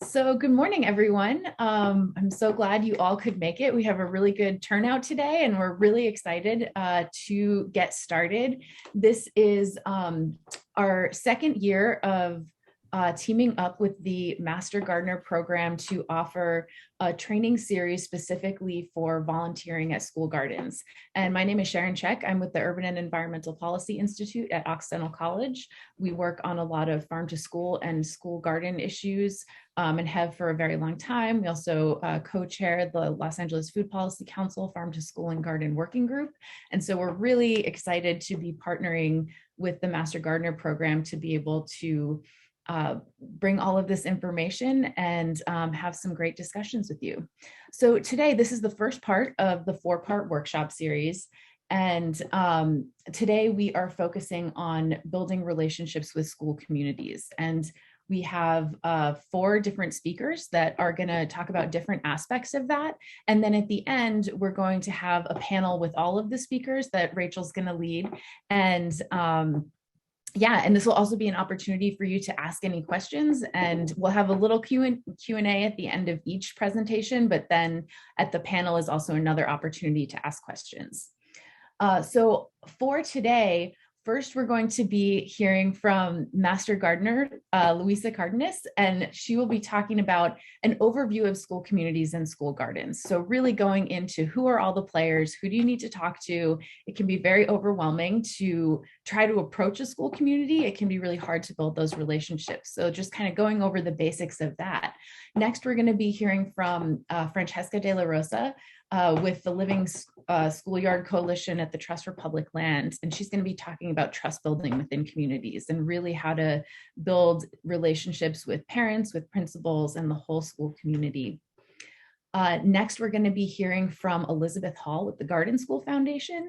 So good morning, everyone. I'm so glad you all could make it. We have a really good turnout today, and we're really excited to get started. This is our second year of teaming up with the Master Gardener program to offer a training series specifically for volunteering at school gardens. And my name is Sharon Check. I'm with the Urban and Environmental Policy Institute at Occidental College. We work on a lot of farm to school and school garden issues and have for a very long time. We also co-chair the Los Angeles Food Policy Council Farm to School and Garden Working Group. And so we're really excited to be partnering with the Master Gardener program to be able to bring all of this information and have some great discussions with you. So today, this is the first part of the 4-part workshop series. And today we are focusing on building relationships with school communities. And we have 4 different speakers that are going to talk about different aspects of that. And then at the end, we're going to have a panel with all of the speakers that Rachel's going to lead. And and this will also be an opportunity for you to ask any questions, and we'll have a little Q&A at the end of each presentation, but then at the panel is also another opportunity to ask questions. So for today, first, we're going to be hearing from Master Gardener, Luisa Cardenas, and she will be talking about an overview of school communities and school gardens. So really going into who are all the players, who do you need to talk to? It can be very overwhelming to try to approach a school community. It can be really hard to build those relationships. So just kind of going over the basics of that. Next, we're going to be hearing from Francesca De La Rosa, with the Living Schoolyard Coalition at the Trust for Public Land. And she's going to be talking about trust building within communities and really how to build relationships with parents, with principals, and the whole school community. Next, we're going to be hearing from Elizabeth Hall with the Garden School Foundation.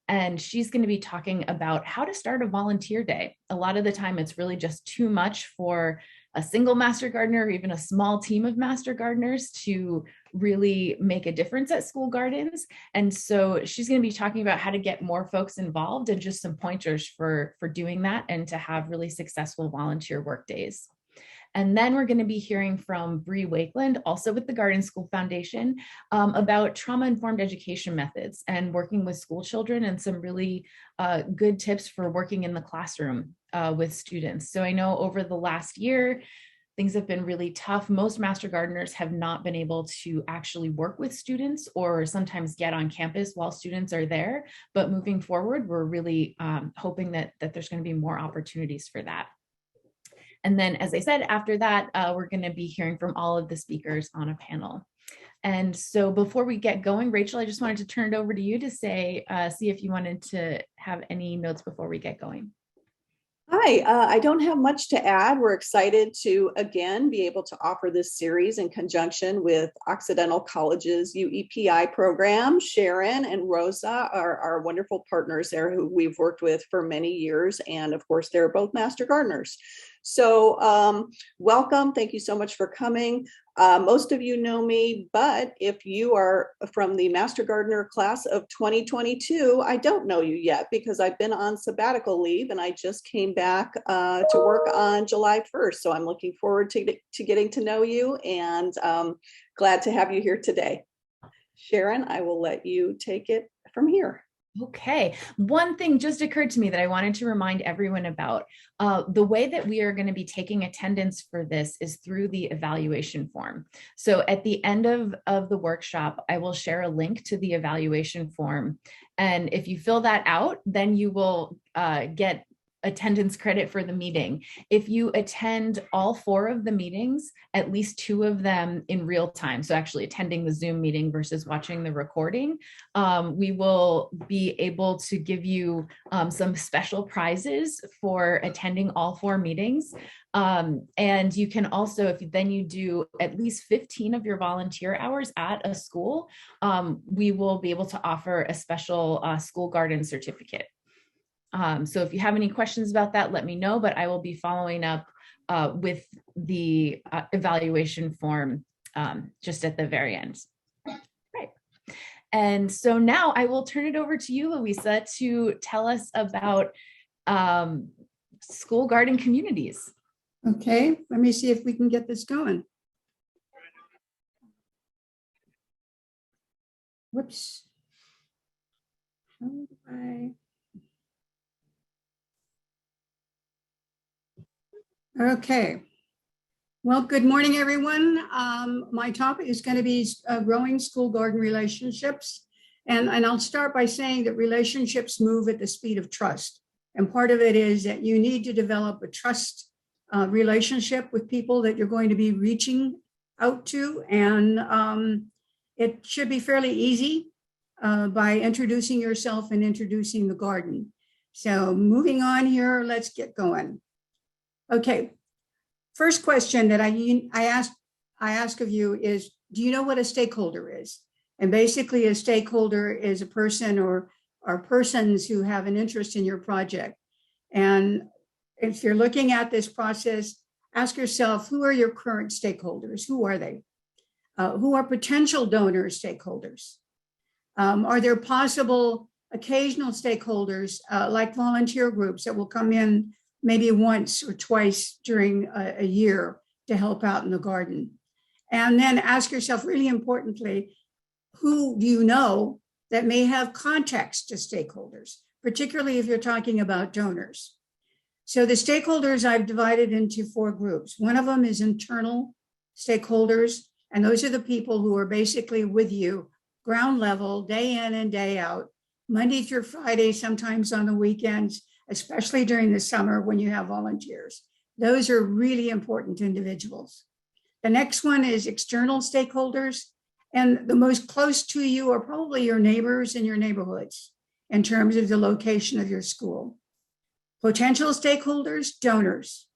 And she's going to be talking about how to start a volunteer day. A lot of the time, it's really just too much for a single master gardener or even a small team of master gardeners to really make a difference at school gardens. And so she's going to be talking about how to get more folks involved and just some pointers for doing that and to have really successful volunteer work days. And then we're going to be hearing from Bree Wakeland, also with the Garden School Foundation, about trauma-informed education methods and working with school children and some really good tips for working in the classroom with students. So I know over the last year, things have been really tough. Most master gardeners have not been able to actually work with students or sometimes get on campus while students are there. But moving forward, we're really hoping that there's going to be more opportunities for that. And then, as I said, after that, we're going to be hearing from all of the speakers on a panel. And so before we get going, Rachel, I just wanted to turn it over to you to see if you wanted to have any notes before we get going. Hi, I don't have much to add. We're excited to, again, be able to offer this series in conjunction with Occidental College's UEPI program. Sharon and Rosa are our wonderful partners there who we've worked with for many years. And of course, they're both master gardeners. So welcome. Thank you so much for coming. Most of you know me, but if you are from the Master Gardener class of 2022, I don't know you yet because I've been on sabbatical leave and I just came back to work on July 1st. So I'm looking forward to getting to know you and glad to have you here today. Sharon, I will let you take it from here. Okay. One thing just occurred to me that I wanted to remind everyone about. The way that we are going to be taking attendance for this is through the evaluation form. So at the end of the workshop, I will share a link to the evaluation form. And if you fill that out, then you will get attendance credit for the meeting. If you attend all 4 of the meetings, at least 2 of them in real time, so actually attending the Zoom meeting versus watching the recording, we will be able to give you some special prizes for attending all 4 meetings. And you can also, if then you do at least 15 of your volunteer hours at a school, we will be able to offer a special school garden certificate. So if you have any questions about that, let me know, but I will be following up with the evaluation form just at the very end. Right. And so now I will turn it over to you, Luisa, to tell us about school garden communities. Okay, let me see if we can get this going. Whoops. How do I? Okay. Well, good morning, everyone. My topic is going to be growing school garden relationships. And I'll start by saying that relationships move at the speed of trust. And part of it is that you need to develop a trust relationship with people that you're going to be reaching out to. And it should be fairly easy by introducing yourself and introducing the garden. So moving on here, let's get going. Okay. First question that I ask of you is, do you know what a stakeholder is? And basically a stakeholder is a person or persons who have an interest in your project. And if you're looking at this process, ask yourself, who are your current stakeholders? Who are they? Who are potential donor stakeholders? Are there possible occasional stakeholders like volunteer groups that will come in maybe once or twice during a year to help out in the garden? And then ask yourself, really importantly, who do you know that may have contacts to stakeholders, particularly if you're talking about donors? So the stakeholders I've divided into 4 groups. One of them is internal stakeholders, and those are the people who are basically with you, ground level, day in and day out, Monday through Friday, sometimes on the weekends, especially during the summer when you have volunteers. Those are really important individuals. The next one is external stakeholders, and the most close to you are probably your neighbors in your neighborhoods in terms of the location of your school. Potential stakeholders, donors.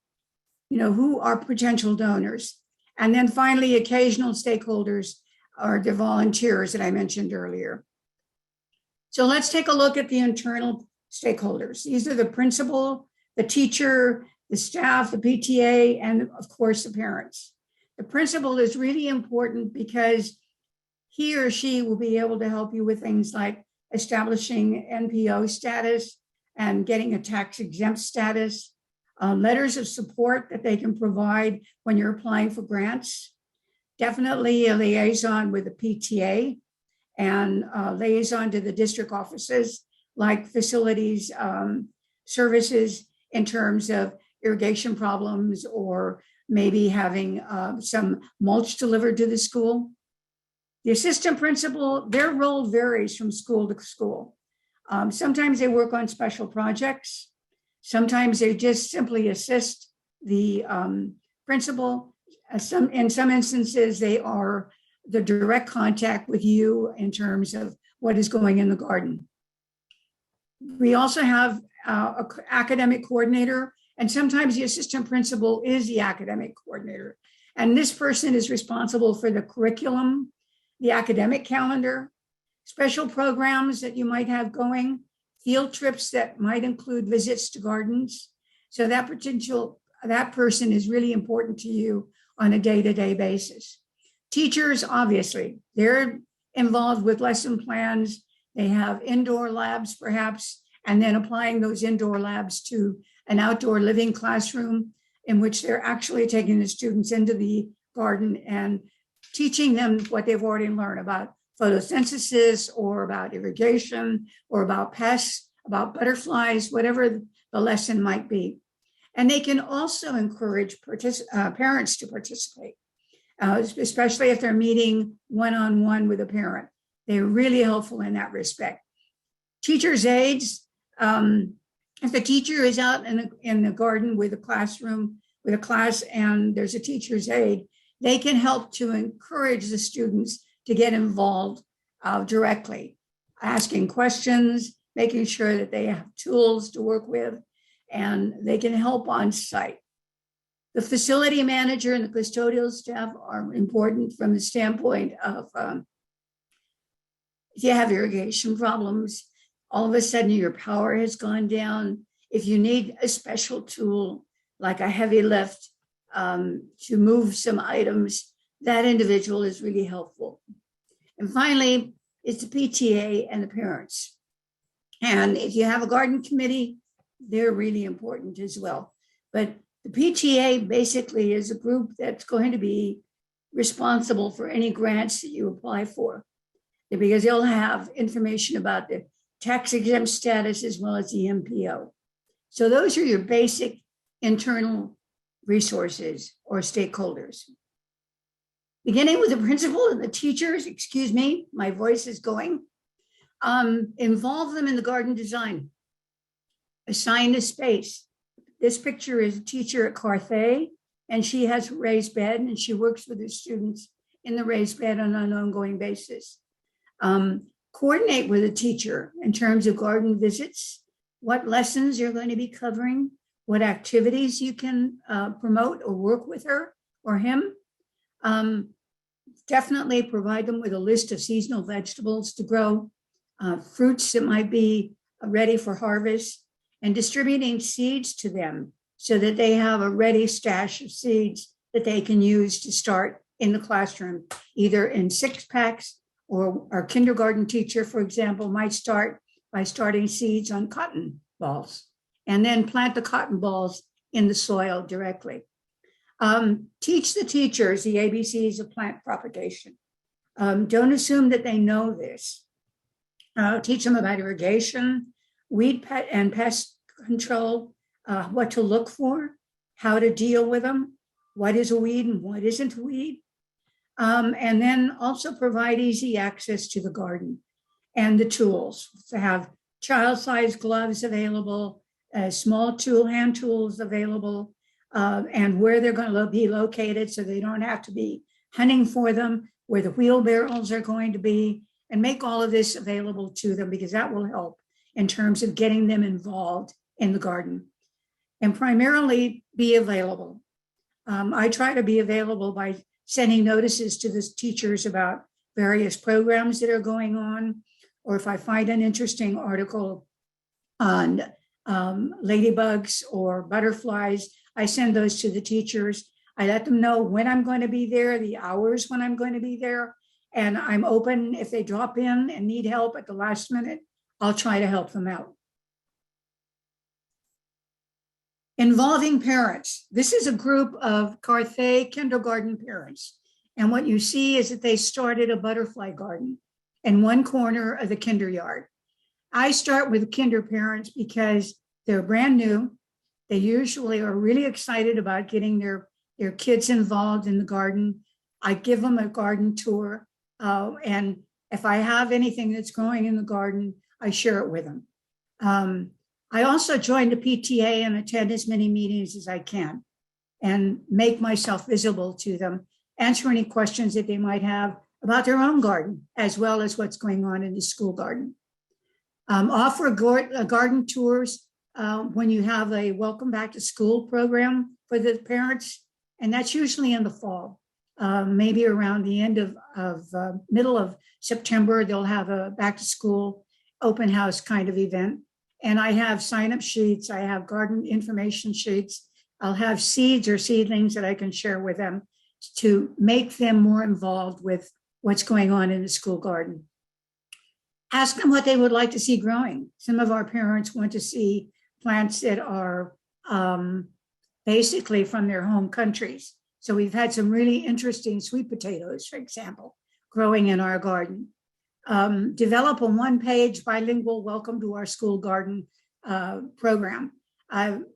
You know, who are potential donors? And then finally, occasional stakeholders are the volunteers that I mentioned earlier. So let's take a look at the internal stakeholders. These are the principal, the teacher, the staff, the PTA, and of course, the parents. The principal is really important because he or she will be able to help you with things like establishing NPO status and getting a tax exempt status, letters of support that they can provide when you're applying for grants, definitely a liaison with the PTA and liaison to the district offices, like facilities, services in terms of irrigation problems or maybe having some mulch delivered to the school. The assistant principal, their role varies from school to school. Sometimes they work on special projects. Sometimes they just simply assist the principal. In some instances, they are the direct contact with you in terms of what is going in the garden. We also have an academic coordinator, and sometimes the assistant principal is the academic coordinator. And this person is responsible for the curriculum, the academic calendar, special programs that you might have going, field trips that might include visits to gardens. So that person is really important to you on a day-to-day basis. Teachers, obviously, they're involved with lesson plans. They have indoor labs, perhaps, and then applying those indoor labs to an outdoor living classroom in which they're actually taking the students into the garden and teaching them what they've already learned about photosynthesis or about irrigation or about pests, about butterflies, whatever the lesson might be. And they can also encourage parents to participate, especially if they're meeting one-on-one with a parent. They're really helpful in that respect. Teachers' aides, if the teacher is out in the garden with a classroom, with a class, and there's a teacher's aide, they can help to encourage the students to get involved directly, asking questions, making sure that they have tools to work with, and they can help on site. The facility manager and the custodial staff are important from the standpoint of if you have irrigation problems, all of a sudden your power has gone down. If you need a special tool like a heavy lift to move some items, that individual is really helpful. And finally, it's the PTA and the parents. And if you have a garden committee, they're really important as well. But the PTA basically is a group that's going to be responsible for any grants that you apply for. because they'll have information about the tax exempt status as well as the MPO. So those are your basic internal resources or stakeholders. Beginning with the principal and the teachers, excuse me, my voice is going. Involve them in the garden design. Assign the space. This picture is a teacher at Carthay, and she has a raised bed, and she works with her students in the raised bed on an ongoing basis. Coordinate with a teacher in terms of garden visits, what lessons you're going to be covering, what activities you can promote or work with her or him. Definitely provide them with a list of seasonal vegetables to grow, fruits that might be ready for harvest, and distributing seeds to them so that they have a ready stash of seeds that they can use to start in the classroom, either in 6-packs, or our kindergarten teacher, for example, might start by starting seeds on cotton balls and then plant the cotton balls in the soil directly. Teach the teachers the ABCs of plant propagation. Don't assume that they know this. Teach them about irrigation, weed and pest control, what to look for, how to deal with them, what is a weed and what isn't a weed. And then also provide easy access to the garden and the tools, to have child-sized gloves available, small hand tools available, and where they're going to be located so they don't have to be hunting for them, where the wheelbarrows are going to be, and make all of this available to them, because that will help in terms of getting them involved in the garden. And primarily be available. I try to be available by sending notices to the teachers about various programs that are going on, or if I find an interesting article on ladybugs or butterflies, I send those to the teachers. I let them know when I'm going to be there, the hours when I'm going to be there, and I'm open. If they drop in and need help at the last minute, I'll try to help them out. Involving parents. This is a group of Carthay kindergarten parents. And what you see is that they started a butterfly garden in one corner of the kinder yard. I start with kinder parents because they're brand new. They usually are really excited about getting their kids involved in the garden. I give them a garden tour. And if I have anything that's growing in the garden, I share it with them. I also join the PTA and attend as many meetings as I can and make myself visible to them, answer any questions that they might have about their own garden, as well as what's going on in the school garden. Offer garden tours when you have a welcome back to school program for the parents, and that's usually in the fall. Maybe around the end of middle of September, they'll have a back to school open house kind of event. And I have sign-up sheets, I have garden information sheets. I'll have seeds or seedlings that I can share with them to make them more involved with what's going on in the school garden. Ask them what they would like to see growing. Some of our parents want to see plants that are basically from their home countries. So we've had some really interesting sweet potatoes, for example, growing in our garden. Develop a one-page bilingual welcome to our school garden program.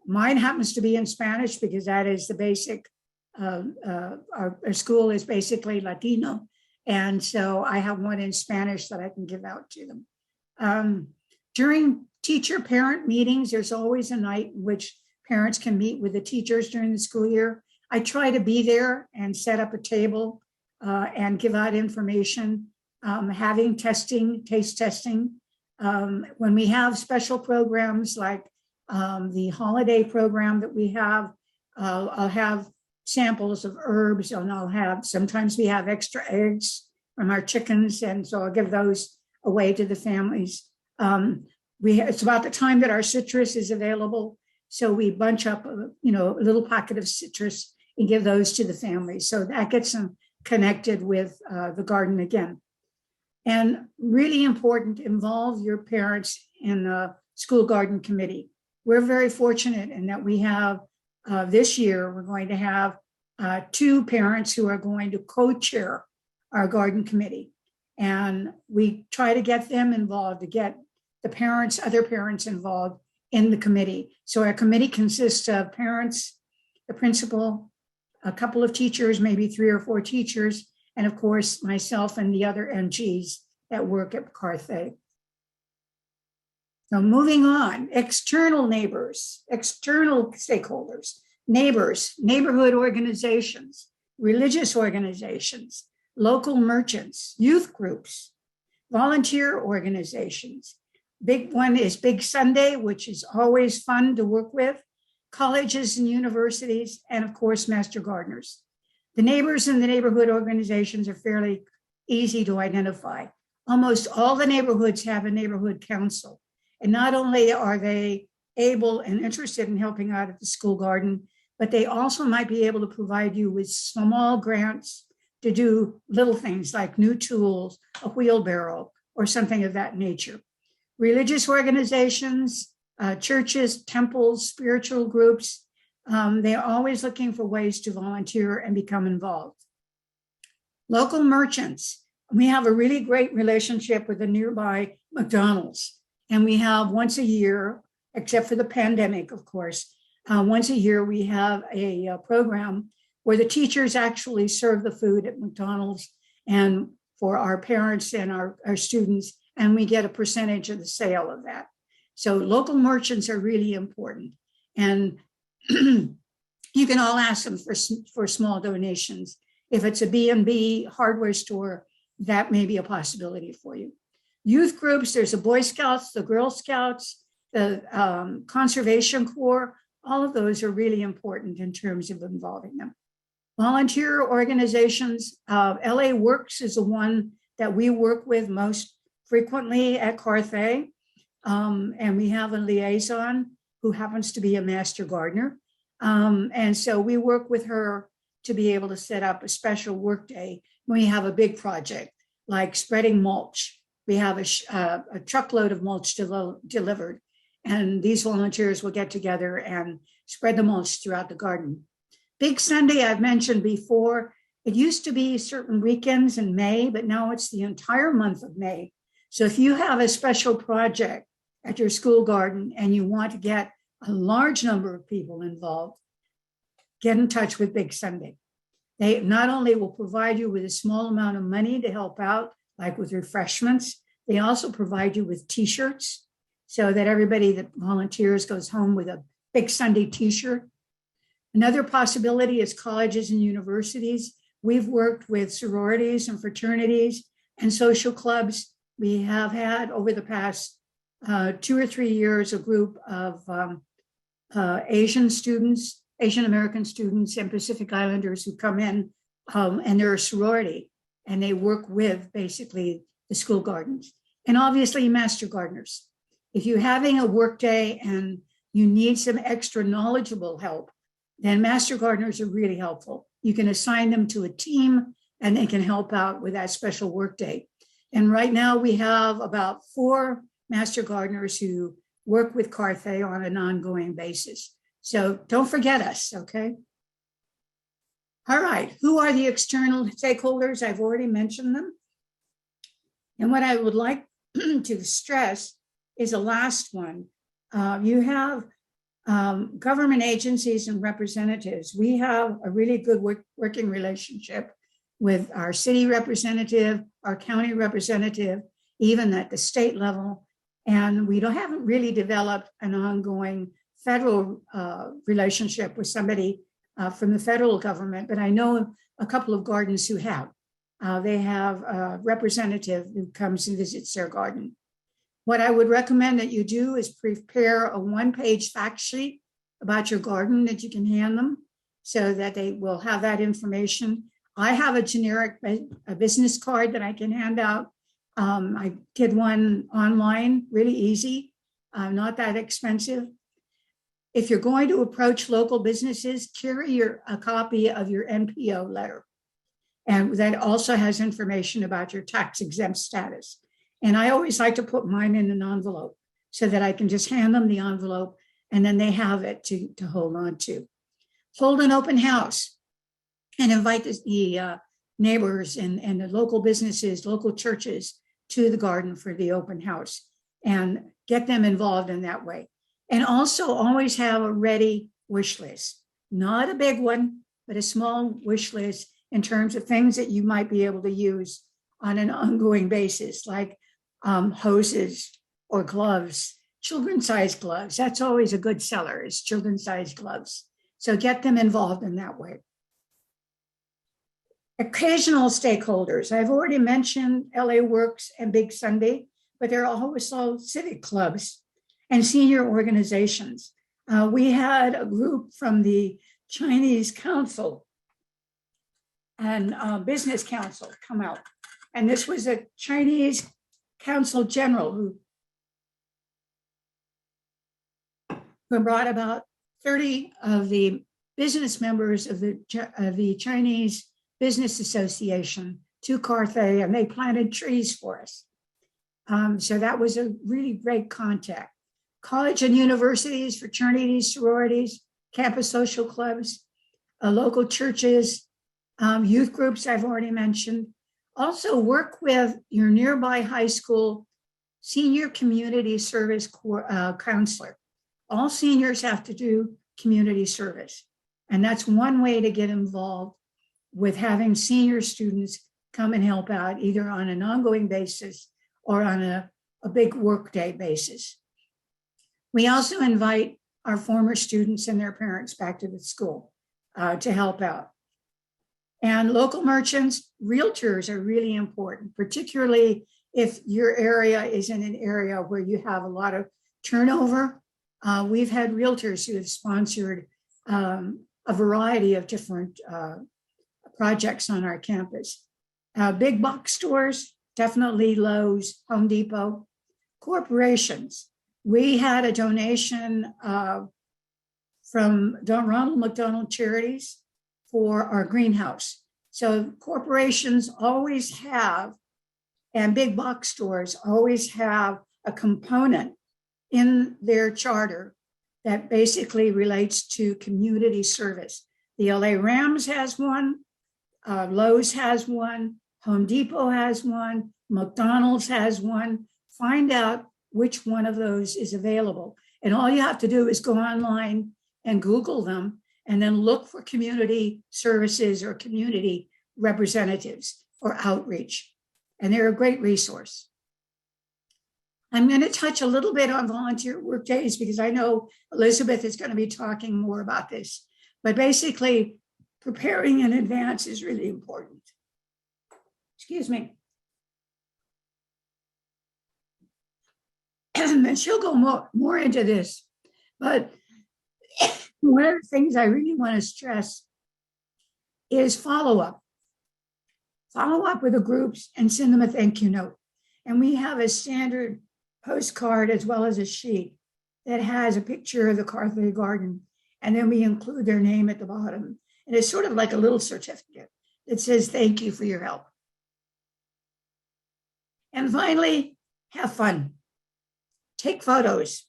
Mine happens to be in Spanish because that is the basic, our school is basically Latino. And so I have one in Spanish that I can give out to them. During teacher-parent meetings, there's always a night in which parents can meet with the teachers during the school year. I try to be there and set up a table and give out information. Having taste testing. When we have special programs like the holiday program that we have, I'll have samples of herbs, and sometimes we have extra eggs from our chickens, and so I'll give those away to the families. It's about the time that our citrus is available, so we bunch up a little packet of citrus and give those to the families. So that gets them connected with the garden again. And really important, involve your parents in the school garden committee. We're very fortunate in that we have, this year, we're going to have 2 parents who are going to co-chair our garden committee. And we try to get them involved, to get the parents, other parents involved in the committee. So our committee consists of parents, the principal, a couple of teachers, maybe 3 or 4 teachers, and of course, myself and the other MGs that work at Carthay. So moving on, external neighbors, external stakeholders, neighbors, neighborhood organizations, religious organizations, local merchants, youth groups, volunteer organizations. Big one is Big Sunday, which is always fun to work with, colleges and universities, and of course, master gardeners. The neighbors and the neighborhood organizations are fairly easy to identify. Almost all the neighborhoods have a neighborhood council. And not only are they able and interested in helping out at the school garden, but they also might be able to provide you with small grants to do little things like new tools, a wheelbarrow, or something of that nature. Religious organizations, churches, temples, spiritual groups, they're always looking for ways to volunteer and become involved. Local merchants, we have a really great relationship with a nearby McDonald's, and we have once a year, except for the pandemic, of course, once a year we have a program where the teachers actually serve the food at McDonald's and for our parents and our students, and we get a percentage of the sale of that. So local merchants are really important. And you can all ask them for small donations. If it's a B&B hardware store, that may be a possibility for you. Youth groups, there's the Boy Scouts, the Girl Scouts, the Conservation Corps, all of those are really important in terms of involving them. Volunteer organizations, LA Works is the one that we work with most frequently at Carthay. And we have a liaison who happens to be a master gardener. And so we work with her to be able to set up a special work day when we have a big project, like spreading mulch. We have a truckload of mulch delivered, and these volunteers will get together and spread the mulch throughout the garden. Big Sunday, I've mentioned before, it used to be certain weekends in May, but now it's the entire month of May. So if you have a special project at your school garden and you want to get a large number of people involved, get in touch with Big Sunday. They not only will provide you with a small amount of money to help out, like with refreshments, they also provide you with t-shirts so that everybody that volunteers goes home with a Big Sunday t-shirt. Another possibility is colleges and universities. We've worked with sororities and fraternities and social clubs. We have had over the past 2 or 3 years, a group of Asian students, Asian American students and Pacific Islanders who come in and they're a sorority and they work with basically the school gardens and obviously master gardeners. If you're having a work day and you need some extra knowledgeable help, then master gardeners are really helpful. You can assign them to a team and they can help out with that special work day. And right now we have about 4 master gardeners who work with Carthay on an ongoing basis. So don't forget us, okay? All right, who are the external stakeholders? I've already mentioned them. And what I would like to stress is the last one. You have government agencies and representatives. We have a really good working relationship with our city representative, our county representative, even at the state level. And we haven't really developed an ongoing federal relationship with somebody from the federal government, but I know a couple of gardens who have. They have a representative who comes and visits their garden. What I would recommend that you do is prepare a 1-page fact sheet about your garden that you can hand them so that they will have that information. I have a generic business card that I can hand out. I did one online, really easy, not that expensive. If you're going to approach local businesses, carry a copy of your NPO letter. And that also has information about your tax exempt status. And I always like to put mine in an envelope so that I can just hand them the envelope and then they have it to hold on to. Hold an open house and invite the neighbors and the local businesses, local churches to the garden for the open house and get them involved in that way. And also always have a ready wish list, not a big one, but a small wish list in terms of things that you might be able to use on an ongoing basis, like hoses or gloves, children's-sized gloves. That's always a good seller, is children's-sized gloves. So get them involved in that way. Occasional stakeholders. I've already mentioned LA Works and Big Sunday, but there are also civic clubs and senior organizations. We had a group from the Chinese Council and Business Council come out. And this was a Chinese Council General who brought about 30 of the business members of the Chinese Business Association to Carthay, and they planted trees for us. So that was a really great contact. College and universities, fraternities, sororities, campus social clubs, local churches, youth groups I've already mentioned. Also work with your nearby high school senior community service counselor. All seniors have to do community service. And that's one way to get involved with having senior students come and help out either on an ongoing basis or on a big workday basis. We also invite our former students and their parents back to the school to help out. And local merchants, realtors are really important, particularly if your area is in an area where you have a lot of turnover. We've had realtors who have sponsored a variety of different projects on our campus. Big box stores, definitely Lowe's, Home Depot. Corporations. We had a donation from Ronald McDonald Charities for our greenhouse. So corporations always have, and big box stores always have a component in their charter that basically relates to community service. The LA Rams has one, Lowe's has one, Home Depot has one, McDonald's has one. Find out which one of those is available. And all you have to do is go online and Google them and then look for community services or community representatives or outreach. And they're a great resource. I'm going to touch a little bit on volunteer work days because I know Elizabeth is going to be talking more about this. But basically, preparing in advance is really important. Excuse me. And she'll go more into this. But one of the things I really want to stress is follow-up. Follow up with the groups and send them a thank you note. And we have a standard postcard as well as a sheet that has a picture of the Carthay Garden. And then we include their name at the bottom. And it's sort of like a little certificate that says thank you for your help. And finally, have fun. Take photos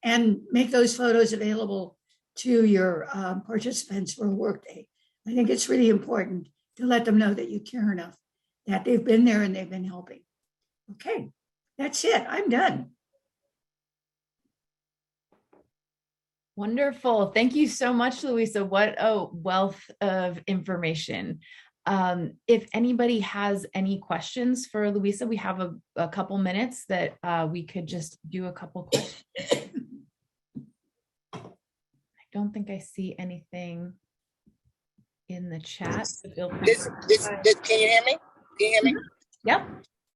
and make those photos available to your participants for a workday. I think it's really important to let them know that you care enough, that they've been there and they've been helping. Okay, that's it. I'm done. Wonderful. Thank you so much, Louisa. What a wealth of information. If anybody has any questions for Louisa, we have a couple minutes that we could just do a couple questions. I don't think I see anything in the chat. So can you hear me? Can you hear me? Yep.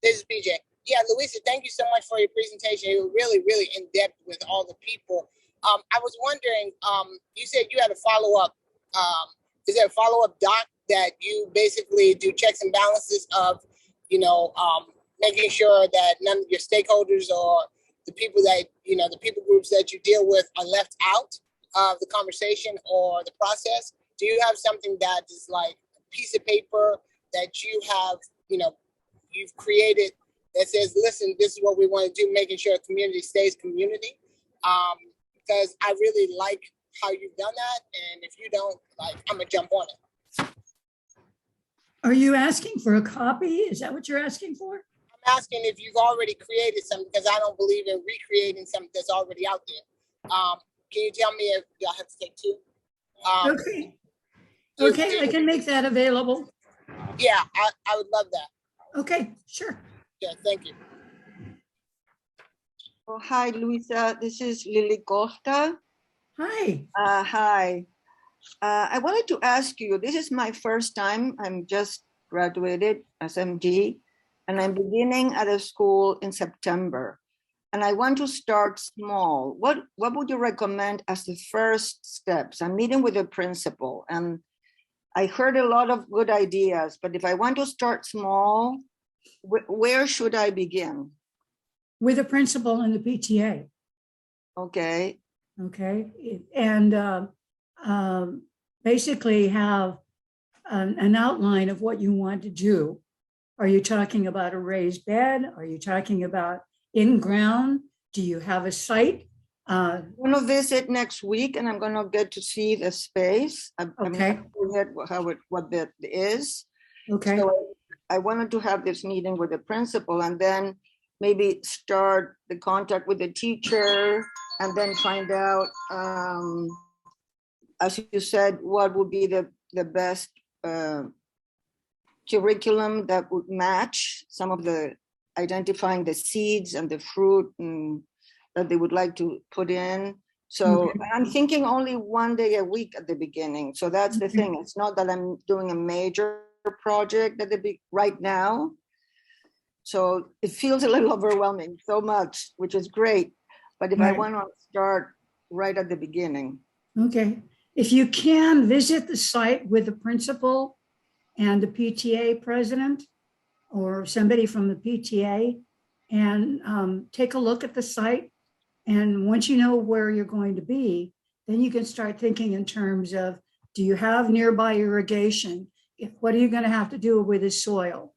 This is BJ. Yeah, Louisa, thank you so much for your presentation. You were really, really in depth with all the people. I was wondering, you said you had a follow-up. Is there a follow-up doc that you basically do checks and balances of, making sure that none of your stakeholders or the people that, the people groups that you deal with are left out of the conversation or the process? Do you have something that is like a piece of paper that you have, you've created that says, listen, this is what we want to do, making sure community stays community? Because I really like how you've done that. And if you don't, I'm going to jump on it. Are you asking for a copy? Is that what you're asking for? I'm asking if you've already created something because I don't believe in recreating something that's already out there. Can you tell me if y'all have to take two? Okay. Okay, I can make that available. Yeah, I would love that. Okay, sure. Yeah, thank you. Oh, hi, Luisa. This is Lily Costa. Hi. Hi. I wanted to ask you, this is my first time. I'm just graduated as MD, and I'm beginning at a school in September. And I want to start small. What would you recommend as the first steps? I'm meeting with the principal, and I heard a lot of good ideas, but if I want to start small, where should I begin? With the principal and the PTA. Okay. Okay. And basically have an outline of what you want to do. Are you talking about a raised bed? Are you talking about in ground? Do you have a site? I'm going to visit next week, and I'm going to get to see the space. Okay. What that is. Okay. So I wanted to have this meeting with the principal, and then maybe start the contact with the teacher, and then find out, as you said, what would be the best curriculum that would match some of the identifying the seeds and the fruit that they would like to put in. So I'm thinking only 1 day a week at the beginning. So that's the thing. It's not that I'm doing a major project at right now. So it feels a little overwhelming, so much, which is great. But if I want to start right at the beginning. Okay. If you can visit the site with the principal and the PTA president or somebody from the PTA and take a look at the site. And once you know where you're going to be, then you can start thinking in terms of, do you have nearby irrigation? What are you going to have to do with the soil?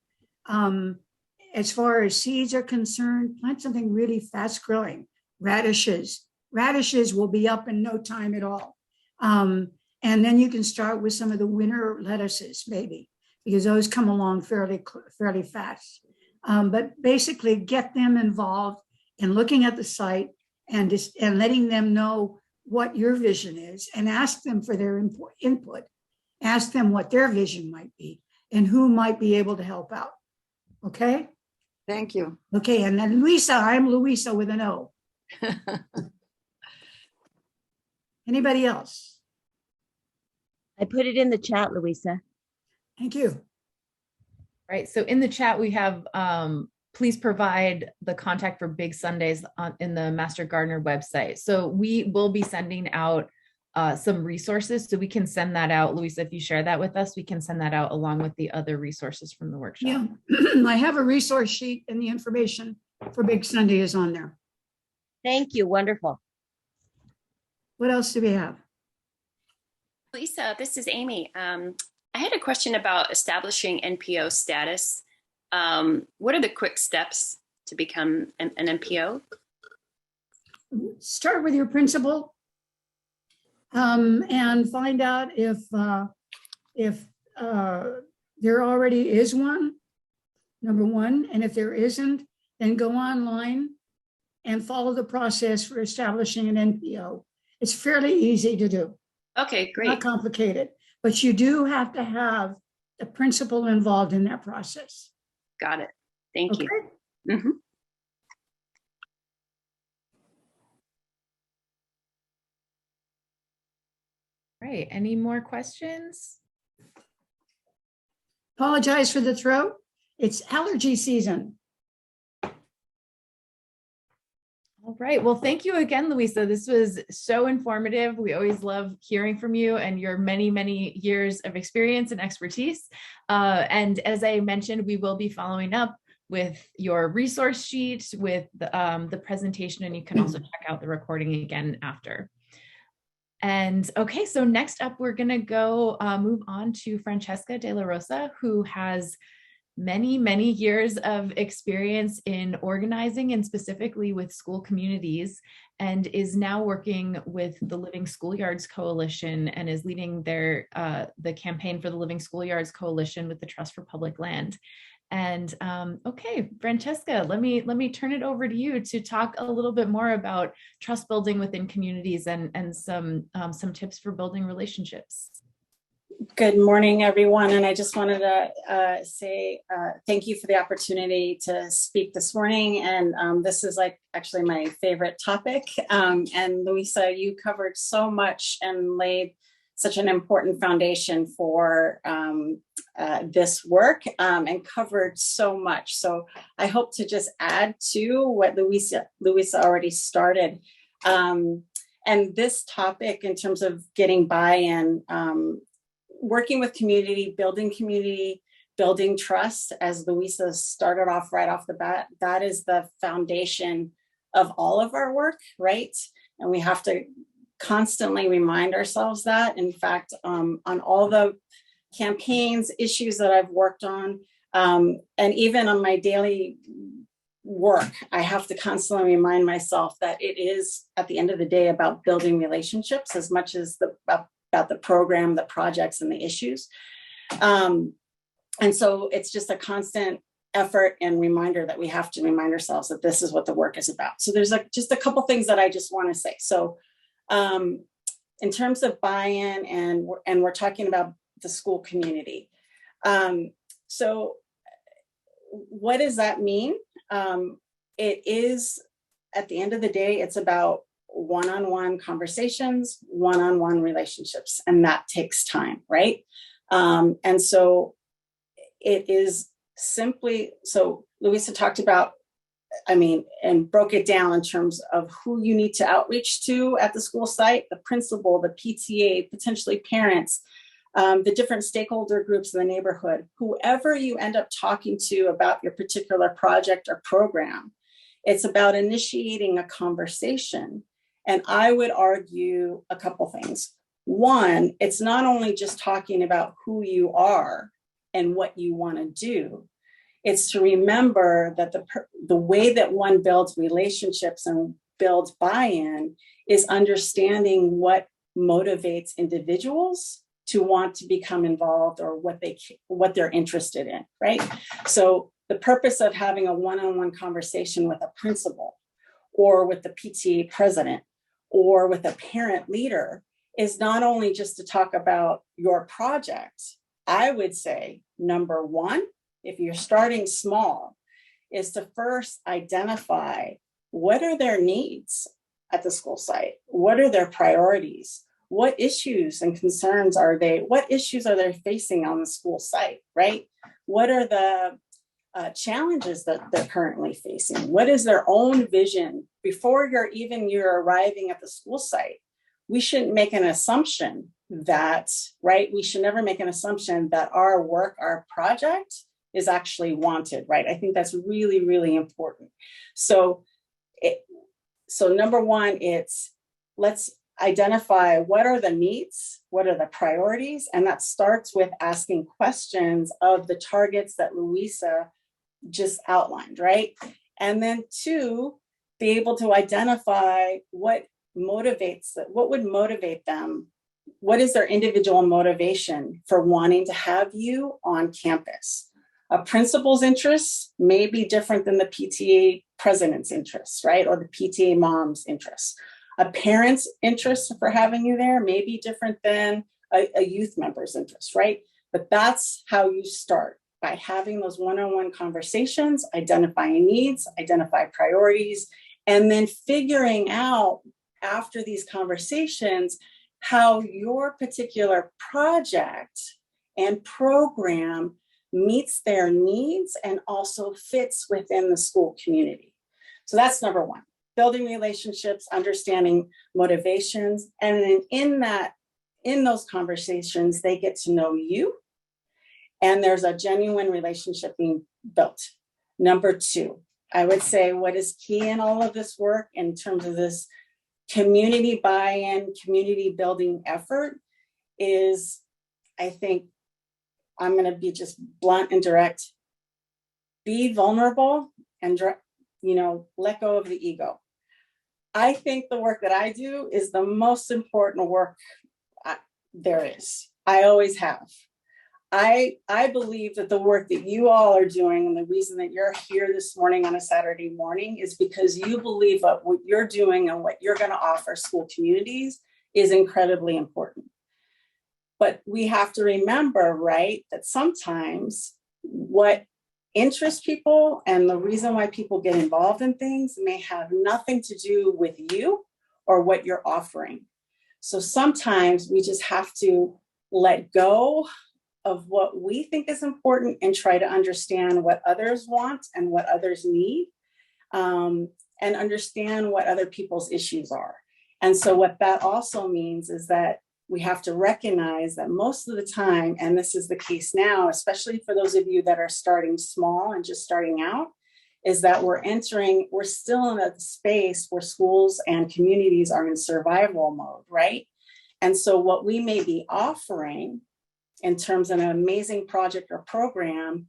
As far as seeds are concerned, plant something really fast growing. Radishes. Radishes will be up in no time at all. And then you can start with some of the winter lettuces, maybe, because those come along fairly fast. But basically get them involved in looking at the site and letting them know what your vision is, and ask them for their input. Ask them what their vision might be and who might be able to help out. Okay? Thank you. Okay, and then Luisa, I'm Luisa with an O. Anybody else? I put it in the chat, Louisa. Thank you. Right. So in the chat, we have, please provide the contact for Big Sundays in the Master Gardener website. So we will be sending out some resources. So we can send that out. Louisa, if you share that with us, we can send that out along with the other resources from the workshop. Yeah, I have a resource sheet, and the information for Big Sunday is on there. Thank you. Wonderful. What else do we have? Lisa, this is Amy. I had a question about establishing NPO status. What are the quick steps to become an NPO? Start with your principal and find out if there already is one, number one, and if there isn't, then go online and follow the process for establishing an NPO. It's fairly easy to do. Okay, great. Not complicated, but you do have to have the principal involved in that process. Got it. Thank Okay. you. Mm-hmm. Right. Any more questions? Apologize for the throat. It's allergy season. All right. Well, thank you again, Louisa. This was so informative. We always love hearing from you and your many, many years of experience and expertise. And as I mentioned, we will be following up with your resource sheet, with the presentation, and you can also check out the recording again after. And okay, so next up, we're going to go move on to Francesca De La Rosa, who has many, many years of experience in organizing and specifically with school communities, and is now working with the Living Schoolyards Coalition and is leading the campaign for the Living Schoolyards Coalition with the Trust for Public Land. And okay, Francesca, let me turn it over to you to talk a little bit more about trust building within communities and some tips for building relationships. Good morning, everyone. And I just wanted to say thank you for the opportunity to speak this morning. And this is actually my favorite topic. And Louisa, you covered so much and laid such an important foundation for this work and covered so much. So I hope to just add to what Louisa already started. And this topic in terms of getting buy-in, working with community, building trust, as Louisa started off right off the bat, that is the foundation of all of our work, right? And we have to constantly remind ourselves that. In fact, on all the campaigns, issues that I've worked on, and even on my daily work, I have to constantly remind myself that it is, at the end of the day, about building relationships as much as about the program, the projects, and the issues. And so it's just a constant effort and reminder that we have to remind ourselves that this is what the work is about. So there's just a couple things that I just want to say. So in terms of buy-in, and we're talking about the school community. So what does that mean? It is, at the end of the day, it's about one-on-one conversations, one-on-one relationships, and that takes time, right? And so it is simply, so Louisa talked about, and broke it down in terms of who you need to outreach to at the school site, the principal, the PTA, potentially parents, the different stakeholder groups in the neighborhood, whoever you end up talking to about your particular project or program. It's about initiating a conversation. And I would argue a couple things. One, it's not only just talking about who you are and what you want to do. It's to remember that the way that one builds relationships and builds buy-in is understanding what motivates individuals to want to become involved or what they're interested in, right? So the purpose of having a one-on-one conversation with a principal or with the PTA president or with a parent leader is not only just to talk about your project. I would say, number one, if you're starting small, is to first identify what are their needs at the school site? What are their priorities? What issues and concerns what issues are they facing on the school site, right? What are the challenges that they're currently facing? What is their own vision? Before you're arriving at the school site, we shouldn't make an assumption that, right? We should never make an assumption that our work, our project is actually wanted, right? I think that's really, really important. So number one, let's identify what are the needs, what are the priorities, and that starts with asking questions of the targets that Louisa just outlined, right? And then two, be able to identify what would motivate them. What is their individual motivation for wanting to have you on campus? A principal's interests may be different than the PTA president's interests, right? Or the PTA mom's interests. A parent's interest for having you there may be different than a youth member's interest, right? But that's how you start, by having those one-on-one conversations, identifying needs, identify priorities, and then figuring out after these conversations how your particular project and program meets their needs and also fits within the school community. So that's number one, building relationships, understanding motivations. And then in those conversations, they get to know you and there's a genuine relationship being built. Number two, I would say what is key in all of this work in terms of this community buy-in, community building effort is, I think, I'm going to be just blunt and direct, be vulnerable and, let go of the ego. I think the work that I do is the most important work there is. I always have. I believe that the work that you all are doing, and the reason that you're here this morning on a Saturday morning, is because you believe that what you're doing and what you're going to offer school communities is incredibly important. But we have to remember, right, that sometimes what interests people and the reason why people get involved in things may have nothing to do with you or what you're offering. So sometimes we just have to let go of what we think is important and try to understand what others want and what others need, and understand what other people's issues are. And so what that also means is that we have to recognize that most of the time, and this is the case now, especially for those of you that are starting small and just starting out, is that we're still in a space where schools and communities are in survival mode, right? And so what we may be offering in terms of an amazing project or program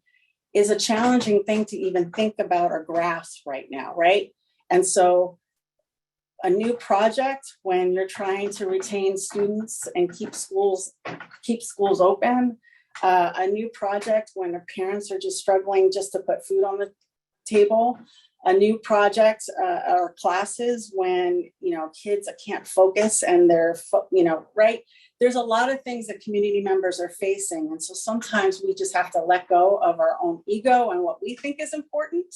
is a challenging thing to even think about or grasp right now, right? And so a new project, when you're trying to retain students and keep schools open, a new project when the parents are just struggling just to put food on the table, a new project or classes when kids can't focus and they're right. There's a lot of things that community members are facing, and so sometimes we just have to let go of our own ego and what we think is important,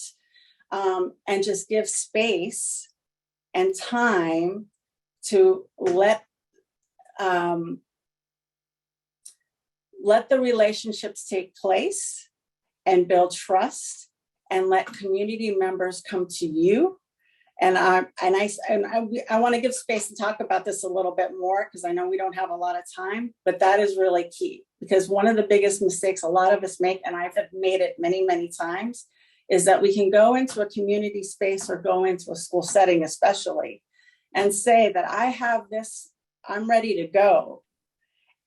and just give space and time to let the relationships take place and build trust, and let community members come to you. And I want to give space to talk about this a little bit more, because I know we don't have a lot of time, but that is really key, because one of the biggest mistakes a lot of us make, and I've made it many, many times, is that we can go into a community space or go into a school setting, especially, and say that I have this, I'm ready to go.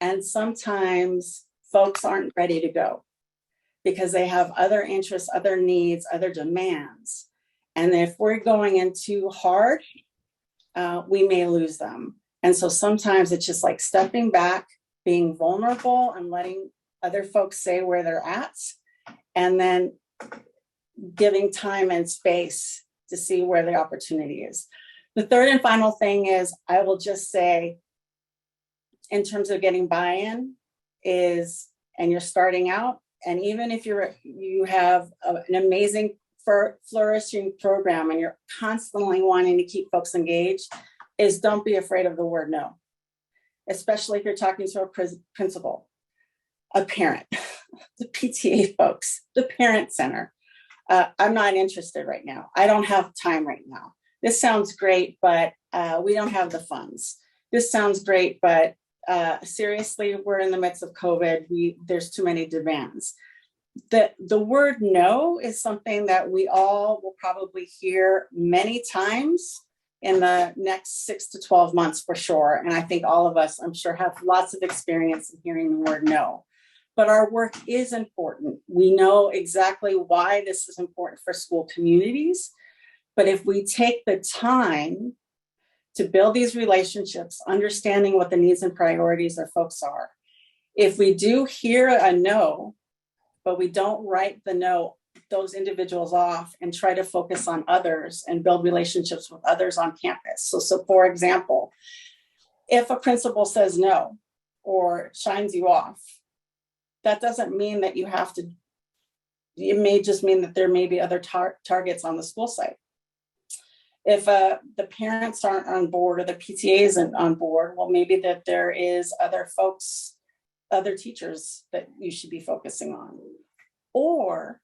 And sometimes folks aren't ready to go because they have other interests, other needs, other demands. And if we're going in too hard, we may lose them. And so sometimes it's just like stepping back, being vulnerable, and letting other folks say where they're at, and then giving time and space to see where the opportunity is. The third and final thing is, I will just say, in terms of getting buy-in, is, and you're starting out, and even if you have an amazing flourishing program and you're constantly wanting to keep folks engaged, is don't be afraid of the word no, especially if you're talking to a principal, a parent, the PTA folks, the parent center. I'm not interested right now. I don't have time right now. This sounds great, but we don't have the funds. This sounds great, but seriously, we're in the midst of COVID. There's too many demands. The word no is something that we all will probably hear many times in the next 6 to 12 months for sure. And I think all of us, I'm sure, have lots of experience in hearing the word no. But our work is important. We know exactly why this is important for school communities. But if we take the time to build these relationships, understanding what the needs and priorities of folks are, if we do hear a no, but we don't write those individuals off and try to focus on others and build relationships with others on campus. So for example, if a principal says no or shines you off, that doesn't mean that you have to, it may just mean that there may be other targets on the school site. If the parents aren't on board or the PTA isn't on board, well, maybe that there is other folks, other teachers that you should be focusing on. Or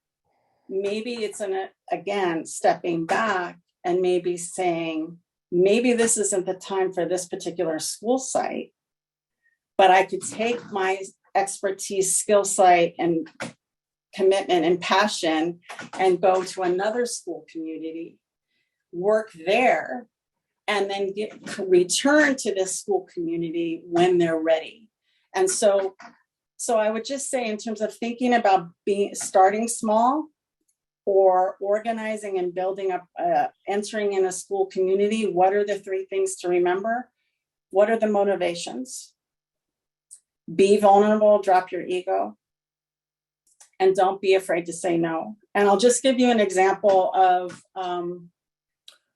maybe it's again, stepping back and maybe saying, maybe this isn't the time for this particular school site, but I could take my expertise, skill set, and commitment and passion and go to another school community, work there, and then return to this school community when they're ready. And so I would just say, in terms of thinking about starting small, or organizing and building up, entering in a school community, what are the 3 things to remember? What are the motivations? Be vulnerable, drop your ego, and don't be afraid to say no. And I'll just give you an example of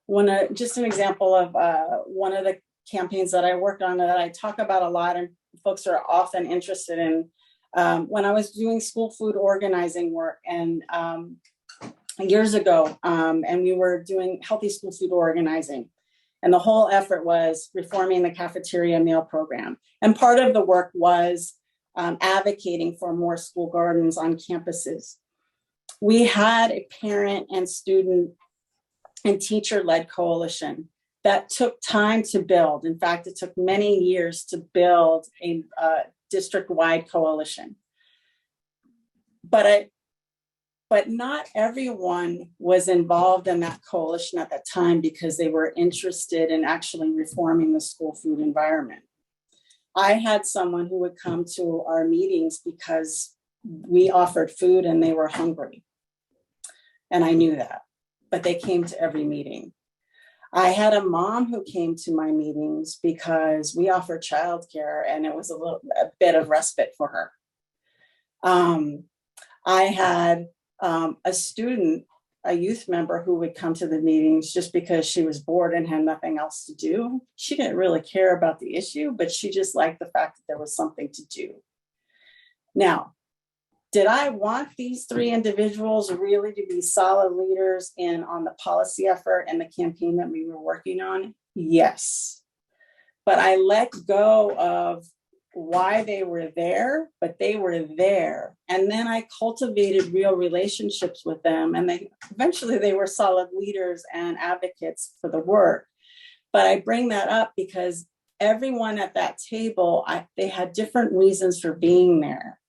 one of the campaigns that I worked on that I talk about a lot and folks are often interested in. When I was doing school food organizing work and years ago, and we were doing healthy school food organizing. And the whole effort was reforming the cafeteria meal program. And part of the work was advocating for more school gardens on campuses. We had a parent and student and teacher-led coalition that took time to build. In fact, it took many years to build a district-wide coalition. But not everyone was involved in that coalition at that time because they were interested in actually reforming the school food environment. I had someone who would come to our meetings because we offered food and they were hungry. And I knew that, but they came to every meeting. I had a mom who came to my meetings because we offered childcare and it was a bit of respite for her. I had a student, a youth member who would come to the meetings just because she was bored and had nothing else to do. She didn't really care about the issue, but she just liked the fact that there was something to do. Now, did I want these 3 individuals really to be solid leaders on the policy effort and the campaign that we were working on? Yes. But I let go of why they were there, but they were there. And then I cultivated real relationships with them. And eventually they were solid leaders and advocates for the work. But I bring that up because everyone at that table, they had different reasons for being there.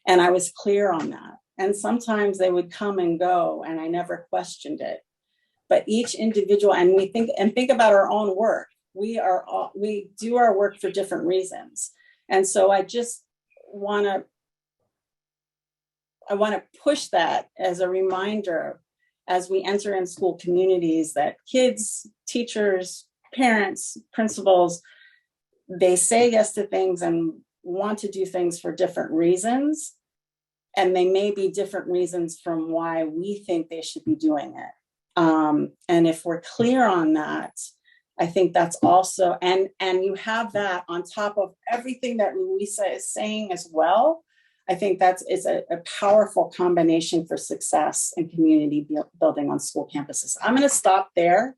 And I was clear on that. And sometimes they would come and go and I never questioned it. But each individual, and we think about our own work. We do our work for different reasons. And so I just want to push that as a reminder as we enter in school communities that kids, teachers, parents, principals, they say yes to things and want to do things for different reasons. And they may be different reasons from why we think they should be doing it. And if we're clear on that, I think that's also, and you have that on top of everything that Louisa is saying as well. I think is a powerful combination for success and community building on school campuses. I'm going to stop there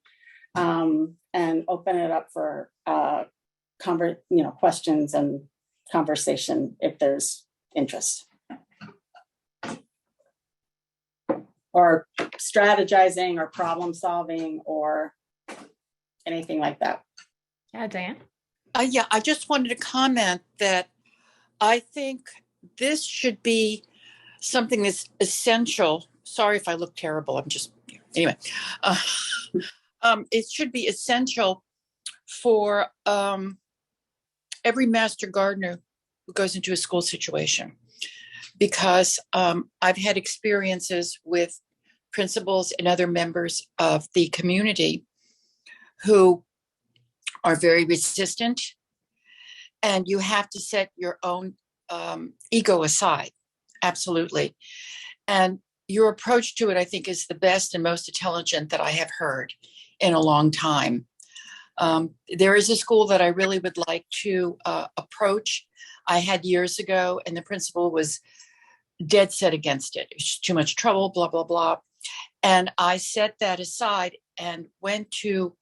and open it up for questions and conversation if there's interest. Or strategizing or problem solving or anything like that. Yeah, Diane? I just wanted to comment that I think this should be something that's essential. Sorry if I look terrible. Anyway. It should be essential for every master gardener who goes into a school situation. Because I've had experiences with principals and other members of the community who are very resistant, and you have to set your own ego aside. Absolutely. And your approach to it, I think, is the best and most intelligent that I have heard in a long time. There is a school that I really would like to approach. I had years ago, and the principal was dead set against it. It was too much trouble, blah, blah, blah. And I set that aside and went to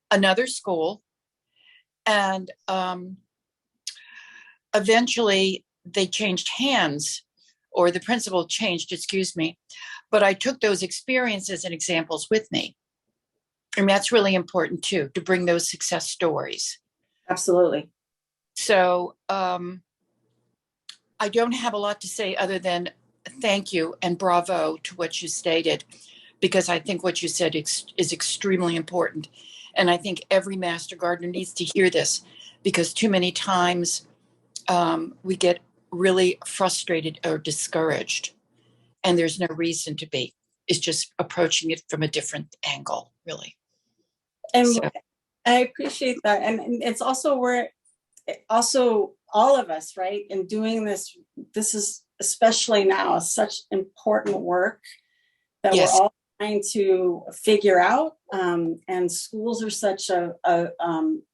another school. And eventually they changed hands, or the principal changed, excuse me. But I took those experiences and examples with me. And that's really important too, to bring those success stories. Absolutely. So I don't have a lot to say other than thank you and bravo to what you stated, because I think what you said is extremely important. And I think every master gardener needs to hear this, because too many times we get really frustrated or discouraged, and there's no reason to be. is just approaching it from a different angle, really. And So- I appreciate that. And it's also all of us, right? In doing this is especially now such important work that Yes. we're all trying to figure out. And schools are such a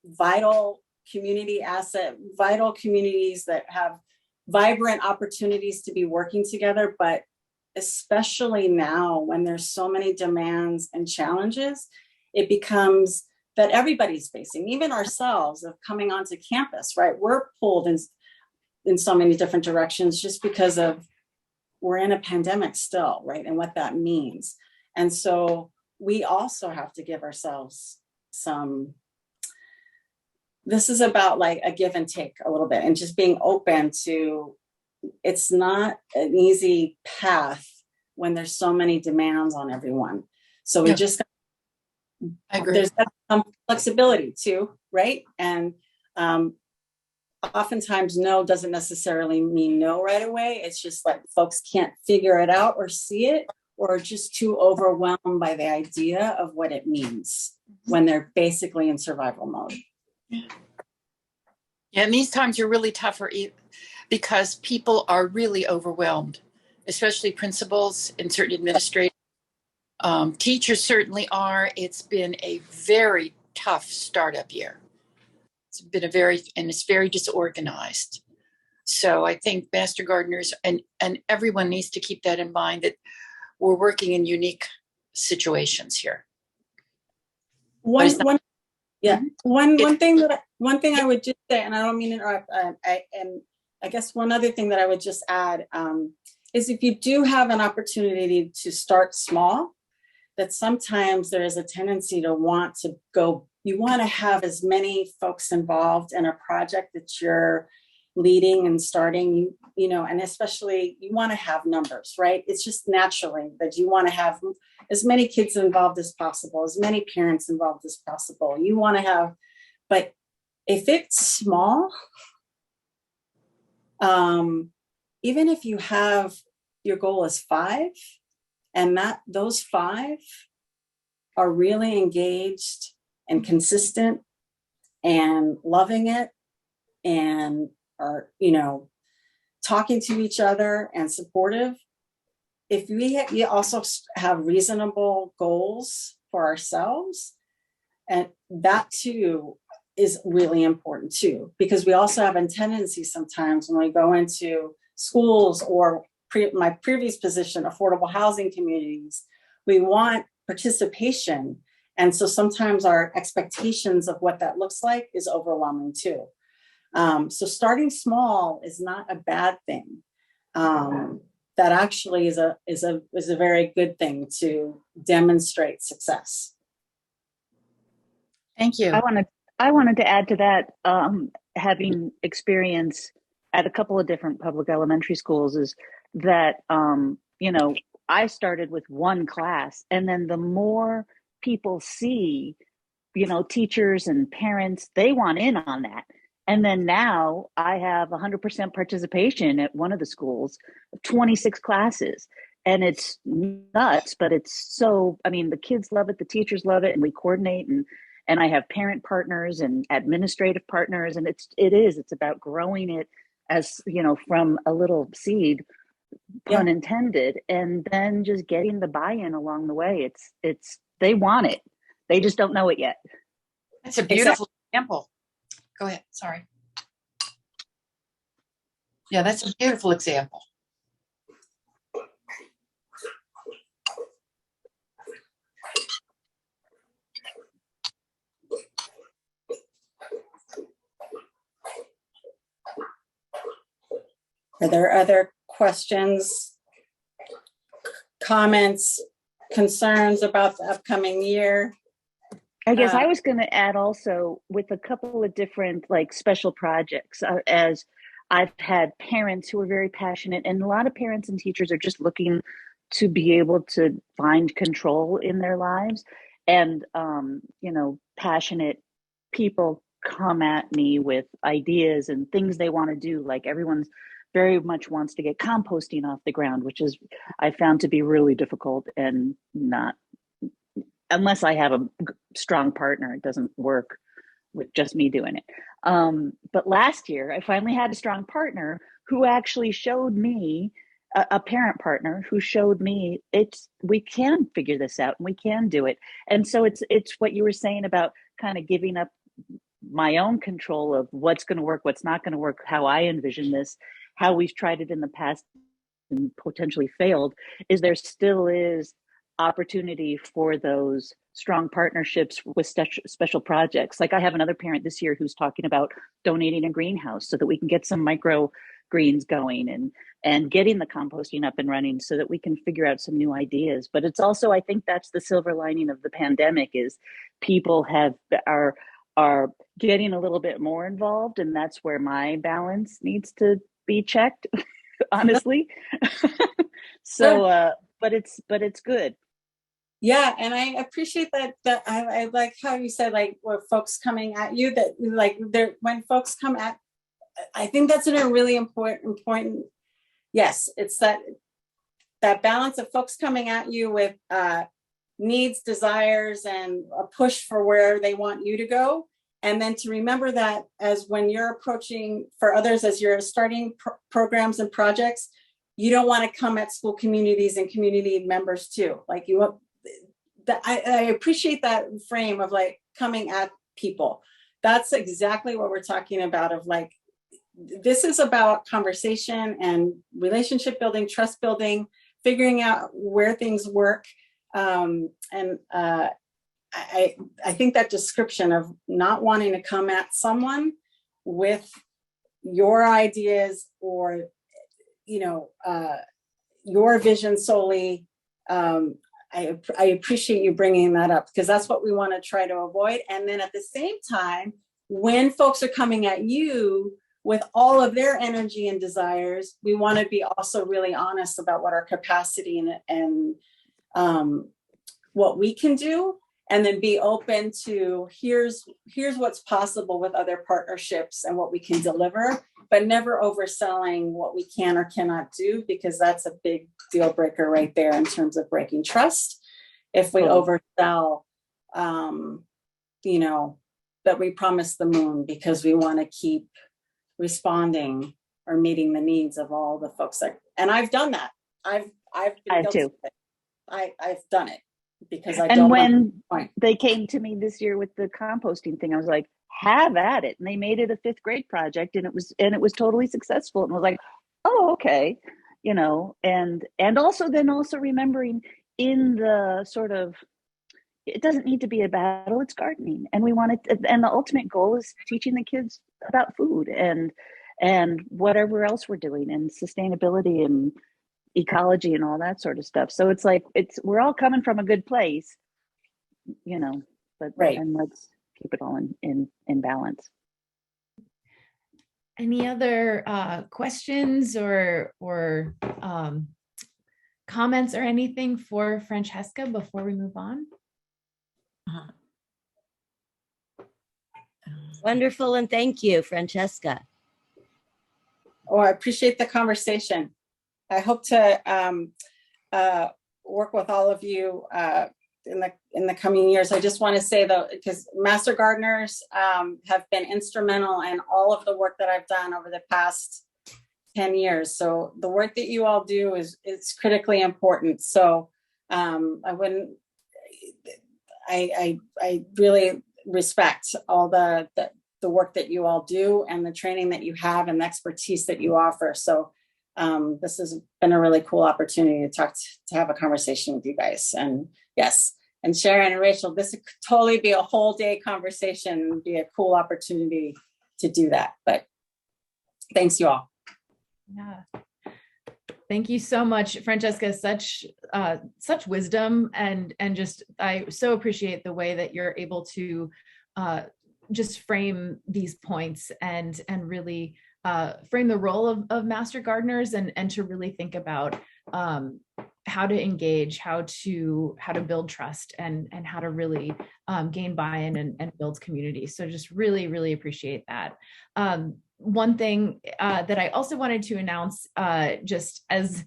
vital community asset, vital communities that have vibrant opportunities to be working together. But especially now when there's so many demands and challenges, it becomes that everybody's facing, even ourselves, of coming onto campus, right? We're pulled in so many different directions just because of we're in a pandemic still, right? And what that means. And so we also have to give ourselves this is about like a give and take a little bit, and just being open to, it's not an easy path when there's so many demands on everyone. So we just, I agree. there's some flexibility too, right? And oftentimes no doesn't necessarily mean no right away. It's just like folks can't figure it out or see it, or just too overwhelmed by the idea of what it means when they're basically in survival mode. Yeah, and these times are really tougher because people are really overwhelmed, especially principals and certain administrators. Teachers certainly are. It's been a very tough startup year. It's been it's very disorganized. So I think Master Gardeners and everyone needs to keep that in mind, that we're working in unique situations here. One thing I would just say, and I don't mean to interrupt, and I guess one other thing that I would just add is if you do have an opportunity to start small, that sometimes there is a tendency to want to go, you want to have as many folks involved in a project that you're leading and starting, you know, and especially you want to have numbers, right? It's just naturally that you want to have as many kids involved as possible, as many parents involved as possible. You want to have, but if it's small, even if you have, your goal is 5, and those 5 are really engaged and consistent and loving it and are, you know, talking to each other and supportive. If we also have reasonable goals for ourselves, and that too is really important too, because we also have a tendency sometimes when we go into schools or my previous position, affordable housing communities, we want participation. And so sometimes our expectations of what that looks like is overwhelming too. So starting small is not a bad thing. That actually is a very good thing to demonstrate success. Thank you. I wanted to add to that, having experience at a couple of different public elementary schools, is that, you know, I started with one class, and then the more people see, you know, teachers and parents, they want in on that. And then now I have 100% participation at one of the schools, 26 classes. And it's nuts, but it's so, I mean, the kids love it, the teachers love it, and we coordinate, and I have parent partners and administrative partners, and it's about growing it as, you know, from a little seed, pun intended, and then just getting the buy-in along the way. It's they want it. They just don't know it yet. That's a beautiful example. Go ahead. Sorry. Yeah, that's a beautiful example. Are there other questions, comments, concerns about the upcoming year? I guess I was going to add also, with a couple of different like special projects, as I've had parents who are very passionate, and a lot of parents and teachers are just looking to be able to find control in their lives. And, you know, passionate people come at me with ideas and things they want to do. Like everyone's very much wants to get composting off the ground, which is I found to be really difficult and not, unless I have a strong partner, it doesn't work with just me doing it. But last year, I finally had a strong partner who actually showed me, a parent partner who showed me we can figure this out and we can do it. And so it's what you were saying about kind of giving up my own control of what's going to work, what's not going to work, how I envision this, how we've tried it in the past and potentially failed, is there still is opportunity for those strong partnerships with special projects. Like I have another parent this year who's talking about donating a greenhouse so that we can get some micro greens going and getting the composting up and running so that we can figure out some new ideas. But it's also, I think that's the silver lining of the pandemic, is people are getting a little bit more involved, and that's where my balance needs to be checked, honestly. So but it's good. Yeah, and I appreciate that I like how you said, like, when folks coming at you, that like when folks come at, I think that's a really important. Yes, it's that balance of folks coming at you with needs, desires, and a push for where they want you to go. And then to remember that as when you're approaching for others, as you're starting programs and projects, you don't want to come at school communities and community members too. Like I appreciate that frame of like coming at people. That's exactly what we're talking about, of like, this is about conversation and relationship building, trust building, figuring out where things work. I think that description of not wanting to come at someone with your ideas or, your vision solely, I appreciate you bringing that up, because that's what we want to try to avoid. And then at the same time, when folks are coming at you with all of their energy and desires, we want to be also really honest about what our capacity and what we can do, and then be open to here's what's possible with other partnerships and what we can deliver, but never overselling what we can or cannot do, because that's a big deal breaker right there in terms of breaking trust. If we oversell, that we promise the moon because we want to keep responding or meeting the needs of all the folks and I've done that. I've been guilty of it. I've done it because I don't. And when they came to me this year with the composting thing, I was like, have at it. And they made it a 5th grade project, and it was totally successful. And I was like, oh, okay. And also remembering in the sort of, it doesn't need to be a battle, it's gardening. And and the ultimate goal is teaching the kids about food and whatever else we're doing, and sustainability and ecology and all that sort of stuff. So it's like, we're all coming from a good place, but right. And let's keep it all in balance. Any other questions or comments or anything for Francesca before we move on? Wonderful, and thank you, Francesca. Oh, I appreciate the conversation. I hope to work with all of you in the coming years. I just want to say, though, because Master Gardeners have been instrumental in all of the work that I've done over the past 10 years. So the work that you all do is critically important. So I really respect all the work that you all do and the training that you have and the expertise that you offer. So this has been a really cool opportunity to have a conversation with you guys. And yes, and Sharon and Rachel, this could totally be a whole day conversation and be a cool opportunity to do that. But thanks, you all. Yeah. Thank you so much, Francesca. Such wisdom, and just, I so appreciate the way that you're able to just frame these points and really frame the role of Master Gardeners and to really think about how to engage, how to build trust and how to really gain buy-in and build community. So just really, really appreciate that. one thing that I also wanted to announce, just as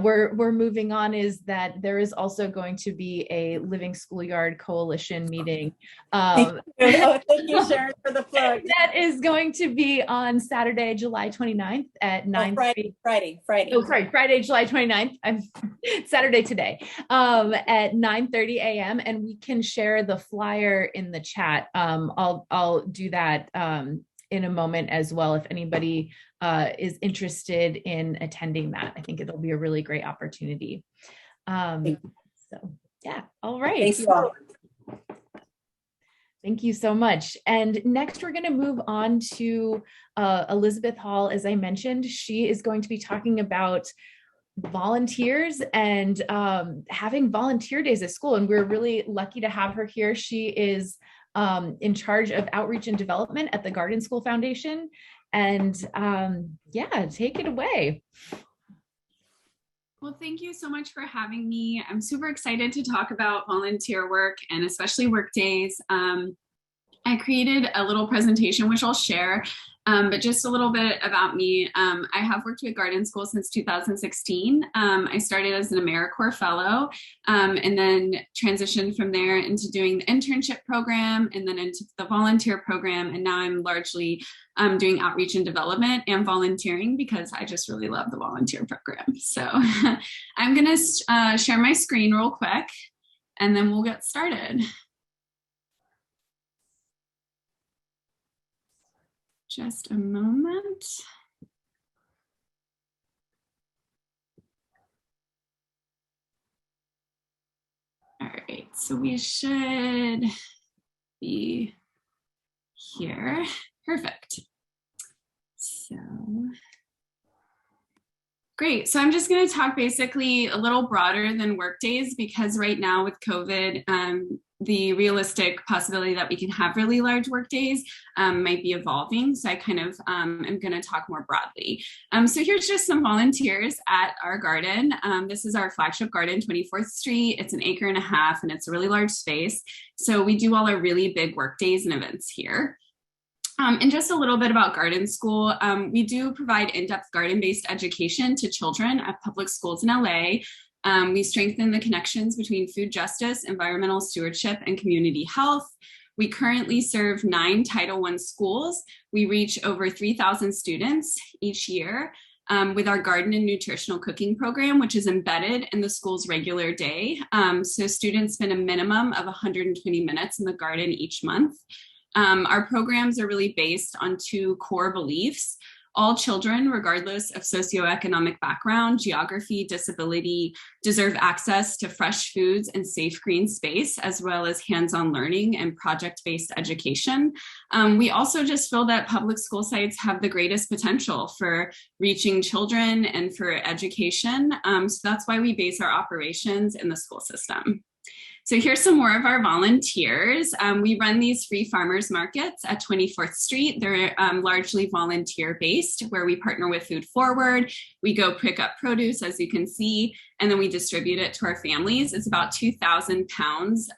we're moving on, is that there is also going to be a Living Schoolyard Coalition meeting. Thank you, Sharon, for the plug. That is going to be on Saturday, July 29th at 9. Friday. Oh, sorry, Friday, July 29th. I'm Saturday today, at 9:30 a.m. And we can share the flyer in the chat. I'll do that in a moment as well, if anybody is interested in attending that. I think it'll be a really great opportunity. So yeah, all right. Thank you all. Thank you so much. And next we're going to move on to Elizabeth Hall. As I mentioned, she is going to be talking about volunteers and having volunteer days at school. And we're really lucky to have her here. She is in charge of outreach and development at the Garden School Foundation. And yeah, take it away. Well, thank you so much for having me. I'm super excited to talk about volunteer work and especially work days. I created a little presentation, which I'll share, but just a little bit about me. I have worked with Garden School since 2016. I started as an AmeriCorps fellow and then transitioned from there into doing the internship program and then into the volunteer program. And now I'm largely doing outreach and development and volunteering because I just really love the volunteer program. So I'm going to share my screen real quick and then we'll get started. Just a moment. All right, so we should be here. Perfect. So, great. So I'm just going to talk basically a little broader than work days because right now with COVID, the realistic possibility that we can have really large work days might be evolving. So I kind of am going to talk more broadly. So here's just some volunteers at our garden. This is our flagship garden, 24th Street. It's an 1.5 acres and it's a really large space. So we do all our really big work days and events here. And just a little bit about Garden School. We do provide in-depth garden-based education to children at public schools in LA. We strengthen the connections between food justice, environmental stewardship, and community health. We currently serve 9 Title I schools. We reach over 3,000 students each year with our garden and nutritional cooking program, which is embedded in the school's regular day. So students spend a minimum of 120 minutes in the garden each month. Our programs are really based on 2 core beliefs. All children, regardless of socioeconomic background, geography, disability, deserve access to fresh foods and safe green space, as well as hands-on learning and project-based education. We also just feel that public school sites have the greatest potential for reaching children and for education. So that's why we base our operations in the school system. So here's some more of our volunteers. We run these free farmers markets at 24th Street. They're largely volunteer based, where we partner with Food Forward. We go pick up produce, as you can see, and then we distribute it to our families. It's about 2,000 pounds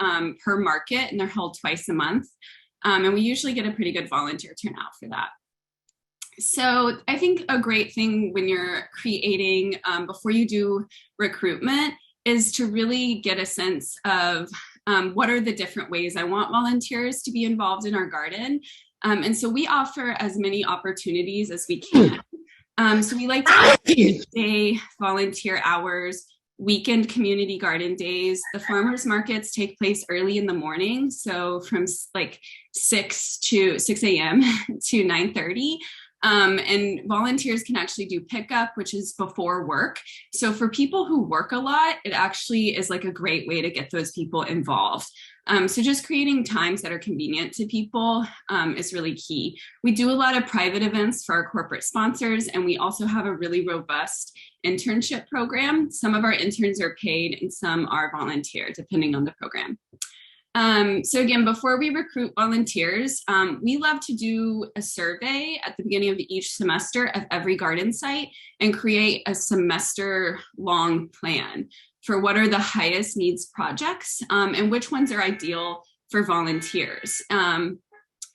per market, and they're held twice a month. And we usually get a pretty good volunteer turnout for that. So I think a great thing when you're creating, before you do recruitment, is to really get a sense of what are the different ways I want volunteers to be involved in our garden. And so we offer as many opportunities as we can. So we like to offer day volunteer hours, weekend community garden days. The farmers markets take place early in the morning. So from like 6 a.m. to 9:30. And volunteers can actually do pickup, which is before work. So for people who work a lot, it actually is like a great way to get those people involved. So just creating times that are convenient to people is really key. We do a lot of private events for our corporate sponsors, and we also have a really robust internship program. Some of our interns are paid and some are volunteer, depending on the program. So again, before we recruit volunteers, we love to do a survey at the beginning of each semester of every garden site and create a semester-long plan for what are the highest needs projects and which ones are ideal for volunteers.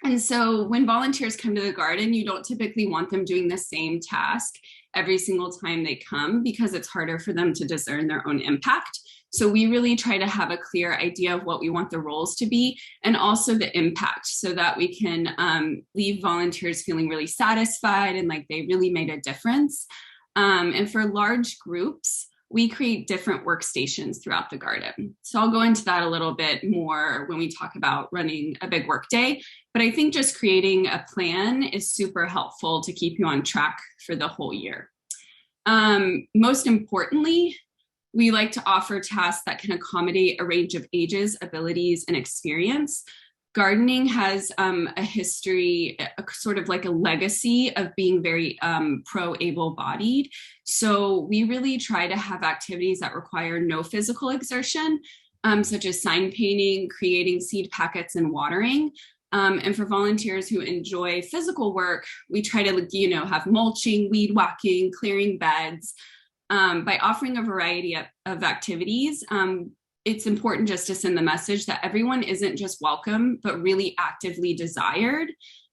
And so when volunteers come to the garden, you don't typically want them doing the same task every single time they come because it's harder for them to discern their own impact. So we really try to have a clear idea of what we want the roles to be and also the impact so that we can leave volunteers feeling really satisfied and like they really made a difference. And for large groups, we create different workstations throughout the garden. So I'll go into that a little bit more when we talk about running a big work day. But I think just creating a plan is super helpful to keep you on track for the whole year. Most importantly, we like to offer tasks that can accommodate a range of ages, abilities, and experience. Gardening has a history, sort of like a legacy of being very pro-able-bodied. So we really try to have activities that require no physical exertion, such as sign painting, creating seed packets, and watering. And for volunteers who enjoy physical work, we try to, have mulching, weed whacking, clearing beds. By offering a variety of activities, it's important just to send the message that everyone isn't just welcome, but really actively desired.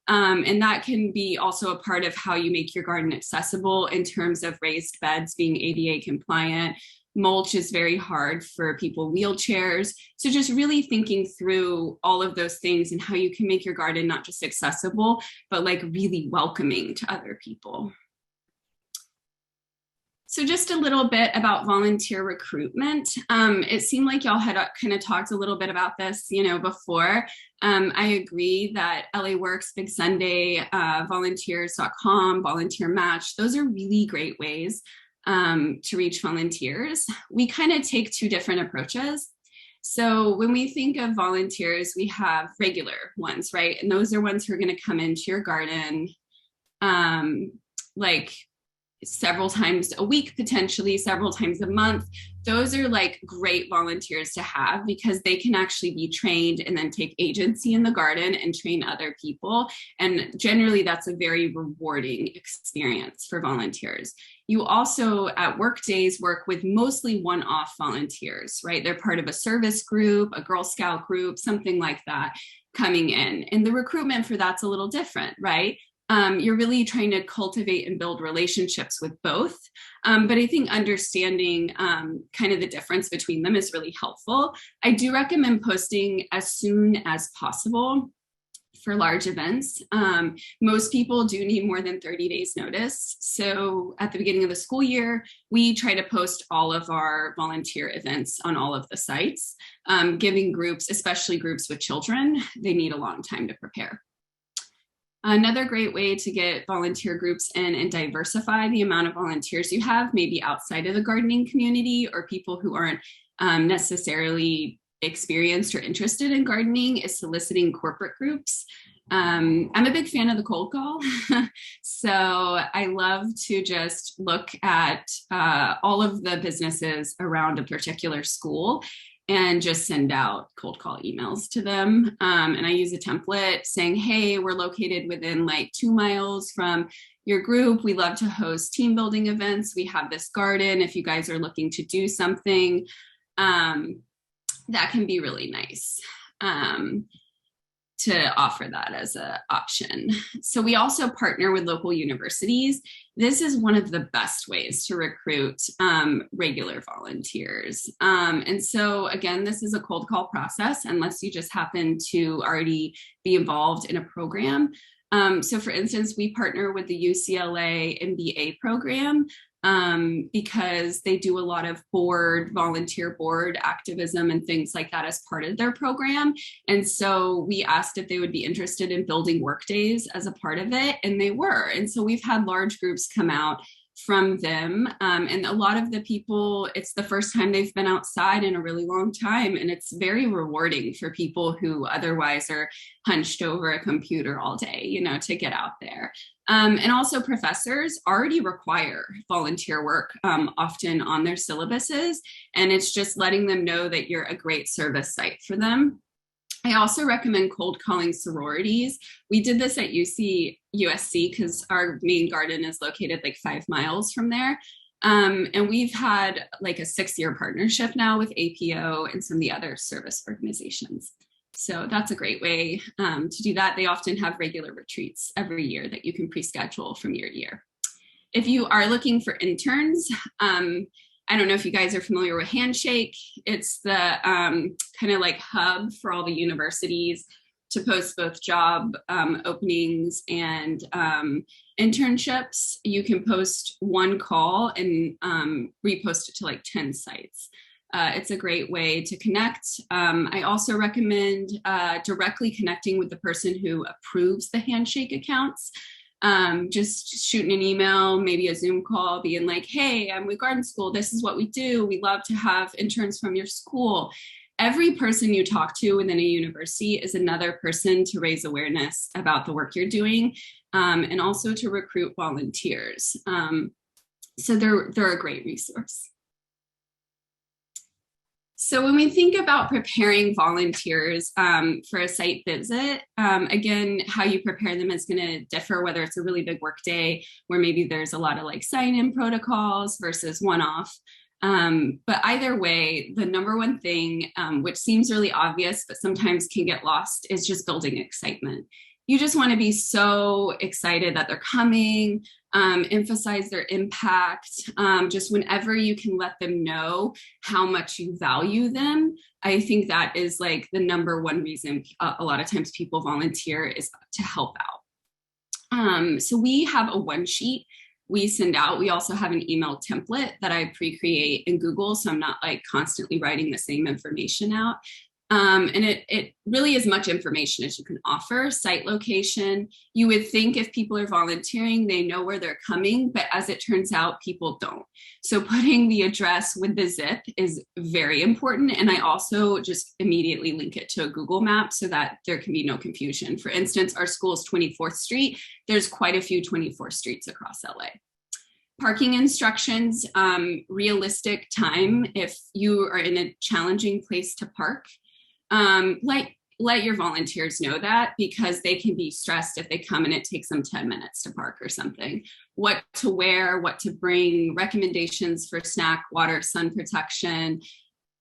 And that can be also a part of how you make your garden accessible in terms of raised beds being ADA compliant. Mulch is very hard for people in wheelchairs. So just really thinking through all of those things and how you can make your garden not just accessible, but like really welcoming to other people. So just a little bit about volunteer recruitment. It seemed like y'all had kind of talked a little bit about this, before. I agree that LA Works, Big Sunday, volunteers.com, Volunteer Match, those are really great ways to reach volunteers. We kind of take two different approaches. So when we think of volunteers, we have regular ones, right? And those are ones who are going to come into your garden, like several times a week, potentially several times a month. Those are like great volunteers to have because they can actually be trained and then take agency in the garden and train other people. And generally that's a very rewarding experience for volunteers. You also at work days work with mostly one-off volunteers, right? They're part of a service group, a Girl Scout group, something like that coming in. And the recruitment for that's a little different, right? You're really trying to cultivate and build relationships with both. But I think understanding kind of the difference between them is really helpful. I do recommend posting as soon as possible for large events. Most people do need more than 30 days notice. So at the beginning of the school year, we try to post all of our volunteer events on all of the sites, giving groups, especially groups with children, they need a long time to prepare. Another great way to get volunteer groups in and diversify the amount of volunteers you have, maybe outside of the gardening community or people who aren't necessarily experienced or interested in gardening, is soliciting corporate groups. I'm a big fan of the cold call. So I love to just look at all of the businesses around a particular school and just send out cold call emails to them. And I use a template saying, hey, we're located within like 2 miles from your group. We love to host team building events. We have this garden. If you guys are looking to do something, that can be really nice to offer that as an option. So we also partner with local universities. This is one of the best ways to recruit regular volunteers. And so again, this is a cold call process unless you just happen to already be involved in a program. So for instance, we partner with the UCLA MBA program because they do a lot of volunteer board activism and things like that as part of their program. And so we asked if they would be interested in building work days as a part of it, and they were. And so we've had large groups come out from them. And a lot of the people, it's the first time they've been outside in a really long time. And it's very rewarding for people who otherwise are hunched over a computer all day, to get out there. And also professors already require volunteer work often on their syllabuses. And it's just letting them know that you're a great service site for them. I also recommend cold calling sororities. We did this at USC because our main garden is located like 5 miles from there. And we've had like a 6-year partnership now with APO and some of the other service organizations. So that's a great way to do that. They often have regular retreats every year that you can pre-schedule from year to year. If you are looking for interns, I don't know if you guys are familiar with Handshake. It's the kind of like hub for all the universities to post both job openings and internships. You can post one call and repost it to like 10 sites. It's a great way to connect. I also recommend directly connecting with the person who approves the Handshake accounts. Just shooting an email, maybe a Zoom call, being like, hey, I'm with Garden School. This is what we do. We love to have interns from your school. Every person you talk to within a university is another person to raise awareness about the work you're doing, and also to recruit volunteers. So they're a great resource. So when we think about preparing volunteers for a site visit, again, how you prepare them is going to differ, whether it's a really big work day where maybe there's a lot of like sign-in protocols versus one-off. But either way, the number one thing, which seems really obvious, but sometimes can get lost, is just building excitement. You just want to be so excited that they're coming, emphasize their impact. Just whenever you can let them know how much you value them, I think that is like the number one reason a lot of times people volunteer is to help out. So we have a one sheet we send out. We also have an email template that I pre-create in Google, so I'm not like constantly writing the same information out. And it really is much information as you can offer. Site location. You would think if people are volunteering, they know where they're coming, but as it turns out, people don't. So putting the address with the zip is very important. And I also just immediately link it to a Google map so that there can be no confusion. For instance, our school is 24th Street. There's quite a few 24th streets across LA. Parking instructions, realistic time. If you are in a challenging place to park, let your volunteers know that, because they can be stressed if they come and it takes them 10 minutes to park or something. What to wear, what to bring, recommendations for snack, water, sun protection,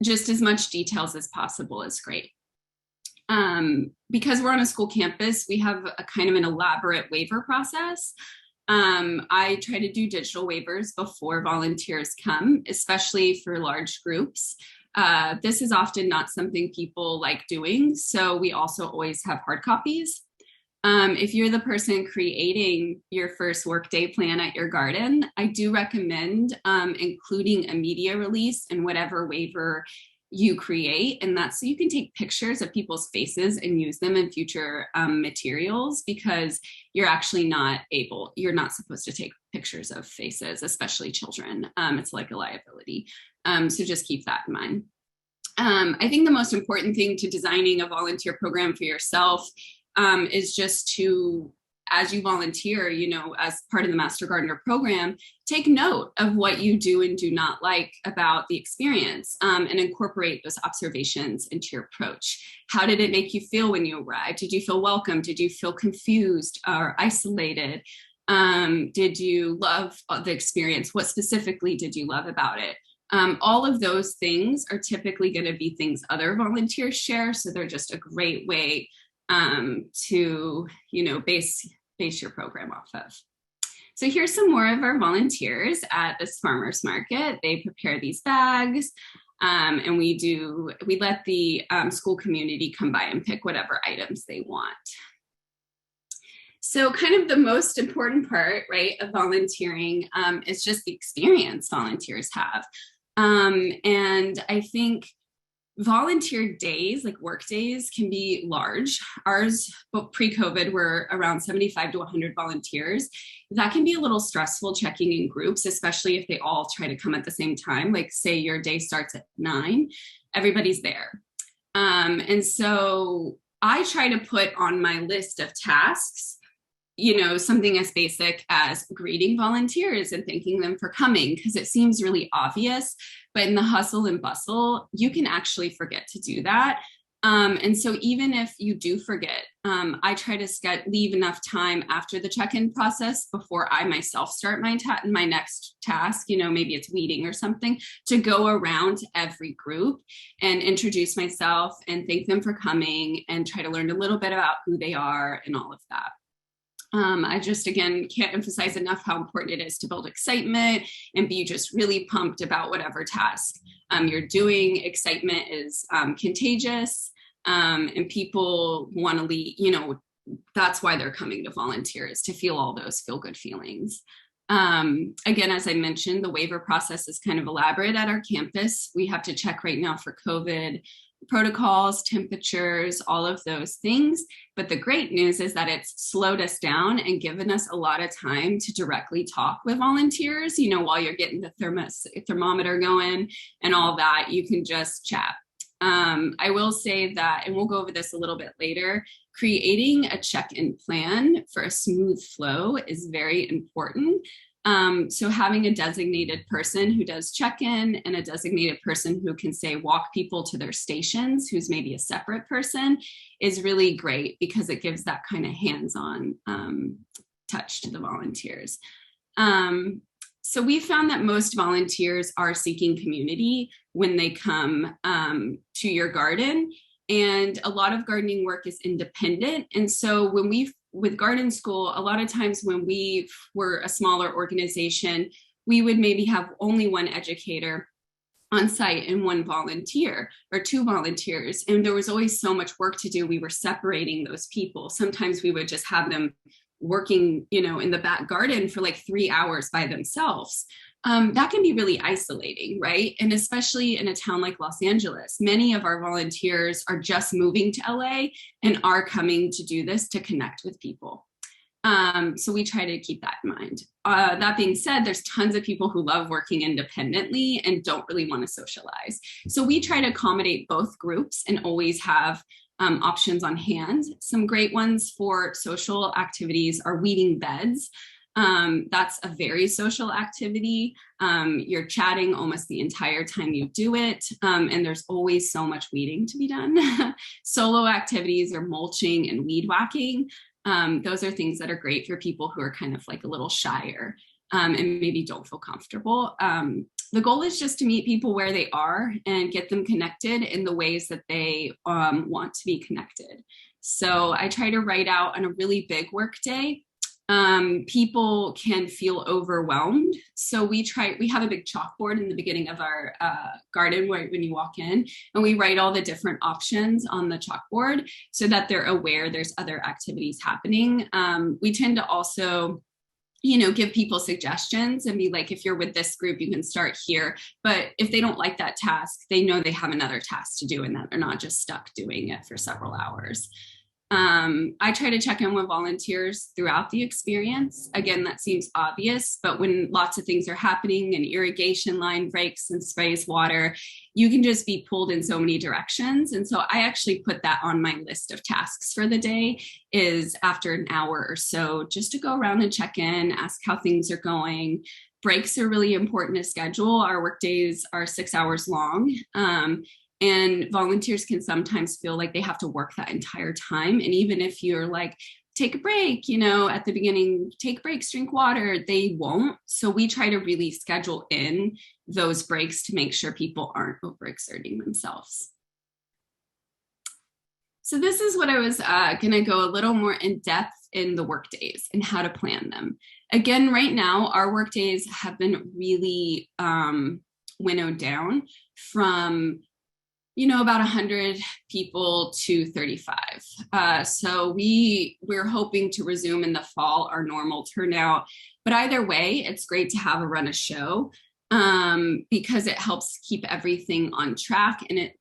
just as much details as possible is great. Because we're on a school campus, we have a kind of an elaborate waiver process. I try to do digital waivers before volunteers come, especially for large groups. This is often not something people like doing, so we also always have hard copies. If you're the person creating your first workday plan at your garden, I do recommend including a media release in whatever waiver you create, and that's so you can take pictures of people's faces and use them in future materials, because you're actually you're not supposed to take pictures of faces, especially children. It's like a liability. So just keep that in mind. I think the most important thing to designing a volunteer program for yourself is just to, as you volunteer, as part of the Master Gardener program, take note of what you do and do not like about the experience, and incorporate those observations into your approach. How did it make you feel when you arrived? Did you feel welcome? Did you feel confused or isolated? Did you love the experience? What specifically did you love about it? All of those things are typically going to be things other volunteers share, so they're just a great way to base your program off of. So here's some more of our volunteers at this farmers market. They prepare these bags, and we let the school community come by and pick whatever items they want. So kind of the most important part, right, of volunteering is just the experience volunteers have. And I think volunteer days, like work days, can be large. Ours, pre-COVID, were around 75 to 100 volunteers. That can be a little stressful checking in groups, especially if they all try to come at the same time. Like say your day starts at 9, everybody's there. And so I try to put on my list of tasks, something as basic as greeting volunteers and thanking them for coming, because it seems really obvious, but in the hustle and bustle, you can actually forget to do that. And so even if you do forget, I try to leave enough time after the check-in process before I myself start my next task, maybe it's weeding or something, to go around to every group and introduce myself and thank them for coming and try to learn a little bit about who they are and all of that. I just, again, can't emphasize enough how important it is to build excitement and be just really pumped about whatever task you're doing. Excitement is contagious, and people want to lead, that's why they're coming to volunteer, is to feel all those feel-good feelings. Again, as I mentioned, the waiver process is kind of elaborate at our campus. We have to check right now for COVID protocols, temperatures, all of those things. But the great news is that it's slowed us down and given us a lot of time to directly talk with volunteers. While you're getting the thermometer going and all that, you can just chat. I will say that, and we'll go over this a little bit later, creating a check-in plan for a smooth flow is very important. So having a designated person who does check-in and a designated person who can say walk people to their stations, who's maybe a separate person, is really great because it gives that kind of hands-on touch to the volunteers. So we found that most volunteers are seeking community when they come to your garden, and a lot of gardening work is independent. And so with Garden School, a lot of times when we were a smaller organization, we would maybe have only one educator on site and one volunteer or two volunteers. And there was always so much work to do. We were separating those people. Sometimes we would just have them working, in the back garden for like 3 hours by themselves. That can be really isolating, right? And especially in a town like Los Angeles, many of our volunteers are just moving to LA and are coming to do this to connect with people. So we try to keep that in mind. That being said, there's tons of people who love working independently and don't really want to socialize. So we try to accommodate both groups and always have options on hand. Some great ones for social activities are weeding beds. That's a very social activity. You're chatting almost the entire time you do it, and there's always so much weeding to be done. Solo activities are mulching and weed whacking. Those are things that are great for people who are kind of like a little shyer and maybe don't feel comfortable. The goal is just to meet people where they are and get them connected in the ways that they want to be connected. So I try to write out on a really big work day. People can feel overwhelmed. So we have a big chalkboard in the beginning of our garden when you walk in, and we write all the different options on the chalkboard so that they're aware there's other activities happening. We tend to also give people suggestions and be like, if you're with this group, you can start here. But if they don't like that task, they know they have another task to do and that they're not just stuck doing it for several hours. I try to check in with volunteers throughout the experience. Again, that seems obvious, but when lots of things are happening and irrigation line breaks and sprays water, you can just be pulled in so many directions. And so I actually put that on my list of tasks for the day, is after an hour or so, just to go around and check in, ask how things are going. Breaks are really important to schedule. Our work days are 6 hours long. And volunteers can sometimes feel like they have to work that entire time. And even if you're like, take a break, at the beginning, take breaks, drink water, they won't. So we try to really schedule in those breaks to make sure people aren't overexerting themselves. So this is what I was going to go a little more in depth in the work days and how to plan them. Again, right now, our work days have been really winnowed down from about 100 people to 35. So we're hoping to resume in the fall our normal turnout. But either way, it's great to have a run a show because it helps keep everything on track, and it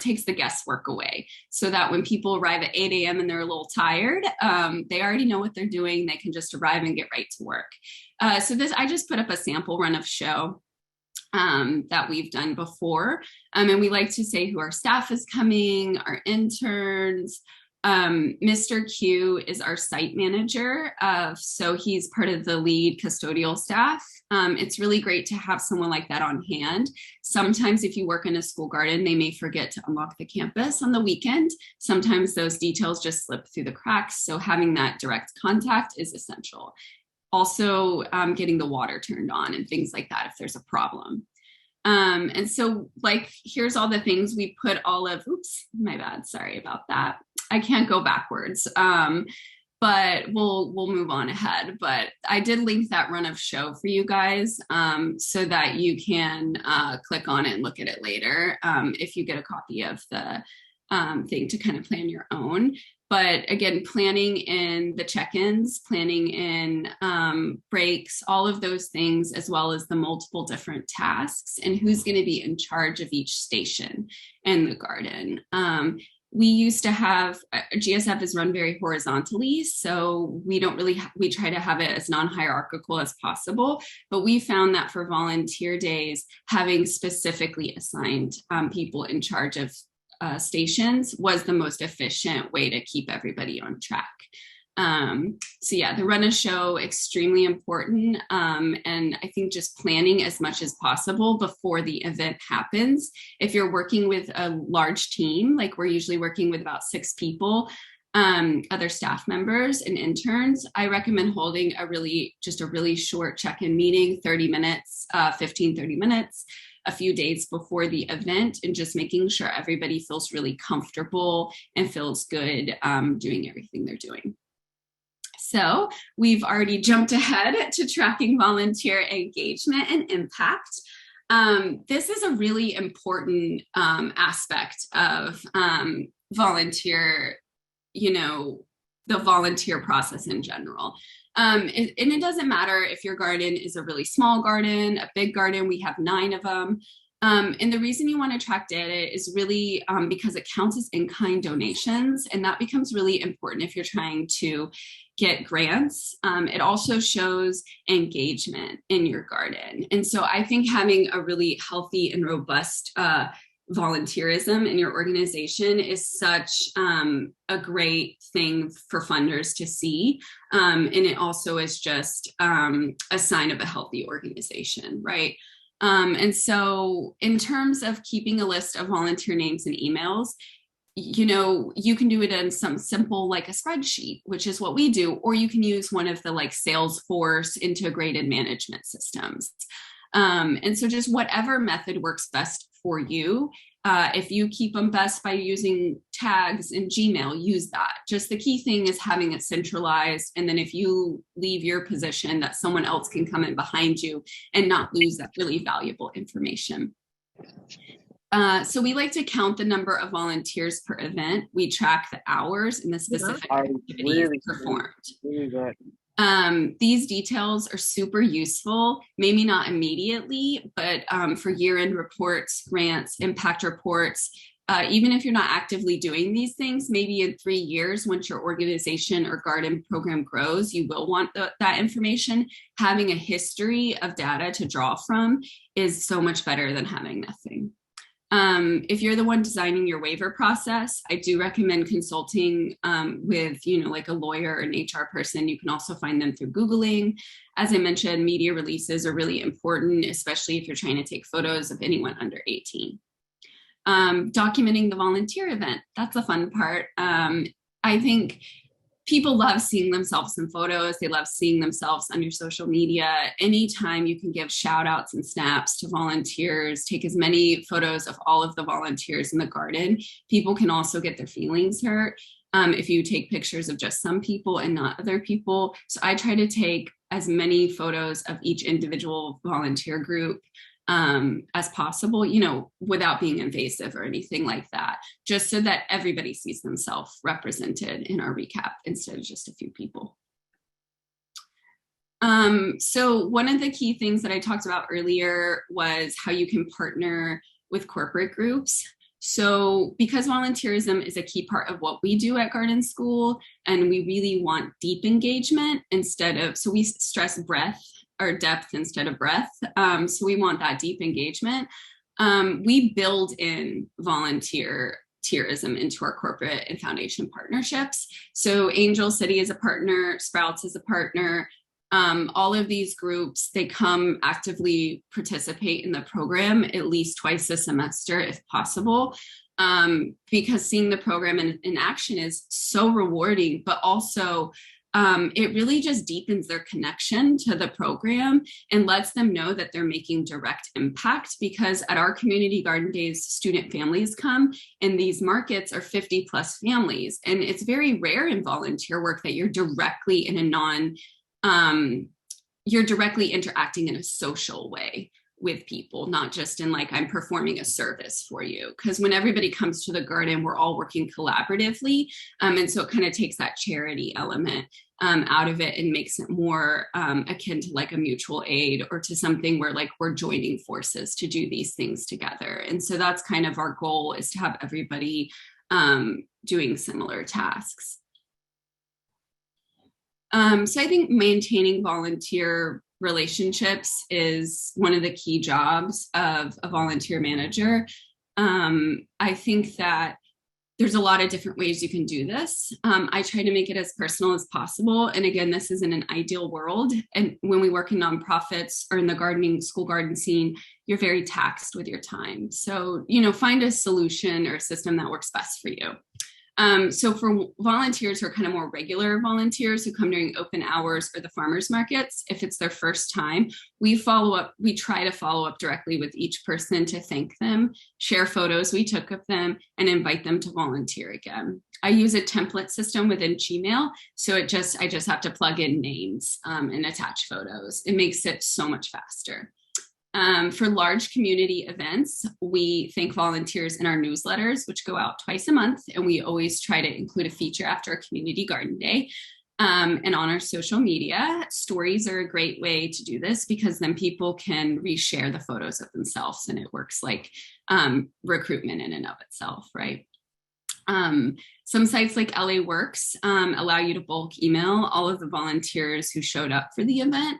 takes the guesswork away so that when people arrive at 8 a.m. and they're a little tired, they already know what they're doing. They can just arrive and get right to work. So I just put up a sample run of show that we've done before. And we like to say who our staff is coming, our interns, Mr. Q is our site manager, so he's part of the lead custodial staff. It's really great to have someone like that on hand. Sometimes if you work in a school garden, they may forget to unlock the campus on the weekend. Sometimes those details just slip through the cracks, so having that direct contact is essential. Also, getting the water turned on and things like that if there's a problem. And so like, here's all the things we put all of, oops, my bad, sorry about that. I can't go backwards, but we'll move on ahead. But I did link that run of show for you guys so that you can click on it and look at it later if you get a copy of the thing to kind of plan your own. But again, planning in the check-ins, planning in breaks, all of those things, as well as the multiple different tasks and who's going to be in charge of each station in the garden. We used to have, GSF is run very horizontally, so we don't really, we try to have it as non-hierarchical as possible, but we found that for volunteer days, having specifically assigned people in charge of stations was the most efficient way to keep everybody on track. So yeah, the run of show, extremely important. And I think just planning as much as possible before the event happens. If you're working with a large team, like we're usually working with about 6 people, other staff members and interns, I recommend holding a really short check-in meeting, 30 minutes, 30 minutes, a few days before the event, and just making sure everybody feels really comfortable and feels good doing everything they're doing. So we've already jumped ahead to tracking volunteer engagement and impact. This is a really important aspect of volunteer, the volunteer process in general. And it doesn't matter if your garden is a really small garden, a big garden, we have 9 of them. And the reason you want to track data is really because it counts as in-kind donations, and that becomes really important if you're trying to get grants. It also shows engagement in your garden. And so I think having a really healthy and robust volunteerism in your organization is such a great thing for funders to see. And it also is just a sign of a healthy organization, right? And so in terms of keeping a list of volunteer names and emails, you can do it in some simple, like a spreadsheet, which is what we do, or you can use one of the like Salesforce integrated management systems. And so just whatever method works best for you. If you keep them best by using tags in Gmail, use that. Just the key thing is having it centralized. And then if you leave your position, that someone else can come in behind you and not lose that really valuable information. So we like to count the number of volunteers per event. We track the hours and the specific activities performed. These details are super useful, maybe not immediately, but for year-end reports, grants, impact reports, even if you're not actively doing these things, maybe in 3 years, once your organization or garden program grows, you will want that information. Having a history of data to draw from is so much better than having nothing. If you're the one designing your waiver process, I do recommend consulting with, like a lawyer or an HR person. You can also find them through Googling. As I mentioned, media releases are really important, especially if you're trying to take photos of anyone under 18. Documenting the volunteer event, that's a fun part. I think people love seeing themselves in photos. They love seeing themselves on your social media. Anytime you can give shout outs and snaps to volunteers, take as many photos of all of the volunteers in the garden. People can also get their feelings hurt if you take pictures of just some people and not other people. So I try to take as many photos of each individual volunteer group as possible, without being invasive or anything like that, just so that everybody sees themselves represented in our recap instead of just a few people. So one of the key things that I talked about earlier was how you can partner with corporate groups. So because volunteerism is a key part of what we do at Garden School, and we really want deep engagement so we stress breadth or depth instead of breadth. So we want that deep engagement. We build in volunteer volunteerism into our corporate and foundation partnerships. So Angel City is a partner, Sprouts is a partner. All of these groups, they come actively participate in the program at least twice a semester if possible, because seeing the program in action is so rewarding, but also it really just deepens their connection to the program and lets them know that they're making direct impact, because at our community garden days, student families come, and these markets are 50 plus families. And it's very rare in volunteer work that you're directly in a you're directly interacting in a social way with people, not just in like, I'm performing a service for you. Because when everybody comes to the garden, we're all working collaboratively. And so it kind of takes that charity element out of it and makes it more akin to like a mutual aid, or to something where like we're joining forces to do these things together. And so that's kind of our goal, is to have everybody doing similar tasks. So I think maintaining volunteer relationships is one of the key jobs of a volunteer manager. I think that there's a lot of different ways you can do this. I try to make it as personal as possible. And again, this is in an ideal world. And when we work in nonprofits or in the school garden scene, you're very taxed with your time. So, find a solution or a system that works best for you. So for volunteers who are kind of more regular volunteers who come during open hours or the farmers markets, if it's their first time, we try to follow up directly with each person to thank them, share photos we took of them, and invite them to volunteer again. I use a template system within Gmail. So I just have to plug in names and attach photos. It makes it so much faster. For large community events, we thank volunteers in our newsletters, which go out twice a month, and we always try to include a feature after a community garden day. And on our social media, stories are a great way to do this, because then people can reshare the photos of themselves, and it works like recruitment in and of itself, right? Some sites like LA Works allow you to bulk email all of the volunteers who showed up for the event.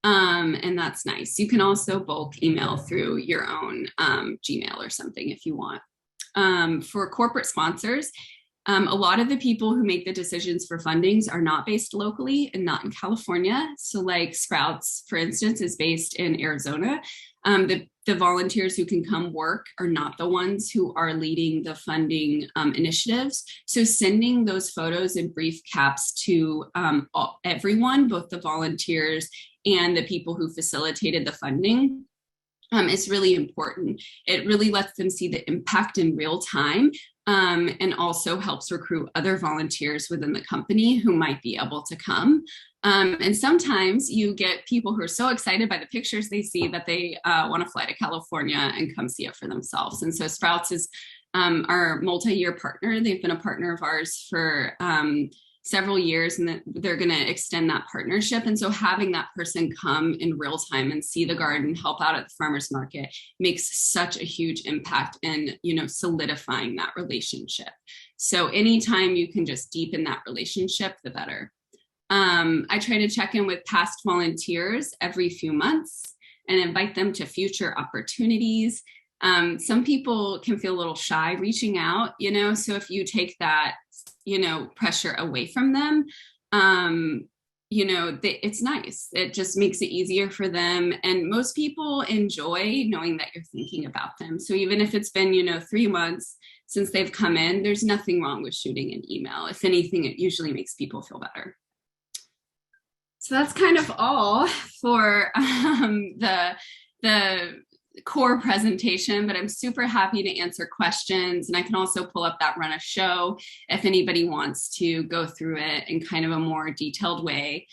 And that's nice. You can also bulk email through your own Gmail or something if you want. For corporate sponsors, a lot of the people who make the decisions for fundings are not based locally and not in California. So like Sprouts, for instance, is based in Arizona. The volunteers who can come work are not the ones who are leading the funding initiatives. So sending those photos in brief caps to everyone, both the volunteers and the people who facilitated the funding, is really important. It really lets them see the impact in real time, and also helps recruit other volunteers within the company who might be able to come. And sometimes you get people who are so excited by the pictures they see that they want to fly to California and come see it for themselves. And so Sprouts is our multi-year partner. They've been a partner of ours for several years, and they're going to extend that partnership. And so having that person come in real time and see the garden, help out at the farmers market, makes such a huge impact in, solidifying that relationship. So anytime you can just deepen that relationship, the better. I try to check in with past volunteers every few months and invite them to future opportunities. Some people can feel a little shy reaching out, so if you take that pressure away from them, it's nice. It just makes it easier for them. And most people enjoy knowing that you're thinking about them. So even if it's been, 3 months since they've come in, there's nothing wrong with shooting an email. If anything, it usually makes people feel better. So that's kind of all for the core presentation, but I'm super happy to answer questions. And I can also pull up that run a show if anybody wants to go through it in kind of a more detailed way.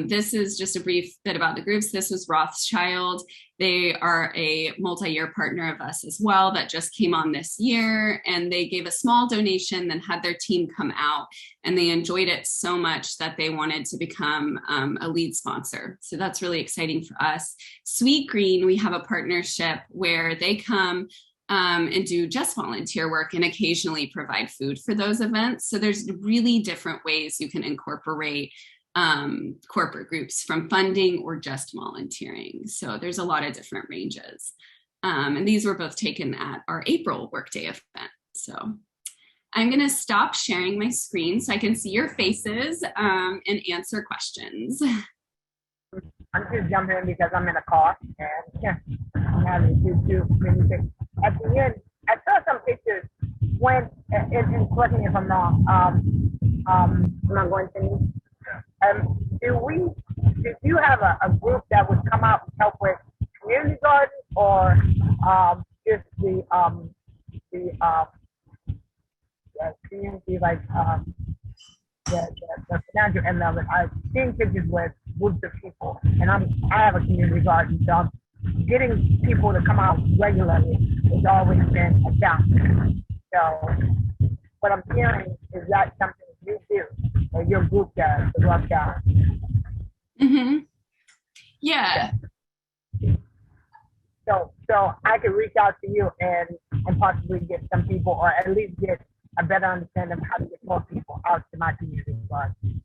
This is just a brief bit about the groups. This was Rothschild. They are a multi-year partner of us as well that just came on this year, and they gave a small donation, then had their team come out, and they enjoyed it so much that they wanted to become a lead sponsor. So that's really exciting for us. Sweet Green, we have a partnership where they come and do just volunteer work and occasionally provide food for those events. So there's really different ways you can incorporate corporate groups from funding or just volunteering. So there's a lot of different ranges. And these were both taken at our April Workday event. So I'm going to stop sharing my screen so I can see your faces and answer questions. I'm just jumping in because I'm in a car and I'm having to do many things. At the end, I saw some pictures when, and correct me if I'm wrong, I'm not going to. Did you have a group that would come out and help with community gardens, or just the community, like the financial end of it? I've seen pictures with groups of people, and I have a community garden, so I'm getting people to come out regularly has always been a challenge. So what I'm hearing is that something you do, or your group does, the Rough Guide. Mm-hmm. Yeah. So I could reach out to you and possibly get some people, or at least get a better understanding of how to get more people out to my community garden.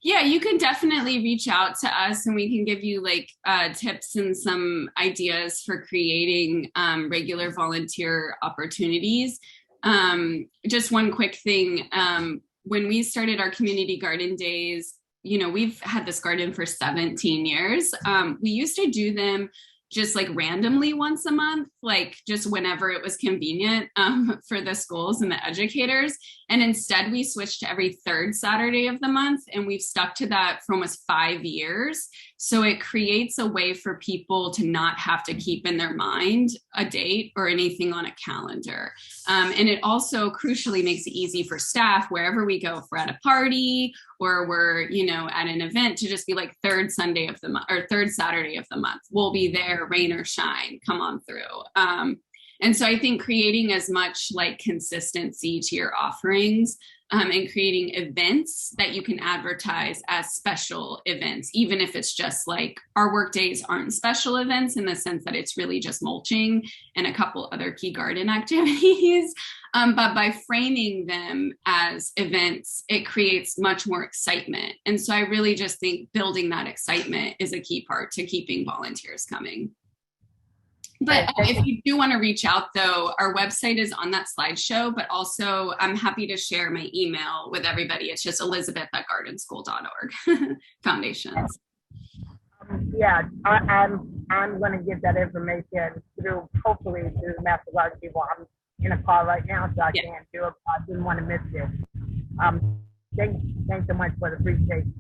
Yeah, you can definitely reach out to us and we can give you like tips and some ideas for creating regular volunteer opportunities. Just one quick thing, when we started our community garden days, you know, we've had this garden for 17 years. We used to do them just like randomly once a month, like just whenever it was convenient for the schools and the educators. And instead we switched to every third Saturday of the month, and we've stuck to that for almost 5 years. So it creates a way for people to not have to keep in their mind a date or anything on a calendar. And it also crucially makes it easy for staff wherever we go, if we're at a party or we're, you know, at an event, to just be like third Sunday of the month or third Saturday of the month. We'll be there, rain or shine, come on through. And so I think creating as much like consistency to your offerings and creating events that you can advertise as special events, even if it's just like our work days aren't special events in the sense that it's really just mulching and a couple other key garden activities. But by framing them as events, it creates much more excitement. And so I really just think building that excitement is a key part to keeping volunteers coming. But if you do want to reach out, though, our website is on that slideshow, but also I'm happy to share my email with everybody. It's just elizabeth@gardenschool.org foundations. Yeah, I'm going to get that information hopefully through the Master Garden people. I'm in a car right now, so I can't do it. I didn't want to miss this. Thanks so much for the presentation.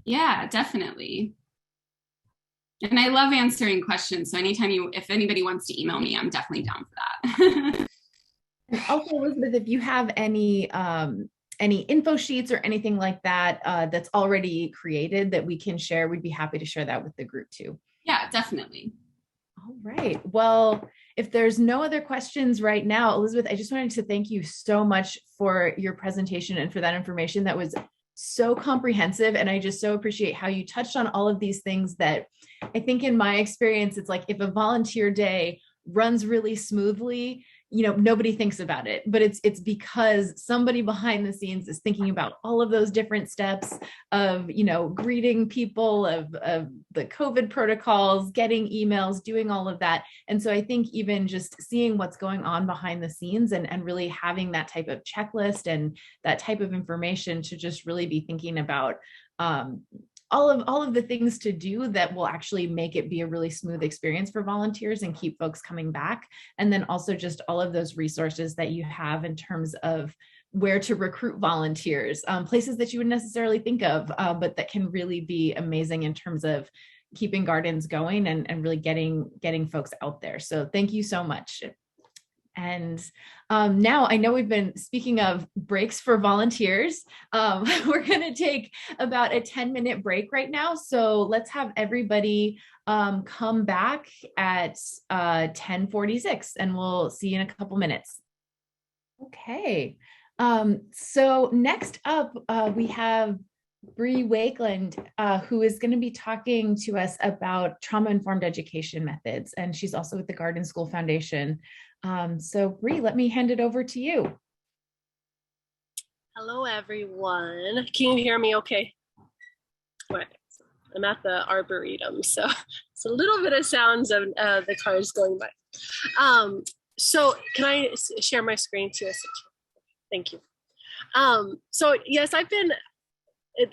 Yeah, definitely. And I love answering questions. So if anybody wants to email me, I'm definitely down for that. And also, Elizabeth, if you have any info sheets or anything like that that's already created that we can share, we'd be happy to share that with the group too. Yeah, definitely. All right. Well, if there's no other questions right now, Elizabeth, I just wanted to thank you so much for your presentation and for that information that was so comprehensive. And I just so appreciate how you touched on all of these things that I think in my experience, it's like if a volunteer day runs really smoothly, you know, nobody thinks about it, but it's because somebody behind the scenes is thinking about all of those different steps of, you know, greeting people, of the COVID protocols, getting emails, doing all of that. And so I think even just seeing what's going on behind the scenes and really having that type of checklist and that type of information to just really be thinking about all of the things to do that will actually make it be a really smooth experience for volunteers and keep folks coming back. And then also just all of those resources that you have in terms of where to recruit volunteers, places that you wouldn't necessarily think of, but that can really be amazing in terms of keeping gardens going and really getting folks out there. So thank you so much. And now I know we've been speaking of breaks for volunteers. We're going to take about a 10-minute break right now. So let's have everybody come back at 10:46 and we'll see you in a couple minutes. Okay. So next up, we have Bree Wakeland, who is going to be talking to us about trauma-informed education methods. And she's also with the Garden School Foundation. So Bree, let me hand it over to you. Hello, everyone. Can you hear me okay? Right. I'm at the Arboretum, so it's a little bit of sounds of the cars going by. So can I share my screen too? Thank you. So yes,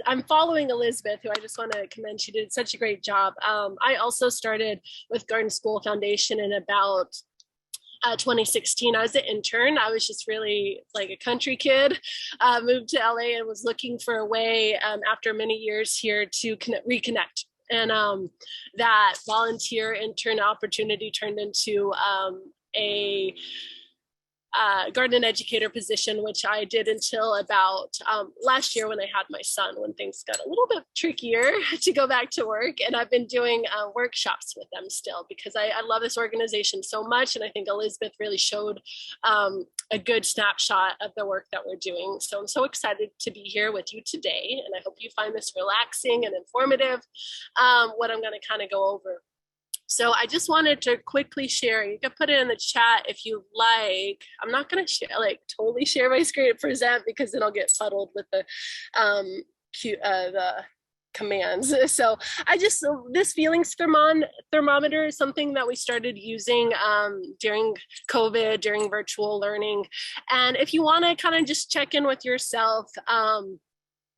I'm following Elizabeth, who I just want to commend. She did such a great job. I also started with Garden School Foundation in about 2016. I was an intern. I was just really like a country kid, moved to LA and was looking for a way after many years here to reconnect. And that volunteer intern opportunity turned into a garden educator position, which I did until about last year when I had my son, when things got a little bit trickier to go back to work. And I've been doing workshops with them still because I love this organization so much. And I think Elizabeth really showed a good snapshot of the work that we're doing. So I'm so excited to be here with you today. And I hope you find this relaxing and informative, what I'm going to kind of go over. So I just wanted to quickly share. You can put it in the chat if you like. I'm not going to share, totally share my screen and present because then I'll get fuddled with the commands. So this feelings thermometer is something that we started using during COVID, during virtual learning. And if you want to kind of just check in with yourself,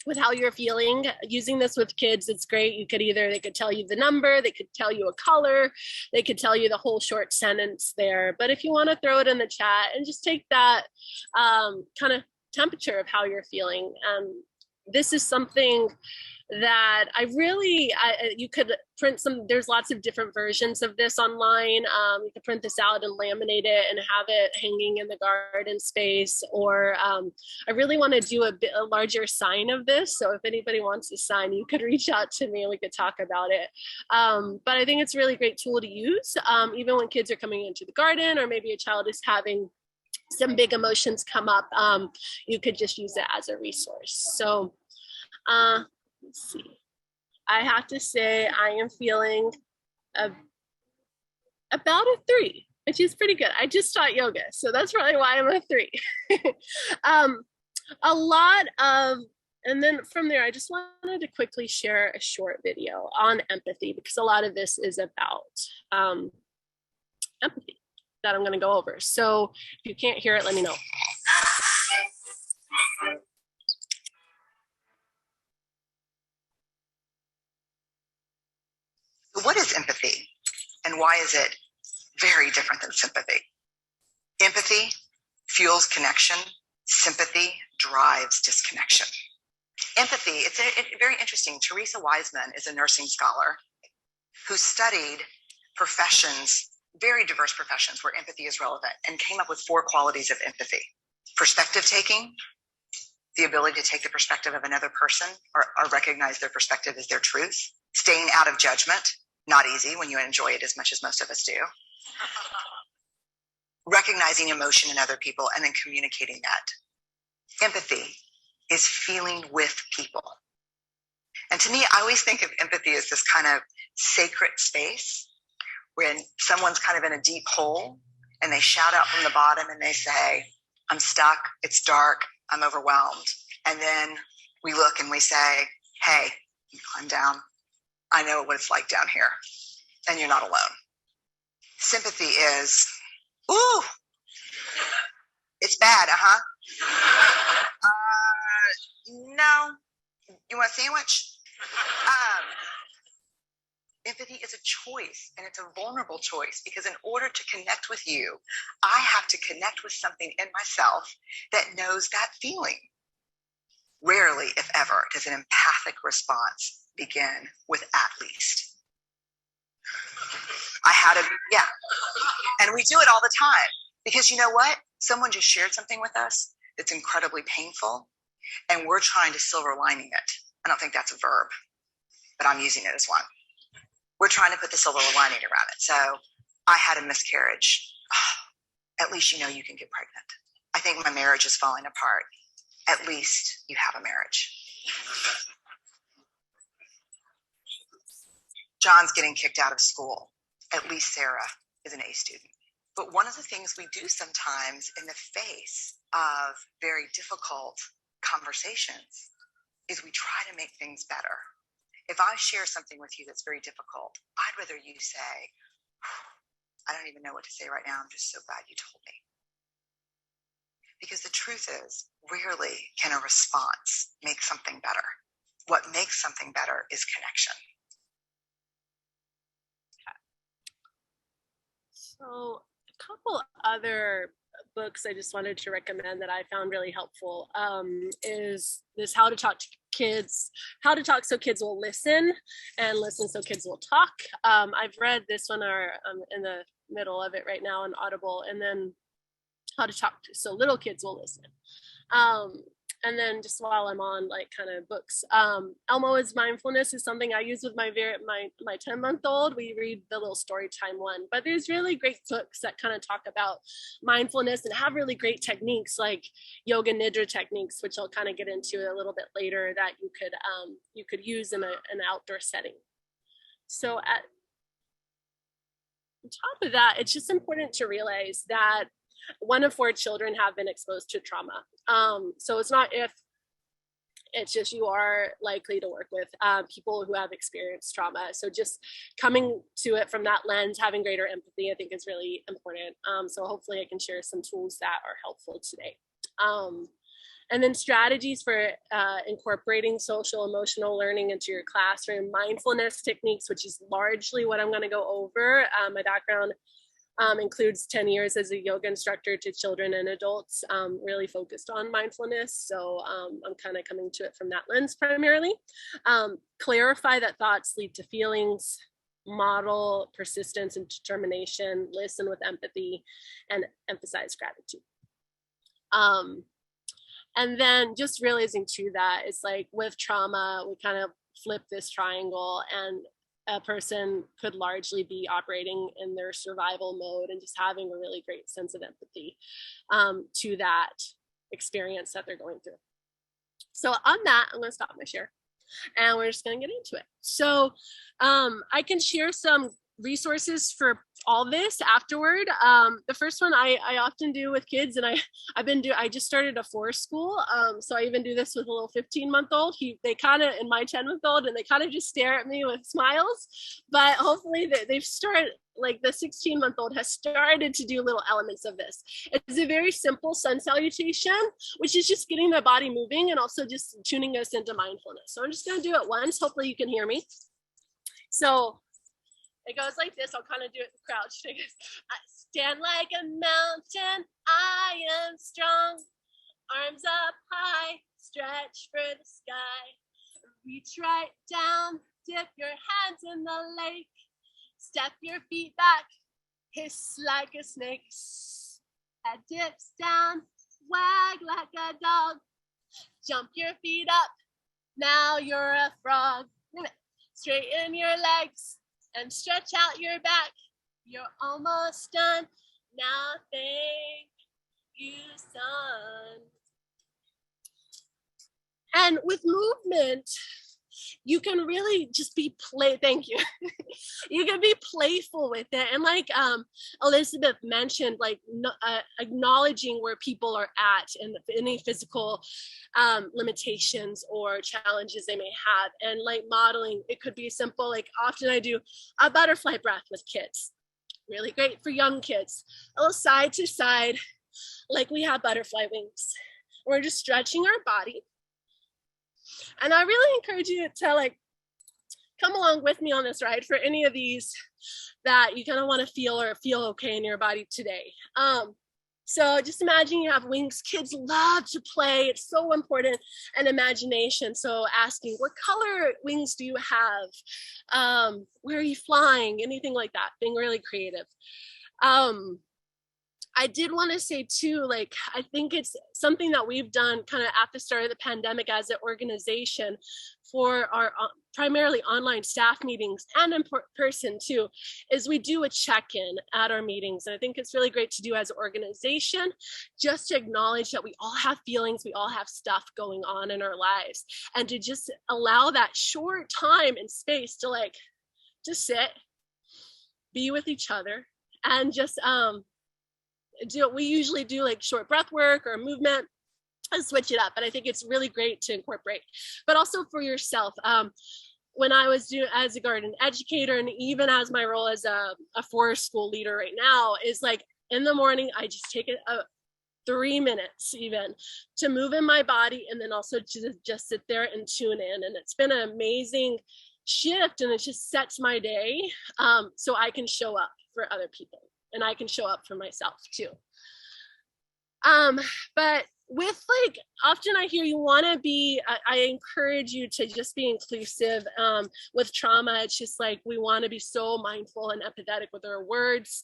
with how you're feeling, using this with kids, it's great. They could tell you the number, they could tell you a color, they could tell you the whole short sentence there. But if you want to throw it in the chat and just take that kind of temperature of how you're feeling. This is something that you could print there's lots of different versions of this online. You could print this out and laminate it and have it hanging in the garden space. Or I really want to do a larger sign of this. So if anybody wants a sign, you could reach out to me and we could talk about it. But I think it's a really great tool to use, even when kids are coming into the garden, or maybe a child is having some big emotions come up. You could just use it as a resource. So let's see. I have to say I am feeling about a 3, which is pretty good. I just taught yoga, so that's probably why I'm a 3. And then from there, I just wanted to quickly share a short video on empathy, because a lot of this is about empathy that I'm going to go over. So if you can't hear it, let me know. What is empathy, and why is it very different than sympathy? Empathy fuels connection. Sympathy drives disconnection. Empathy, it's very interesting. Teresa Wiseman is a nursing scholar who studied professions, very diverse professions where empathy is relevant, and came up with 4 qualities of empathy. Perspective taking, the ability to take the perspective of another person or recognize their perspective as their truth. Staying out of judgment, not easy when you enjoy it as much as most of us do. Recognizing emotion in other people and then communicating that. Empathy is feeling with people. And to me, I always think of empathy as this kind of sacred space when someone's kind of in a deep hole and they shout out from the bottom and they say, I'm stuck, it's dark, I'm overwhelmed. And then we look and we say, hey, climb down. I know what it's like down here, and you're not alone. Sympathy is, ooh, it's bad, no, you want a sandwich? Empathy is a choice, and it's a vulnerable choice, because in order to connect with you, I have to connect with something in myself that knows that feeling. Rarely, if ever, does an empathic response begin with at least. And we do it all the time, because you know what? Someone just shared something with us that's incredibly painful, and we're trying to silver lining it. I don't think that's a verb, but I'm using it as one. We're trying to put the silver lining around it. So I had a miscarriage. At least you know you can get pregnant. I think my marriage is falling apart. At least you have a marriage. John's getting kicked out of school. At least Sarah is an A student. But one of the things we do sometimes in the face of very difficult conversations is we try to make things better. If I share something with you that's very difficult, I'd rather you say, I don't even know what to say right now. I'm just so glad you told me. Because the truth is, rarely can a response make something better. What makes something better is connection. So a couple other books I just wanted to recommend that I found really helpful is this How to Talk to Kids, How to Talk So Kids Will Listen, and Listen So Kids Will Talk. I've read this one, or in the middle of it right now on Audible, and then How to Talk So Little Kids Will Listen. And then just while I'm on like kind of books, Elmo is Mindfulness is something I use with my 10-month-old. We read the little story time one, but there's really great books that kind of talk about mindfulness and have really great techniques like yoga nidra techniques, which I'll kind of get into a little bit later, that you could use in an outdoor setting. So on top of that, it's just important to realize that 1 of 4 children have been exposed to trauma. So it's not if, it's just you are likely to work with people who have experienced trauma. So just coming to it from that lens, having greater empathy, I think is really important. So hopefully I can share some tools that are helpful today. And then strategies for incorporating social emotional learning into your classroom, mindfulness techniques, which is largely what I'm going to go over. My background includes 10 years as a yoga instructor to children and adults, really focused on mindfulness. So I'm kind of coming to it from that lens primarily. Clarify that thoughts lead to feelings, model persistence and determination, listen with empathy, and emphasize gratitude. And then just realizing too that it's like with trauma, we kind of flip this triangle, and a person could largely be operating in their survival mode and just having a really great sense of empathy to that experience that they're going through. So on that, I'm going to stop my share and we're just going to get into it. So I can share some resources for all this afterward. The first one I often do with kids, and I just started a forest school, so I even do this with a little 15-month-old. They kind of, and my 10-month-old, and they kind of just stare at me with smiles, but hopefully they've started, like the 16-month-old has started to do little elements of this. It's a very simple sun salutation, which is just getting the body moving and also just tuning us into mindfulness. So I'm just going to do it once. Hopefully you can hear me. So it goes like this. I'll kind of do it crouched. I stand like a mountain. I am strong. Arms up high. Stretch for the sky. Reach right down. Dip your hands in the lake. Step your feet back. Hiss like a snake. Head dips down. Wag like a dog. Jump your feet up. Now you're a frog. Straighten your legs and stretch out your back. You're almost done. Now thank you, sun. And with movement, you can really just be thank you. You can be playful with it. And like Elizabeth mentioned, like acknowledging where people are at and any physical limitations or challenges they may have. And like modeling, it could be simple. Like often I do a butterfly breath with kids. Really great for young kids. A little side to side, like we have butterfly wings. We're just stretching our body. And I really encourage you to like come along with me on this ride for any of these that you kind of want to feel okay in your body today. So just imagine you have wings. Kids love to play. It's so important. And imagination. So asking, what color wings do you have? Where are you flying? Anything like that. Being really creative. I did want to say too, like, I think it's something that we've done kind of at the start of the pandemic as an organization for our primarily online staff meetings and in person too, is we do a check-in at our meetings. And I think it's really great to do as an organization, just to acknowledge that we all have feelings, we all have stuff going on in our lives, and to just allow that short time and space to like, just sit, be with each other, and just, we usually do like short breath work or movement and switch it up. But I think it's really great to incorporate, but also for yourself. when I was doing as a garden educator, and even as my role as a forest school leader right now, is like in the morning, I just take 3 minutes even to move in my body, and then also just sit there and tune in. And it's been an amazing shift, and it just sets my day so I can show up for other people, and I can show up for myself too. But with like, often I hear you want to be, I encourage you to just be inclusive. With trauma, it's just like we want to be so mindful and empathetic with our words.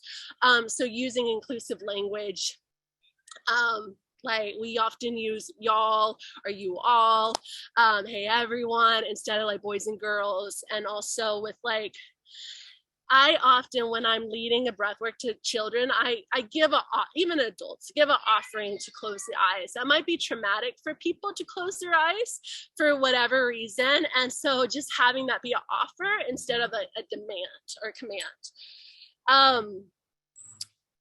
So using inclusive language, like we often use y'all or you all, hey everyone, instead of like boys and girls. And also with like, I often, when I'm leading a breathwork to children, I give even adults, give an offering to close the eyes. That might be traumatic for people to close their eyes for whatever reason. And so just having that be an offer instead of a demand or command.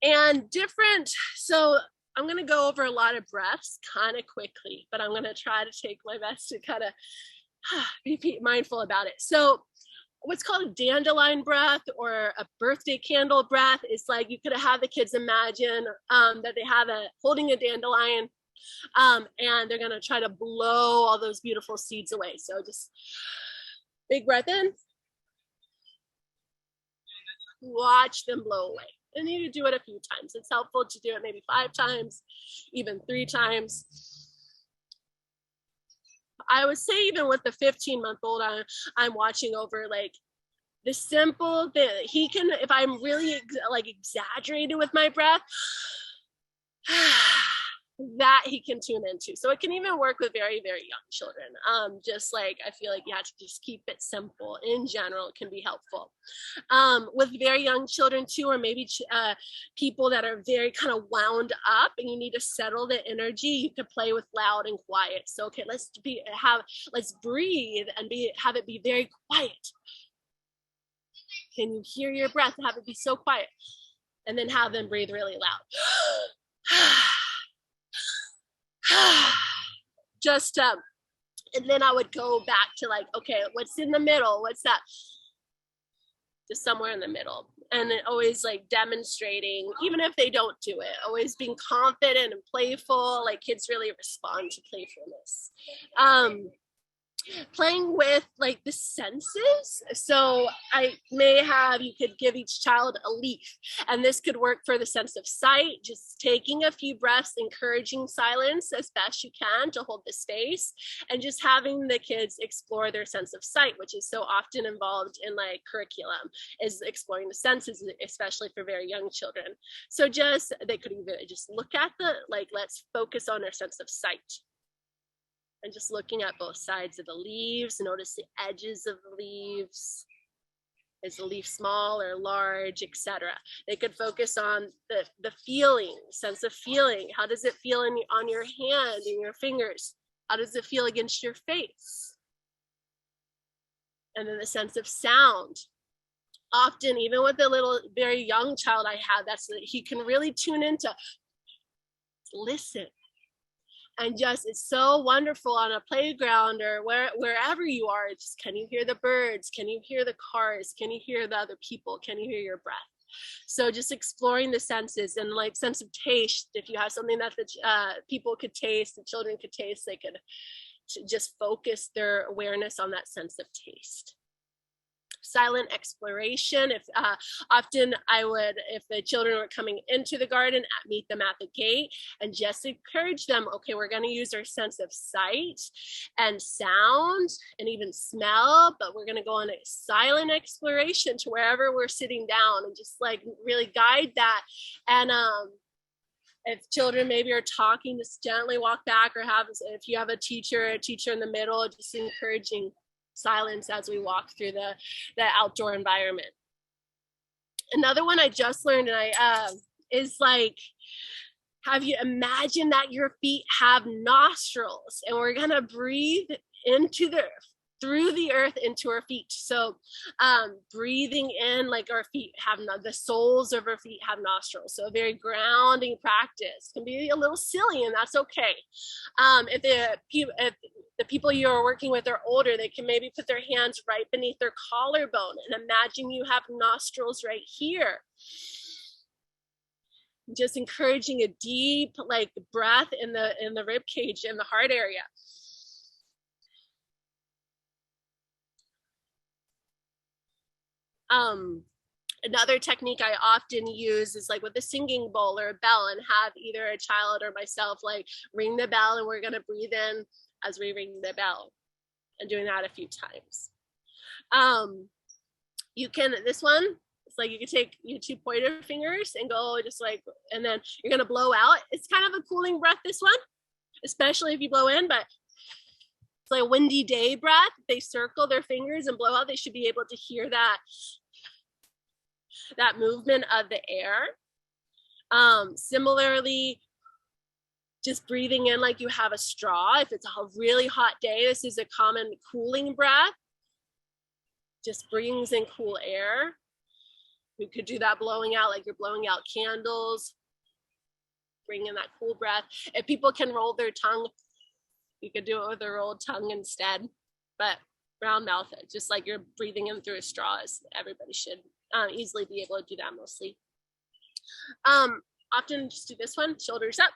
And different, so I'm going to go over a lot of breaths kind of quickly, but I'm going to try to take my best to kind of be mindful about it. So what's called a dandelion breath or a birthday candle breath is like, you could have the kids imagine that they have holding a dandelion and they're going to try to blow all those beautiful seeds away. So just big breath in, watch them blow away. And you do it a few times. It's helpful to do it maybe 5 times, even 3 times. I would say even with the 15-month-old, I'm watching over like the simple thing. He can, if I'm really like exaggerating with my breath, that he can tune into. So it can even work with very, very young children. Just like, I feel like you have to just keep it simple. In general, it can be helpful. With very young children too, or maybe people that are very kind of wound up and you need to settle the energy, you could play with loud and quiet. So, okay, let's breathe and have it be very quiet. Can you hear your breath? Have it be so quiet. And then have them breathe really loud. Just and then I would go back to like, okay, what's in the middle? What's that? Just somewhere in the middle. And it always like demonstrating, even if they don't do it, always being confident and playful. Like kids really respond to playfulness. Playing with like the senses. So you could give each child a leaf, and this could work for the sense of sight, just taking a few breaths, encouraging silence as best you can to hold the space, and just having the kids explore their sense of sight, which is so often involved in like curriculum, is exploring the senses, especially for very young children. So they could even just look at let's focus on our sense of sight. And just looking at both sides of the leaves, notice the edges of the leaves. Is the leaf small or large, etc. They could focus on the feeling, sense of feeling. How does it feel on your hand, in your fingers? How does it feel against your face? And then the sense of sound. Often, even with the little, very young child I have, he can really tune into listen. And it's so wonderful on a playground or wherever you are. Just, can you hear the birds? Can you hear the cars? Can you hear the other people? Can you hear your breath? So just exploring the senses and like sense of taste. If you have something that the people could taste, the children could taste, they could just focus their awareness on that sense of taste. Silent exploration. Often I would, if the children were coming into the garden, meet them at the gate and just encourage them, okay, we're going to use our sense of sight and sound and even smell, but we're going to go on a silent exploration to wherever we're sitting down and just like really guide that. And if children maybe are talking, just gently walk back, or if you have a teacher in the middle, just encouraging silence as we walk through the outdoor environment. Another one I just learned is like, have you imagined that your feet have nostrils, and we're gonna breathe through the earth into our feet. So breathing in, like our feet have the soles of our feet have nostrils. So a very grounding practice. Can be a little silly, and that's okay. If the people you are working with are older, they can maybe put their hands right beneath their collarbone and imagine you have nostrils right here. Just encouraging a deep like breath in the rib cage, in the heart area. Another technique I often use is like with a singing bowl or a bell, and have either a child or myself like ring the bell, and we're going to breathe in as we ring the bell, and doing that a few times. You can, this one, it's like you can take your 2 pointer fingers and go just like, and then you're going to blow out. It's kind of a cooling breath, this one, especially if you blow in, but it's like a windy day breath. They circle their fingers and blow out. They should be able to hear that movement of the air. Similarly, just breathing in like you have a straw. If it's a really hot day, this is a common cooling breath. Just brings in cool air. You could do that blowing out like you're blowing out candles. Bring in that cool breath. If people can roll their tongue, you could do it with a rolled tongue instead. But round mouth, just like you're breathing in through a straw, everybody should easily be able to do that mostly. Often just do this one, shoulders up.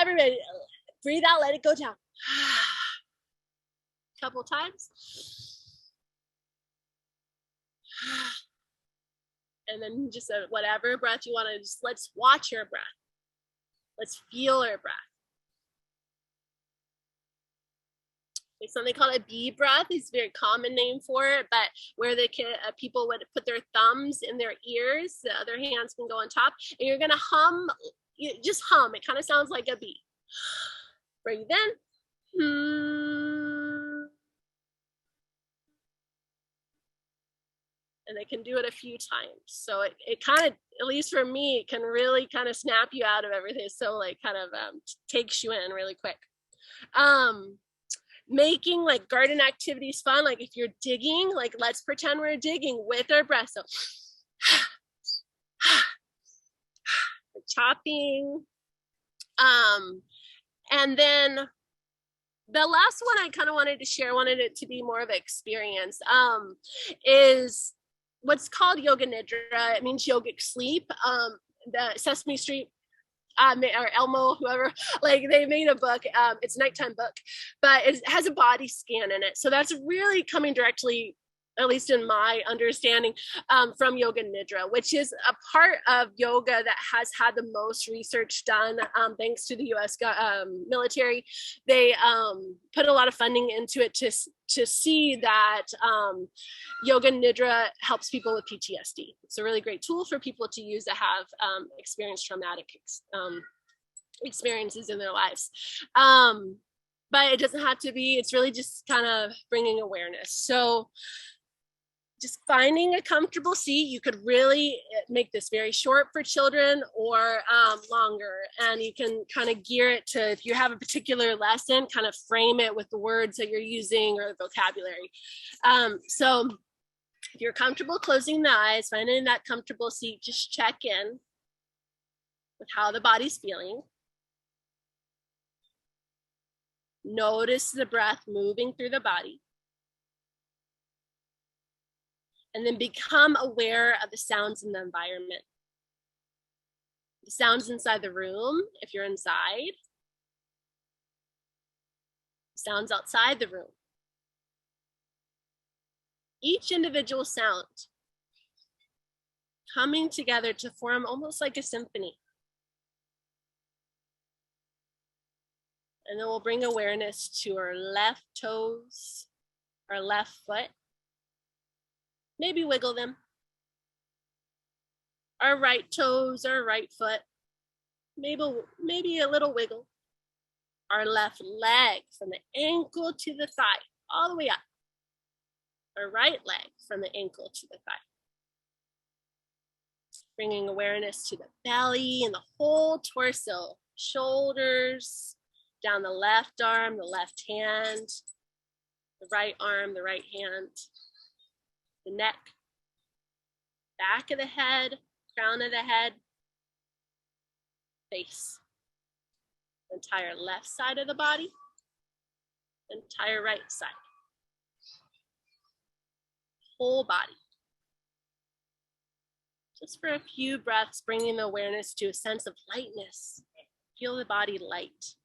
Everybody breathe out, let it go down. Couple times. And then just whatever breath you want to, just let's watch your breath. Let's feel our breath. There's something called a bee breath. It's a very common name for it, but where people would put their thumbs in their ears, the other hands can go on top, and you're gonna hum, just hum. It kind of sounds like a bee. Breathe in. And they can do it a few times. So it kind of, at least for me, it can really kind of snap you out of everything. So like kind of takes you in really quick. Making like garden activities fun. Like if you're digging, like let's pretend we're digging with our breath. So chopping. And then the last one I kind of wanted to share, wanted it to be more of an experience, is what's called Yoga Nidra. It means yogic sleep. The Sesame Street or Elmo, whoever, like they made a book. It's a nighttime book, but it has a body scan in it. So that's really coming directly, at least in my understanding, from Yoga Nidra, which is a part of yoga that has had the most research done, thanks to the US military. They put a lot of funding into it to see that Yoga Nidra helps people with PTSD. It's a really great tool for people to use that have experienced traumatic experiences in their lives. But it doesn't have to be, it's really just kind of bringing awareness. So just finding a comfortable seat. You could really make this very short for children or longer. And you can kind of gear it to, if you have a particular lesson, kind of frame it with the words that you're using or the vocabulary. So if you're comfortable closing the eyes, finding that comfortable seat, just check in with how the body's feeling. Notice the breath moving through the body. And then become aware of the sounds in the environment. The sounds inside the room, if you're inside. Sounds outside the room. Each individual sound coming together to form almost like a symphony. And then we'll bring awareness to our left toes, our left foot. Maybe wiggle them. Our right toes, our right foot. Maybe a little wiggle. Our left leg from the ankle to the thigh, all the way up. Our right leg from the ankle to the thigh. Bringing awareness to the belly and the whole torso. Shoulders, down the left arm, the left hand, the right arm, the right hand. The neck, back of the head, crown of the head, face, the entire left side of the body, Entire right side. Whole body. Just for a few breaths, bringing the awareness to a sense of lightness. Feel the body light.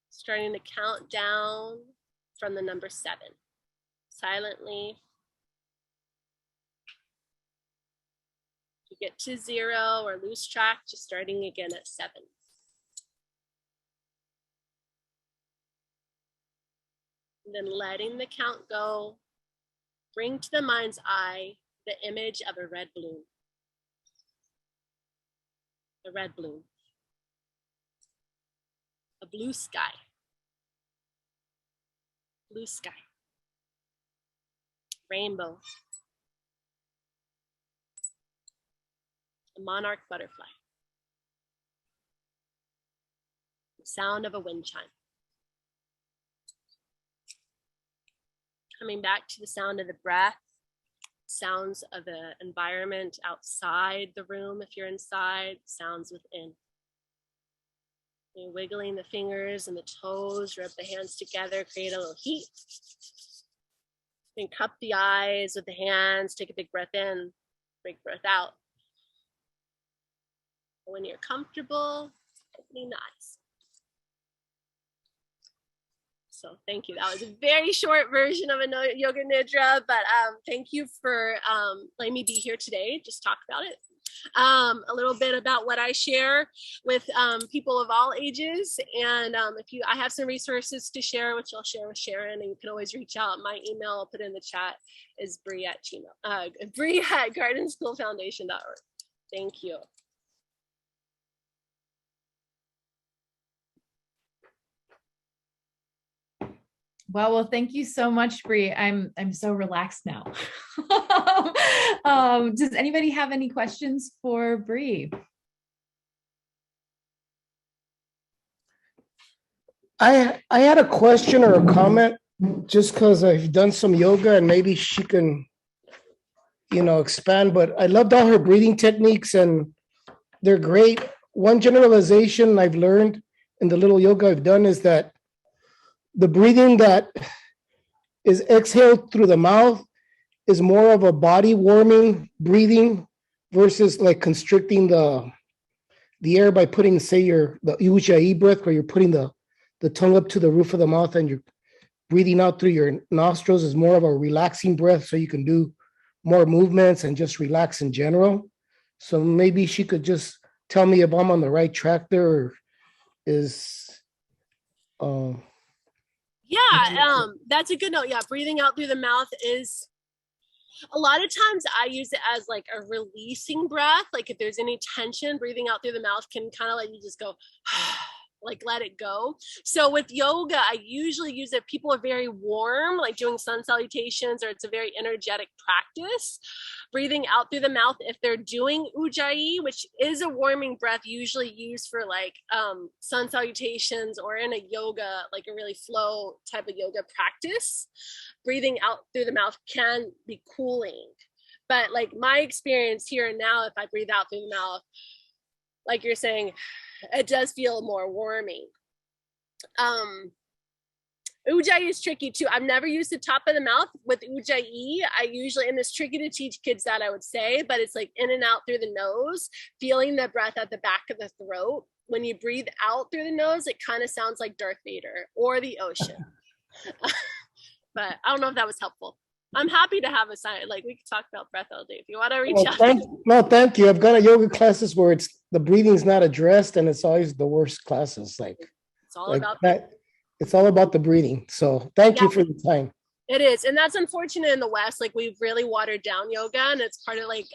Starting to count down from the number 7. Silently. If you get to 0 or lose track, just starting again at 7. And then letting the count go, bring to the mind's eye the image of a red balloon. A red balloon. A blue sky. Blue sky. Rainbow. A monarch butterfly. The sound of a wind chime. Coming back to the sound of the breath, sounds of the environment outside the room if you're inside, sounds within. You're wiggling the fingers and the toes, rub the hands together, create a little heat. Then cup the eyes with the hands, take a big breath in, big breath out. When you're comfortable, opening the eyes. So thank you. That was a very short version of a yoga nidra, but thank you for letting me be here today. Just talk about it. A little bit about what I share with people of all ages, and I have some resources to share, which I'll share with Sharon, and you can always reach out. My email I'll put in the chat is Bree@gardenschoolfoundation.org. Thank you. Wow, well, thank you so much, Bree. I'm so relaxed now. Does anybody have any questions for Bree? I had a question or a comment, just because I've done some yoga and maybe she can, expand. But I loved all her breathing techniques and they're great. One generalization I've learned in the little yoga I've done is that the breathing that is exhaled through the mouth is more of a body warming breathing versus like constricting the air by putting, say, the Ujjayi breath, where you're putting the tongue up to the roof of the mouth and you're breathing out through your nostrils, is more of a relaxing breath, so you can do more movements and just relax in general. So maybe she could just tell me if I'm on the right track there, or is that's a good note. Yeah, breathing out through the mouth is, a lot of times I use it as like a releasing breath. Like if there's any tension, breathing out through the mouth can kind of let you just go, like let it go. So with yoga, I usually use it. People are very warm, like doing sun salutations, or it's a very energetic practice. Breathing out through the mouth, if they're doing Ujjayi, which is a warming breath usually used for like sun salutations or in a yoga, like a really flow type of yoga practice, breathing out through the mouth can be cooling. But like my experience here and now, if I breathe out through the mouth, like you're saying, it does feel more warming. Ujjayi is tricky too. I've never used the top of the mouth with Ujjayi. I usually, and it's tricky to teach kids that, I would say, but it's like in and out through the nose, feeling the breath at the back of the throat. When you breathe out through the nose, it kind of sounds like Darth Vader or the ocean. But I don't know if that was helpful. I'm happy to have a sign. Like we could talk about breath all day if you want to reach out. Thank you. I've got a yoga classes where the breathing's not addressed, and it's always the worst classes. Like it's all about that. It's all about the breathing. So thank you for the time. It is. And that's unfortunate in the West. Like we've really watered down yoga, and it's part of like,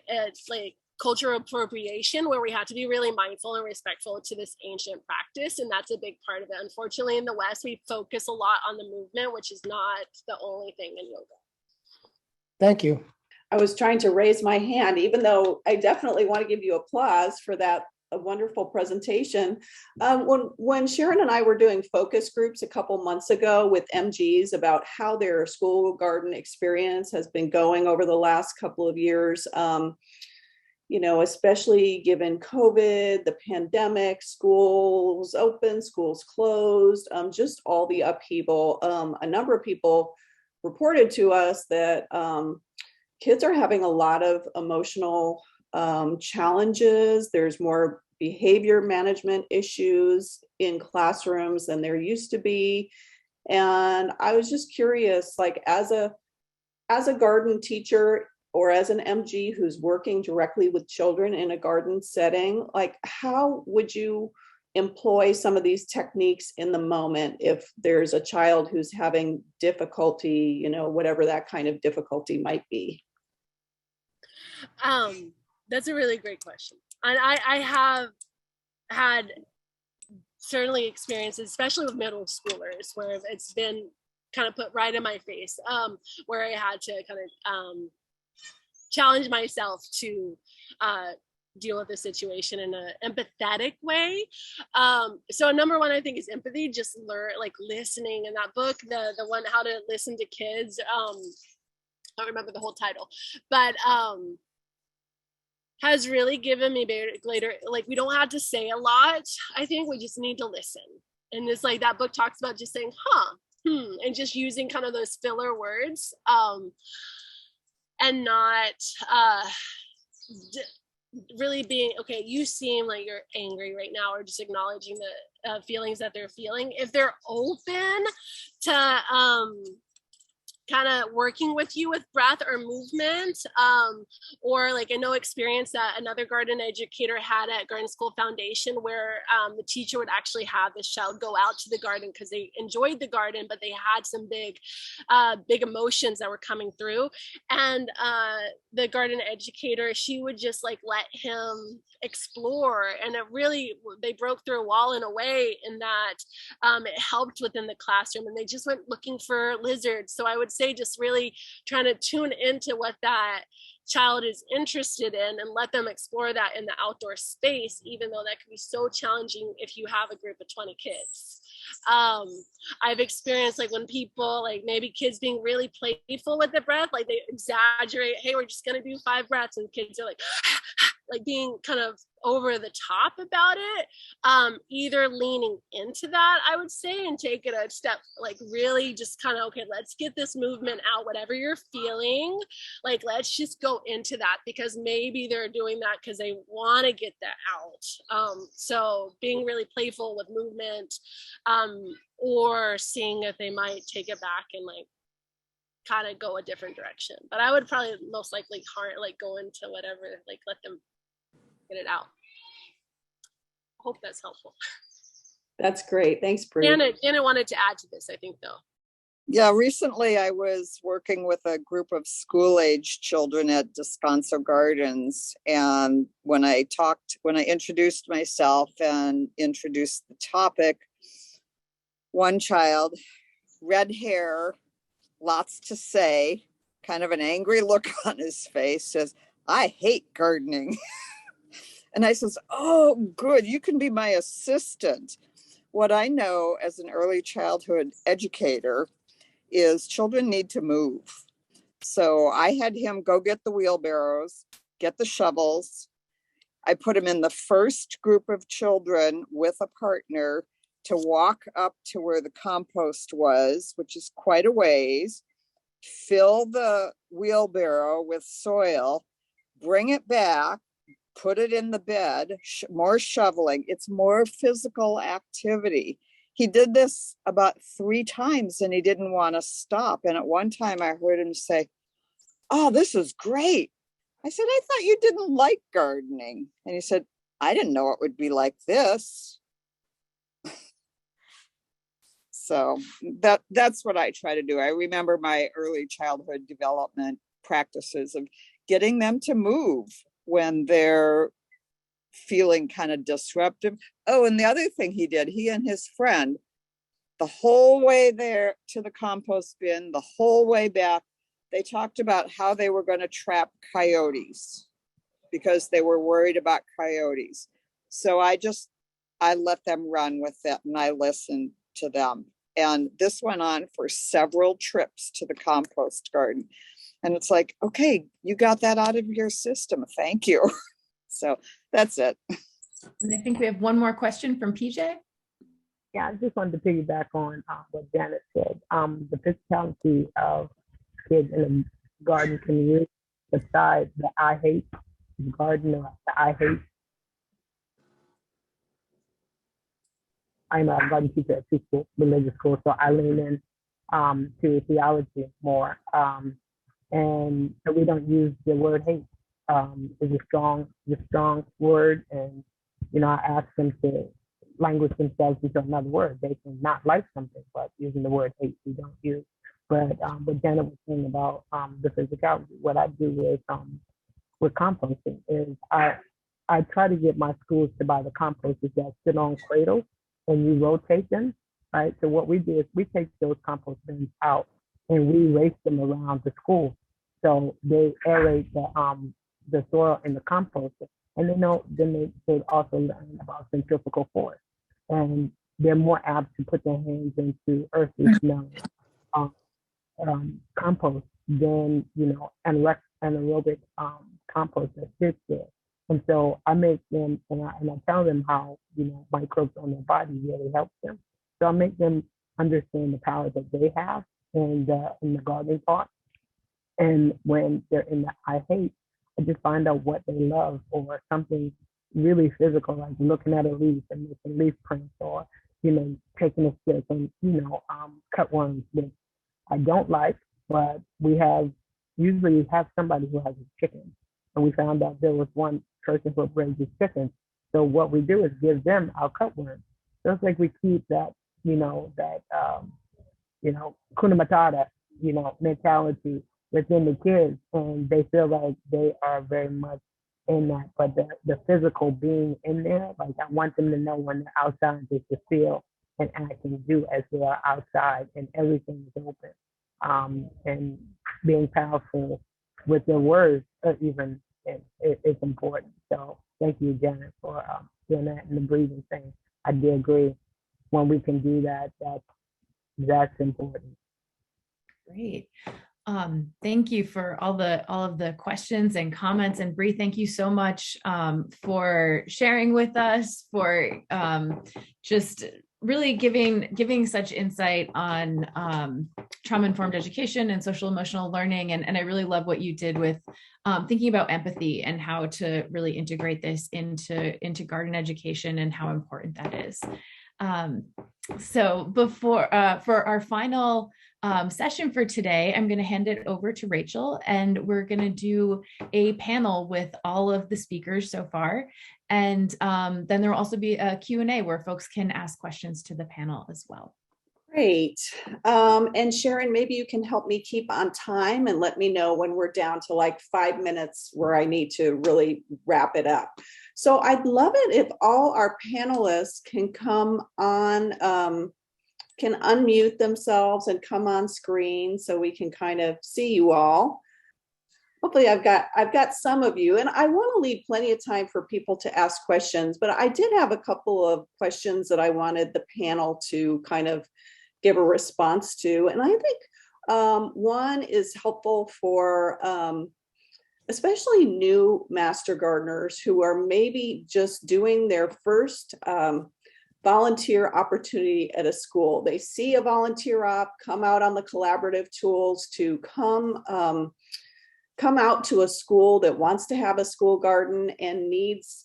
it's like cultural appropriation, where we have to be really mindful and respectful to this ancient practice. And that's a big part of it. Unfortunately, in the West, we focus a lot on the movement, which is not the only thing in yoga. Thank you. I was trying to raise my hand, even though I definitely want to give you applause for that a wonderful presentation. When Sharon and I were doing focus groups a couple months ago with MGs about how their school garden experience has been going over the last couple of years, especially given COVID, the pandemic, schools open, schools closed, just all the upheaval. A number of people reported to us that kids are having a lot of emotional challenges. There's more behavior management issues in classrooms than there used to be. And I was just curious, like as a garden teacher or as an MG who's working directly with children in a garden setting, like how would you employ some of these techniques in the moment if there's a child who's having difficulty, whatever that kind of difficulty might be? That's a really great question. And I have had certainly experiences, especially with middle schoolers, where it's been kind of put right in my face, where I had to kind of challenge myself to deal with the situation in an empathetic way. So number one, I think, is empathy. Just listening. In that book, the one, How to Listen to Kids, I don't remember the whole title, but has really given me later, like, we don't have to say a lot. I think we just need to listen. And it's like that book talks about just saying, and just using kind of those filler words, and not really being, okay, you seem like you're angry right now, or just acknowledging the feelings that they're feeling. If they're open to kind of working with you with breath or movement, or like I know experience that another garden educator had at Garden School Foundation, where the teacher would actually have this child go out to the garden because they enjoyed the garden, but they had some big emotions that were coming through. And the garden educator, she would just like let him explore, and they broke through a wall in a way in that it helped within the classroom, and they just went looking for lizards. So I would say just really trying to tune into what that child is interested in and let them explore that in the outdoor space, even though that can be so challenging if you have a group of 20 kids. I've experienced like when people, like maybe kids being really playful with the breath, like they exaggerate, hey, we're just gonna do 5 breaths, and kids are like like being kind of over the top about it. Either leaning into that, I would say, and take it a step, like really just kind of, okay, let's get this movement out, whatever you're feeling, like let's just go into that, because maybe they're doing that because they want to get that out. So being really playful with movement, or seeing if they might take it back and like kind of go a different direction. But I would probably most likely go into whatever, like let them get it out. Hope that's helpful. That's great. Thanks, Bree. Janet wanted to add to this, I think, though. Yeah, recently I was working with a group of school-age children at Descanso Gardens, and when I introduced myself and introduced the topic, one child, red hair, lots to say, kind of an angry look on his face, says, "I hate gardening." And I says, "Oh, good, you can be my assistant." What I know as an early childhood educator is children need to move. So I had him go get the wheelbarrows, get the shovels. I put him in the first group of children with a partner to walk up to where the compost was, which is quite a ways, fill the wheelbarrow with soil, bring it back, put it in the bed, more shoveling. It's more physical activity. He did this about 3 times and he didn't want to stop. And at one time I heard him say, "Oh, this is great." I said, "I thought you didn't like gardening." And he said, "I didn't know it would be like this." So that's what I try to do. I remember my early childhood development practices of getting them to move when they're feeling kind of disruptive. Oh, and the other thing he did, he and his friend, the whole way there to the compost bin, the whole way back, they talked about how they were going to trap coyotes because they were worried about coyotes. So I let them run with it and I listened to them. And this went on for several trips to the compost garden. And it's like, okay, you got that out of your system. Thank you. So that's it. And I think we have one more question from PJ. Yeah, I just wanted to piggyback on what Janet said. The physicality of kids in the garden community, besides the I hate garden or the I hate. I'm a garden teacher at two religious schools, so I lean in to theology more. And so we don't use the word hate. It's a strong word, and I ask them to language themselves into another word. They can not like something, but using the word hate we don't use. But what Janet was saying about the physicality, what I do with composting is I try to get my schools to buy the composters that sit on cradles and you rotate them, right? So what we do is we take those compost bins out and we race them around the school. So they aerate the soil in the composter. And then they also learn about centrifugal force. And they're more apt to put their hands into earthy smelling compost than, anaerobic compost that sits there. And so I make them, and I tell them how, microbes on their body really help them. So I make them understand the power that they have in the gardening part. And when they're in the I hate, I just find out what they love, or something really physical, like looking at a leaf and making leaf prints, or, taking a stick and, cut worms, which I don't like, but we usually have somebody who has a chicken. And we found out there was one person who raises chickens. So what we do is give them our cutworms. So it's like we keep that, Kuna Matata, mentality within the kids, and they feel like they are very much in that. But the physical being in there, like I want them to know when they're outside, they should feel and act and do as they are outside, and everything is open. And being powerful with their words, even it's important. So thank you, Janet, for doing that, and the breathing thing. I do agree. When we can do that, that's important. Great. Thank you for all of the questions and comments. And Bree, thank you so much for sharing with us, for just really giving such insight on trauma-informed education and social emotional learning. And I really love what you did with thinking about empathy and how to really integrate this into garden education and how important that is. So for our final session for today, I'm going to hand it over to Rachel, and we're going to do a panel with all of the speakers so far. And then there will also be a Q&A where folks can ask questions to the panel as well. Great. And Sharon, maybe you can help me keep on time and let me know when we're down to like 5 minutes where I need to really wrap it up. So I'd love it if all our panelists can come on, can unmute themselves and come on screen so we can kind of see you all. Hopefully I've got some of you, and I want to leave plenty of time for people to ask questions, but I did have a couple of questions that I wanted the panel to kind of give a response to. And I think one is helpful for especially new master gardeners who are maybe just doing their first volunteer opportunity at a school. They see a volunteer op, come out on the collaborative tools to come out to a school that wants to have a school garden and needs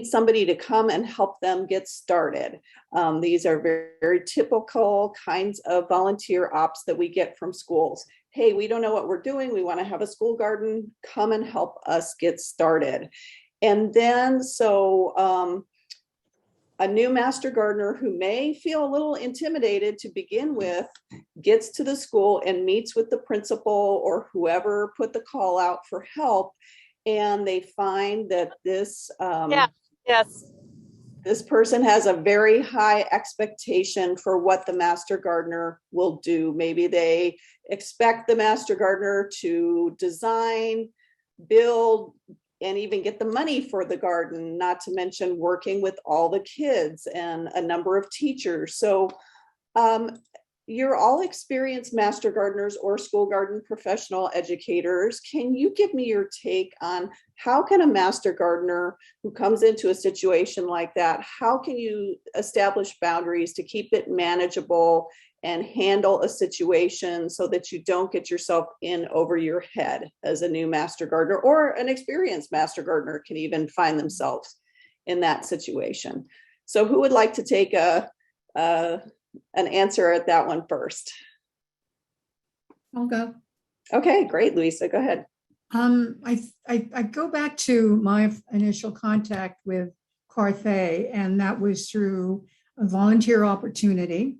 somebody to come and help them get started. These are very, very typical kinds of volunteer ops that we get from schools. Hey, we don't know what we're doing. We want to have a school garden. Come and help us get started. And then a new master gardener who may feel a little intimidated to begin with gets to the school and meets with the principal or whoever put the call out for help. And they find that this person has a very high expectation for what the master gardener will do. Maybe they expect the master gardener to design, build, and even get the money for the garden, not to mention working with all the kids and a number of teachers. So you're all experienced master gardeners or school garden professional educators. Can you give me your take on how can a master gardener who comes into a situation like that, how can you establish boundaries to keep it manageable and handle a situation so that you don't get yourself in over your head as a new master gardener, or an experienced master gardener can even find themselves in that situation? So who would like to take an answer at that one first? I'll go. Okay, great, Louisa, go ahead. I go back to my initial contact with Carthay, and that was through a volunteer opportunity.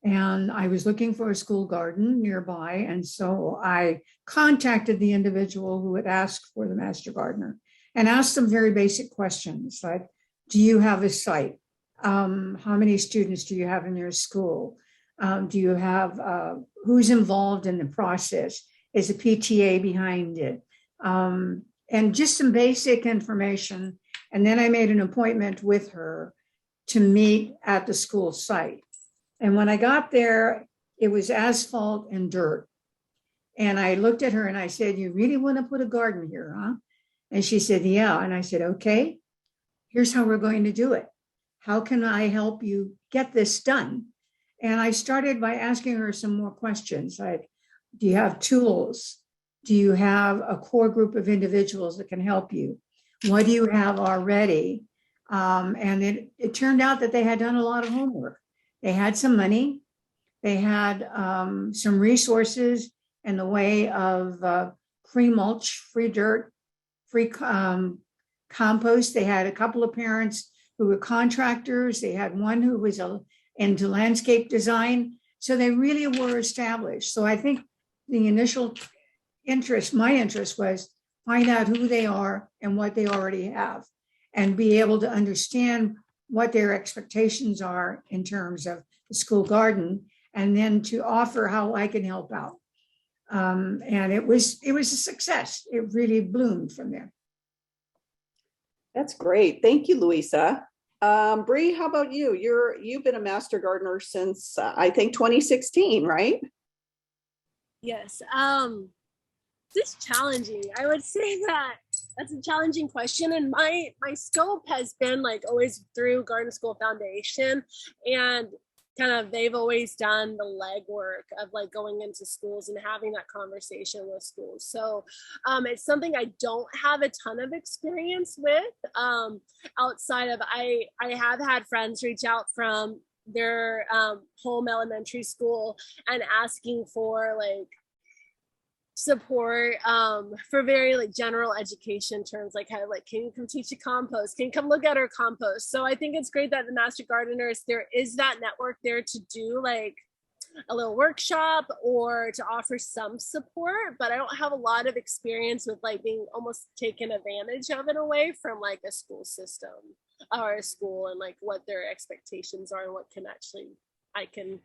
And I was looking for a school garden nearby. And so I contacted the individual who had asked for the master gardener and asked them very basic questions like, do you have a site? How many students do you have in your school? Do you have, who's involved in the process? Is a PTA behind it? And just some basic information. And then I made an appointment with her to meet at the school site. And when I got there, it was asphalt and dirt. And I looked at her and I said, you really want to put a garden here, huh? And she said, yeah. And I said, okay, here's how we're going to do it. How can I help you get this done? And I started by asking her some more questions like, do you have tools? Do you have a core group of individuals that can help you? What do you have already? And it turned out that they had done a lot of homework. They had some money. They had some resources in the way of free mulch, free dirt, free compost. They had a couple of parents who were contractors. They had one who was into landscape design. So they really were established. So I think the initial interest, my interest was find out who they are and what they already have and be able to understand what their expectations are in terms of the school garden, and then to offer how I can help out. And it was a success. It really bloomed from there. That's great. Thank you, Louisa. Bree, how about you? You've been a master gardener since I think 2016, right? Yes. This is challenging. I would say that's a challenging question. And my scope has been like always through Garden School Foundation, and kind of they've always done the legwork of like going into schools and having that conversation with schools. So it's something I don't have a ton of experience with outside of I have had friends reach out from their home elementary school and asking for like support for very like general education terms, like how, like, can you come teach a compost? Can you come look at our compost? So I think it's great that the Master Gardeners, there is that network there to do like a little workshop or to offer some support, but I don't have a lot of experience with like being almost taken advantage of in a way from like a school system or a school, and like what their expectations are and what can actually I can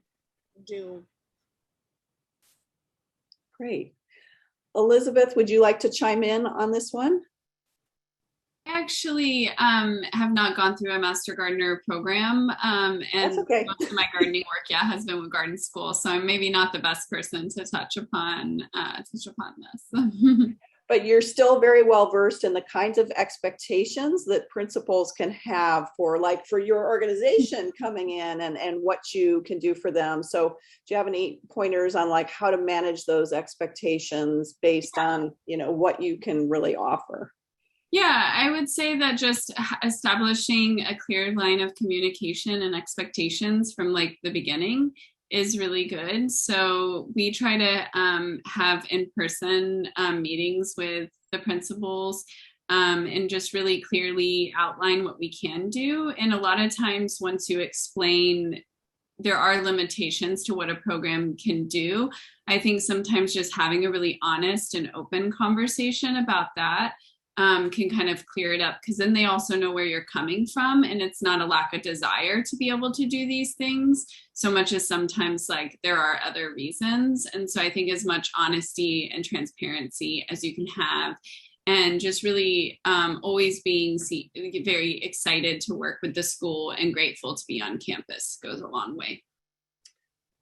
do. Great. Elizabeth, would you like to chime in on this one? I actually have not gone through a Master Gardener program, and okay. Most of my gardening work, has been with Garden School. So I'm maybe not the best person to touch upon this. But you're still very well versed in the kinds of expectations that principals can have for your organization coming in and what you can do for them. So do you have any pointers on like how to manage those expectations based on, what you can really offer? Yeah, I would say that just establishing a clear line of communication and expectations from like the beginning is really good. So we try to have in-person meetings with the principals and just really clearly outline what we can do. And a lot of times once you explain there are limitations to what a program can do, I think sometimes just having a really honest and open conversation about that can kind of clear it up, because then they also know where you're coming from, and it's not a lack of desire to be able to do these things so much as sometimes like there are other reasons. And so I think as much honesty and transparency as you can have, and just really always being very excited to work with the school and grateful to be on campus goes a long way.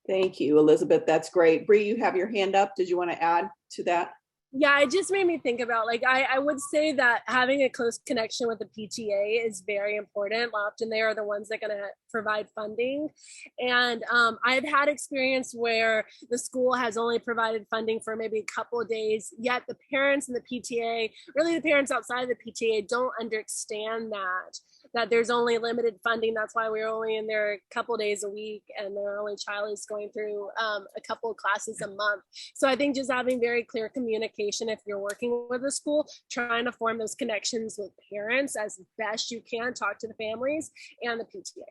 Thank you, Elizabeth. That's great. Bree, you have your hand up. Did you want to add to that? Yeah, it just made me think about, like, I would say that having a close connection with the PTA is very important. Often they are the ones that are going to provide funding. And I've had experience where the school has only provided funding for maybe a couple of days, yet the parents and the PTA, really the parents outside of the PTA, don't understand that there's only limited funding. That's why we're only in there a couple days a week, and their only child is going through a couple of classes a month. So I think just having very clear communication, if you're working with a school, trying to form those connections with parents as best you can, talk to the families and the PTA.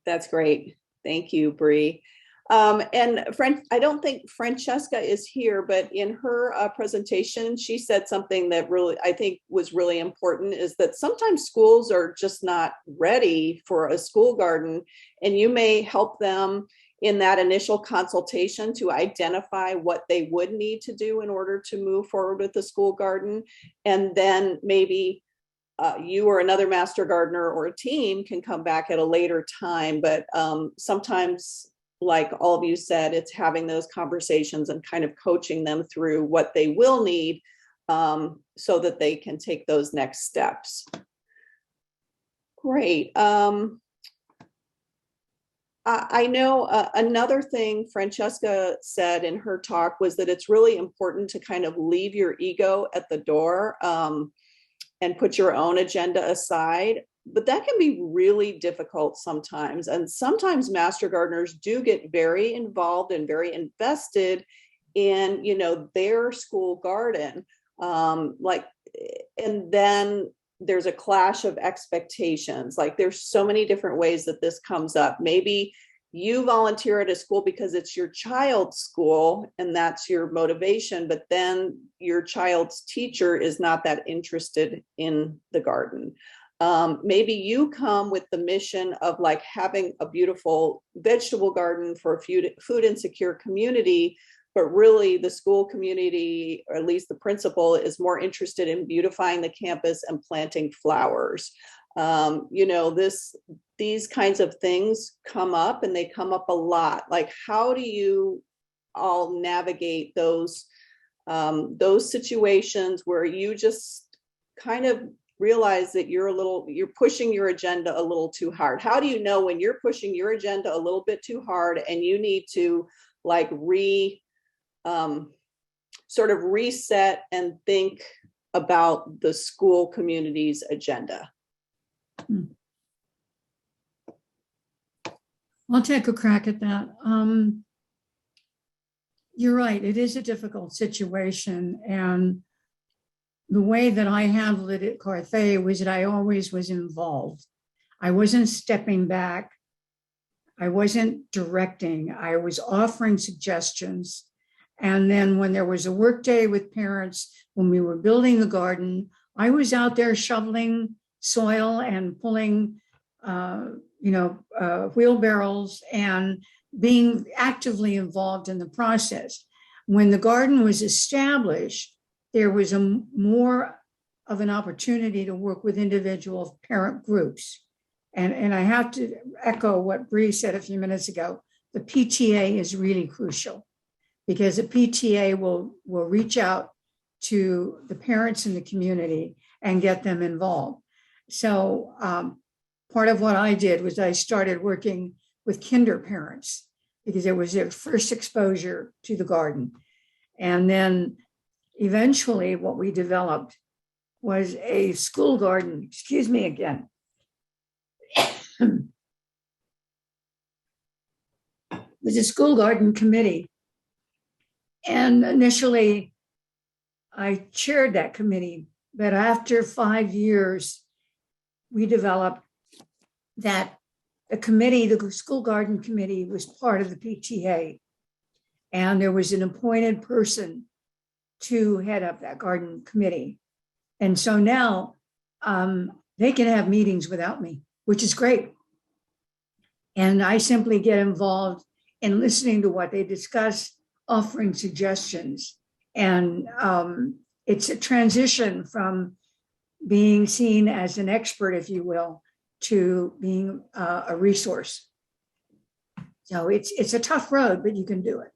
That's great. Thank you, Bree. And I don't think Francesca is here, but in her presentation, she said something that really, I think was really important, is that sometimes schools are just not ready for a school garden, and you may help them in that initial consultation to identify what they would need to do in order to move forward with the school garden. And then maybe you or another master gardener or a team can come back at a later time. But sometimes, like all of you said, it's having those conversations and kind of coaching them through what they will need so that they can take those next steps. Great. I know another thing Francesca said in her talk was that it's really important to kind of leave your ego at the door and put your own agenda aside. But that can be really difficult sometimes. And sometimes master gardeners do get very involved and very invested in, their school garden. And then there's a clash of expectations. Like, there's so many different ways that this comes up. Maybe you volunteer at a school because it's your child's school and that's your motivation, but then your child's teacher is not that interested in the garden. Maybe you come with the mission of like having a beautiful vegetable garden for a food insecure community, but really the school community, or at least the principal, is more interested in beautifying the campus and planting flowers. These kinds of things come up, and they come up a lot. Like, how do you all navigate those situations where you just kind of realize that you're pushing your agenda a little too hard? How do you know when you're pushing your agenda a little bit too hard and you need to like sort of reset and think about the school community's agenda? I'll take a crack at that. You're right, it is a difficult situation. And the way that I handled it at Carthay was that I always was involved. I wasn't stepping back. I wasn't directing. I was offering suggestions. And then when there was a work day with parents, when we were building the garden, I was out there shoveling soil and pulling, wheelbarrows and being actively involved in the process. When the garden was established, there was more of an opportunity to work with individual parent groups. And I have to echo what Bree said a few minutes ago. The PTA is really crucial, because the PTA will reach out to the parents in the community and get them involved. So part of what I did was I started working with kinder parents, because it was their first exposure to the garden. And then eventually what we developed was a school garden, excuse me again. It was a school garden committee. And initially I chaired that committee, but after 5 years, we developed that the school garden committee, was part of the PTA. And there was an appointed person to head up that garden committee. And so now they can have meetings without me, which is great. And I simply get involved in listening to what they discuss, offering suggestions. And it's a transition from being seen as an expert, if you will, to being a resource. So it's a tough road, but you can do it.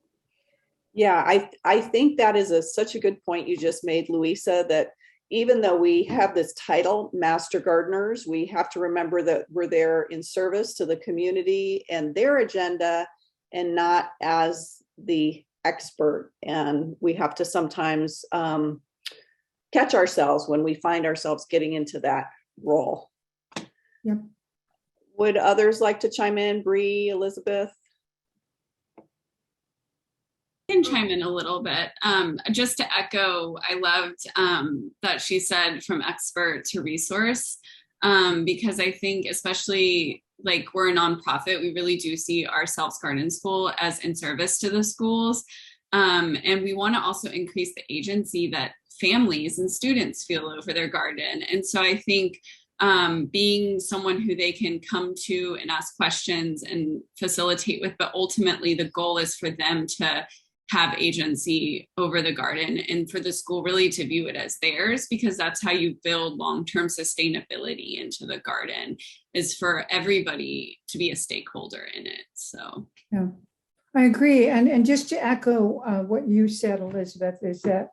Yeah, I think that is such a good point you just made, Louisa, that even though we have this title, Master Gardeners, we have to remember that we're there in service to the community and their agenda and not as the expert. And we have to sometimes catch ourselves when we find ourselves getting into that role. Yep. Would others like to chime in? Bree, Elizabeth? I can chime in a little bit. Just to echo, I loved that she said from expert to resource, because I think especially like we're a nonprofit, we really do see ourselves Garden School as in service to the schools. And we want to also increase the agency that families and students feel over their garden. And so I think being someone who they can come to and ask questions and facilitate with, but ultimately the goal is for them to have agency over the garden and for the school really to view it as theirs, because that's how you build long-term sustainability into the garden, is for everybody to be a stakeholder in it. So yeah, I agree. And just to echo what you said, Elizabeth, is that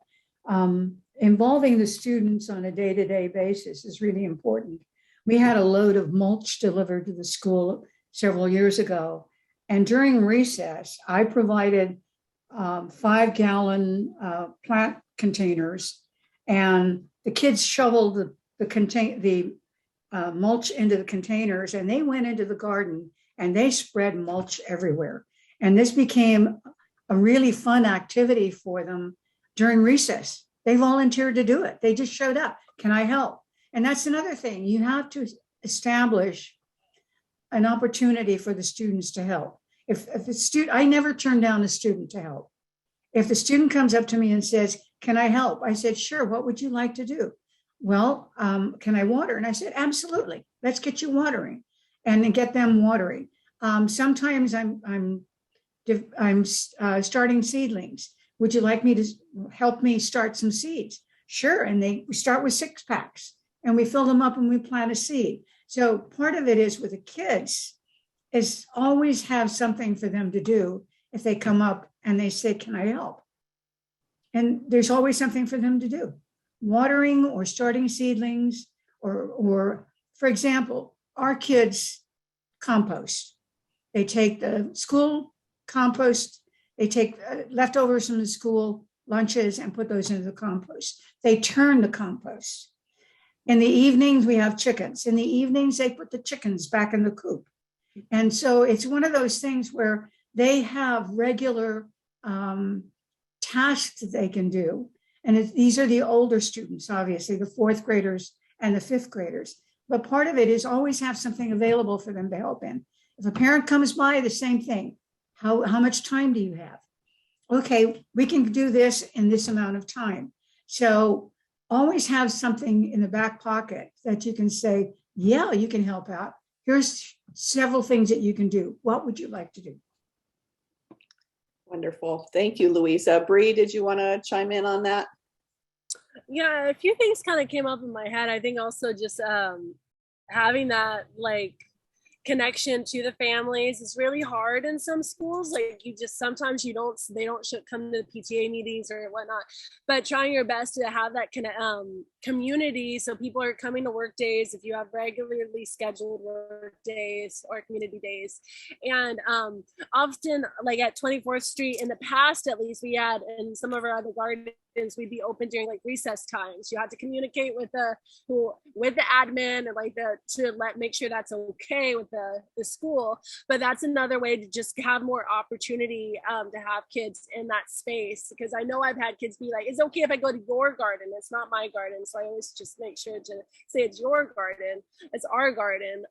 involving the students on a day-to-day basis is really important. We had a load of mulch delivered to the school several years ago, and during recess, I provided 5-gallon plant containers, and the kids shoveled the mulch into the containers, and they went into the garden and they spread mulch everywhere. And this became a really fun activity for them during recess. They volunteered to do it. They just showed up. Can I help? And that's another thing. You have to establish an opportunity for the students to help. If a student, I never turn down a student to help. If the student comes up to me and says, can I help? I said, sure, what would you like to do? Well, can I water? And I said, absolutely, let's get you watering and then get them watering. Sometimes I'm starting seedlings. Would you like me to help me start some seeds? Sure, and we start with 6 packs and we fill them up and we plant a seed. So part of it is with the kids, is always have something for them to do if they come up and they say, can I help? And there's always something for them to do. Watering or starting seedlings, or for example, our kids compost. They take the school compost, they take leftovers from the school lunches and put those into the compost. They turn the compost. In the evenings, we have chickens. In the evenings, they put the chickens back in the coop. And so it's one of those things where they have regular tasks that they can do. And these are the older students, obviously, the 4th graders and the 5th graders. But part of it is always have something available for them to help in. If a parent comes by, the same thing. How much time do you have? Okay, we can do this in this amount of time. So always have something in the back pocket that you can say, yeah, you can help out. Here's several things that you can do. What would you like to do? Wonderful. Thank you, Louisa. Bree, did you want to chime in on that? Yeah, a few things kind of came up in my head. I think also just having that like connection to the families is really hard in some schools. Like you just sometimes they don't come to the PTA meetings or whatnot, but trying your best to have that community, so people are coming to work days if you have regularly scheduled work days or community days. And often like at 24th Street in the past, at least, we had in some of our other gardens, we'd be open during like recess times. You had to communicate with the admin and make sure that's okay with the school. But that's another way to just have more opportunity to have kids in that space, because I know I've had kids be like, it's okay if I go to your garden, it's not my garden. So I always just make sure to say it's your garden, it's our garden.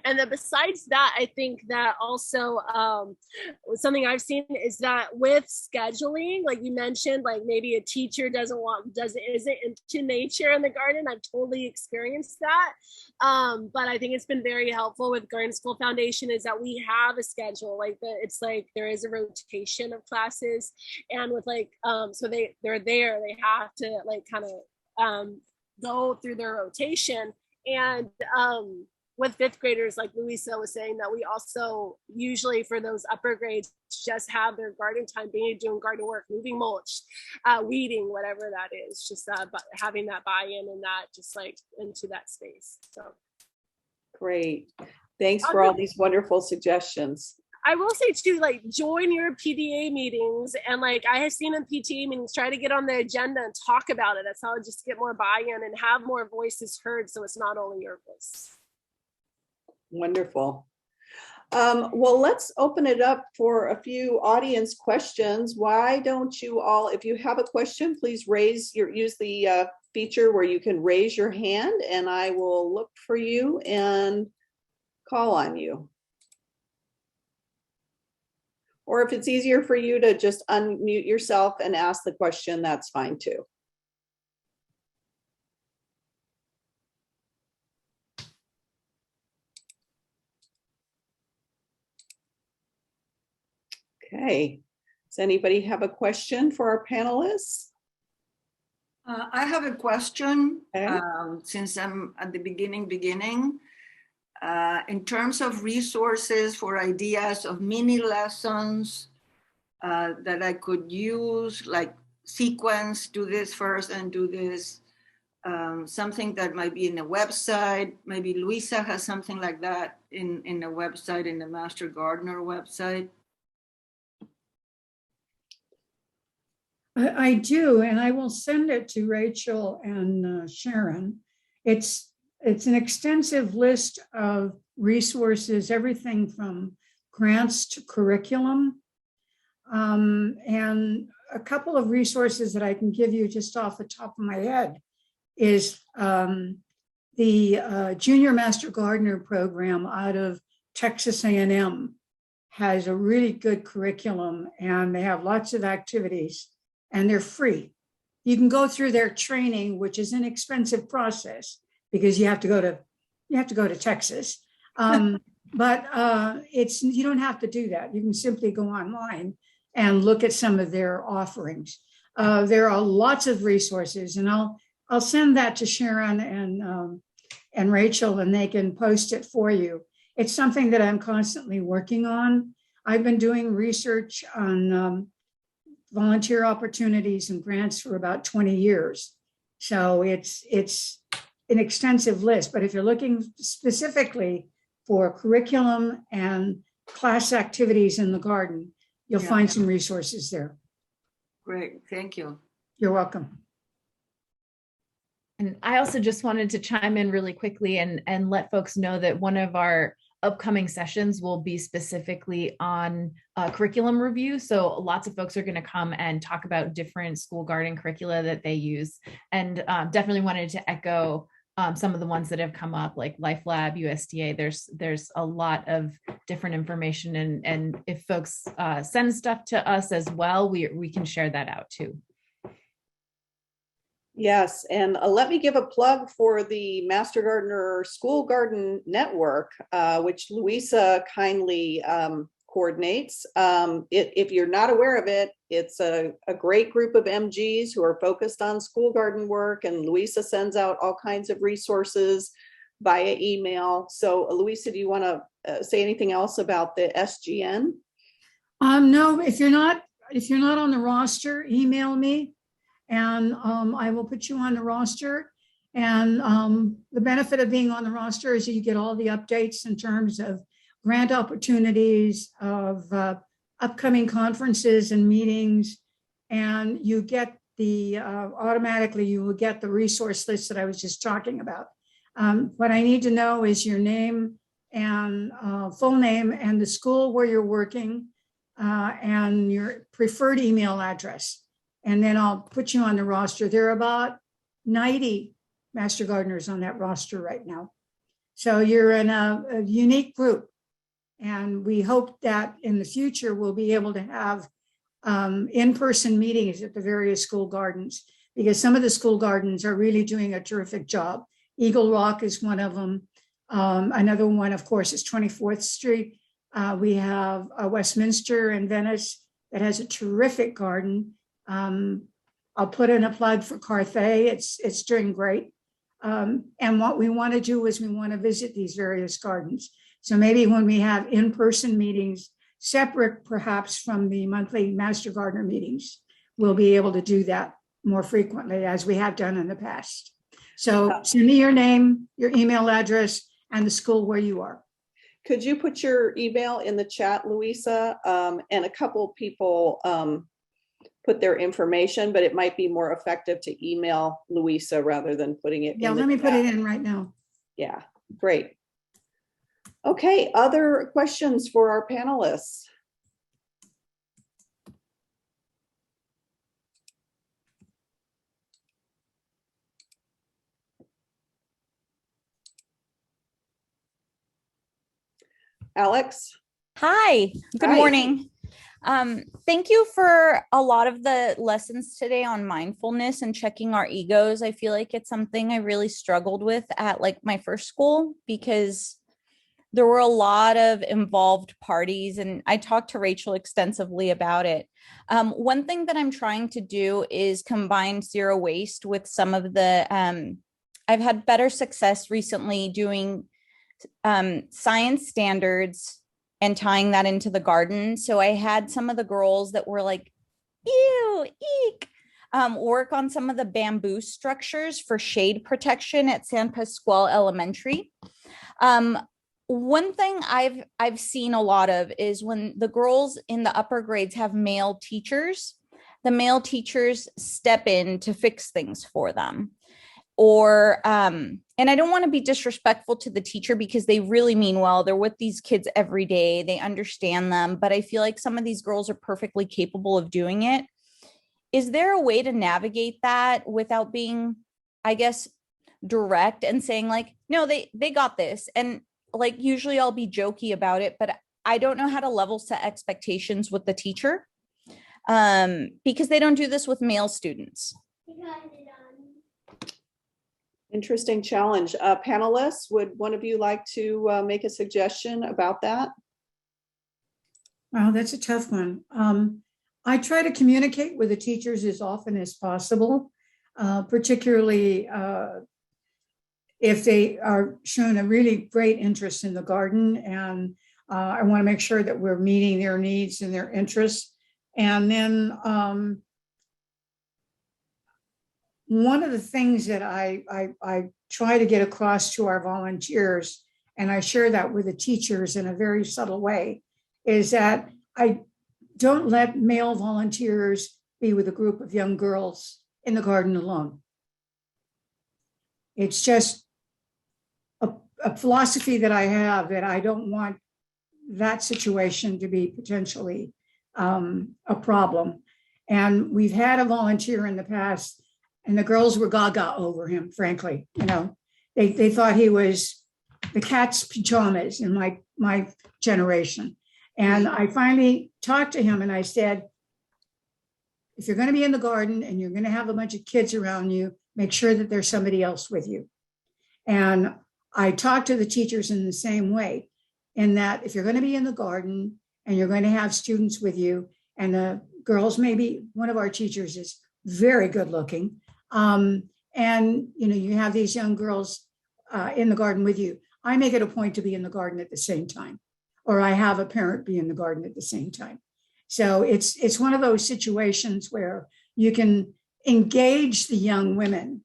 And then besides that, I think that also something I've seen is that with scheduling, like you mentioned, like maybe a teacher isn't into nature in the garden. I've totally experienced that. But I think it's been very helpful with Garden School Foundation is that we have a schedule. It's like there is a rotation of classes, and with so they're there. They have to like kind of go through their rotation, and with fifth graders, like Louisa was saying, that we also usually for those upper grades just have their garden time, being doing garden work, moving mulch, weeding, whatever that is, just but having that buy-in and that just like into that space. So great. Thanks for all these wonderful suggestions. I will say too, like join your PDA meetings, and like I have seen in PTA meetings, try to get on the agenda and talk about it. That's how I just get more buy-in and have more voices heard, so it's not only your voice. Wonderful. Well, let's open it up for a few audience questions. Why don't you all, if you have a question, please use the feature where you can raise your hand, and I will look for you and call on you. Or if it's easier for you to just unmute yourself and ask the question, that's fine too. Okay, does anybody have a question for our panelists? I have a question, Okay. Since I'm at the beginning. In terms of resources for ideas of mini lessons that I could use, like sequence, do this first and do this, something that might be in a website. Maybe Louisa has something like that in a website, in the Master Gardener website. I do, and I will send it to Rachel and Sharon. It's an extensive list of resources, everything from grants to curriculum. And a couple of resources that I can give you just off the top of my head is the Junior Master Gardener program out of Texas A&M has a really good curriculum, and they have lots of activities, and they're free. You can go through their training, which is an expensive process because you have to go to Texas. But you don't have to do that. You can simply go online and look at some of their offerings. There are lots of resources, and I'll send that to Sharon and Rachel, and they can post it for you. It's something that I'm constantly working on. I've been doing research on volunteer opportunities and grants for about 20 years. So it's an extensive list, but if you're looking specifically for curriculum and class activities in the garden, you'll find some resources there. Great, thank you. You're welcome. And I also just wanted to chime in really quickly and let folks know that one of our upcoming sessions will be specifically on curriculum review. So lots of folks are going to come and talk about different school garden curricula that they use, and definitely wanted to echo some of the ones that have come up, like Life Lab, USDA. There's a lot of different information, and if folks send stuff to us as well, we can share that out too. Yes, and let me give a plug for the Master Gardener School Garden Network, which Louisa kindly coordinates. If you're not aware of it, it's a great group of MGs who are focused on school garden work, and Louisa sends out all kinds of resources via email. So Louisa, do you want to say anything else about the SGN? No, if you're not on the roster, email me, and I will put you on the roster. And the benefit of being on the roster is you get all the updates in terms of grant opportunities, of upcoming conferences and meetings, and you get the automatically you will get the resource list that I was just talking about. What I need to know is your name and full name and the school where you're working and your preferred email address. And then I'll put you on the roster. There are about 90 Master Gardeners on that roster right now. So you're in a unique group. And we hope that in the future, we'll be able to have in-person meetings at the various school gardens, because some of the school gardens are really doing a terrific job. Eagle Rock is one of them. Another one, of course, is 24th Street. We have Westminster in Venice that has a terrific garden. I'll put in a plug for Carthay. It's doing great. And what we want to do is we want to visit these various gardens. So maybe when we have in-person meetings, separate perhaps from the monthly Master Gardener meetings, we'll be able to do that more frequently as we have done in the past. So send me your name, your email address, and the school where you are. Could you put your email in the chat, Louisa? And a couple people put their information, but it might be more effective to email Louisa rather than putting it in. Yeah, let me put it in right now. Yeah, great. Okay, other questions for our panelists? Alex? Hi, good Hi. morning. Thank you for a lot of the lessons today on mindfulness and checking our egos. I feel like it's something I really struggled with at like my first school because there were a lot of involved parties, and I talked to Rachel extensively about it. One thing that I'm trying to do is combine zero waste with some of the, I've had better success recently doing science standards and tying that into the garden. So I had some of the girls that were like, ew, eek, work on some of the bamboo structures for shade protection at San Pasqual Elementary. One thing I've seen a lot of is when the girls in the upper grades have male teachers, the male teachers step in to fix things for them. Or, and I don't want to be disrespectful to the teacher because they really mean well. They're with these kids every day. They understand them, but I feel like some of these girls are perfectly capable of doing it. Is there a way to navigate that without being, I guess, direct and saying like, no, they got this. And like, usually I'll be jokey about it, but I don't know how to level set expectations with the teacher because they don't do this with male students. Interesting challenge. Panelists, would one of you like to make a suggestion about that? Wow, that's a tough one. I try to communicate with the teachers as often as possible, particularly if they are showing a really great interest in the garden, and I want to make sure that we're meeting their needs and their interests. And then one of the things that I try to get across to our volunteers, and I share that with the teachers in a very subtle way, is that I don't let male volunteers be with a group of young girls in the garden alone. It's just a philosophy that I have, that I don't want that situation to be potentially a problem. And we've had a volunteer in the past, and the girls were gaga over him, frankly. You know, they thought he was the cat's pajamas in my generation. And I finally talked to him and I said, if you're going to be in the garden and you're going to have a bunch of kids around you, make sure that there's somebody else with you. And I talked to the teachers in the same way, in that if you're going to be in the garden and you're going to have students with you, and the girls, maybe one of our teachers is very good looking, and you know, you have these young girls in the garden with you, I make it a point to be in the garden at the same time, or I have a parent be in the garden at the same time. So it's one of those situations where you can engage the young women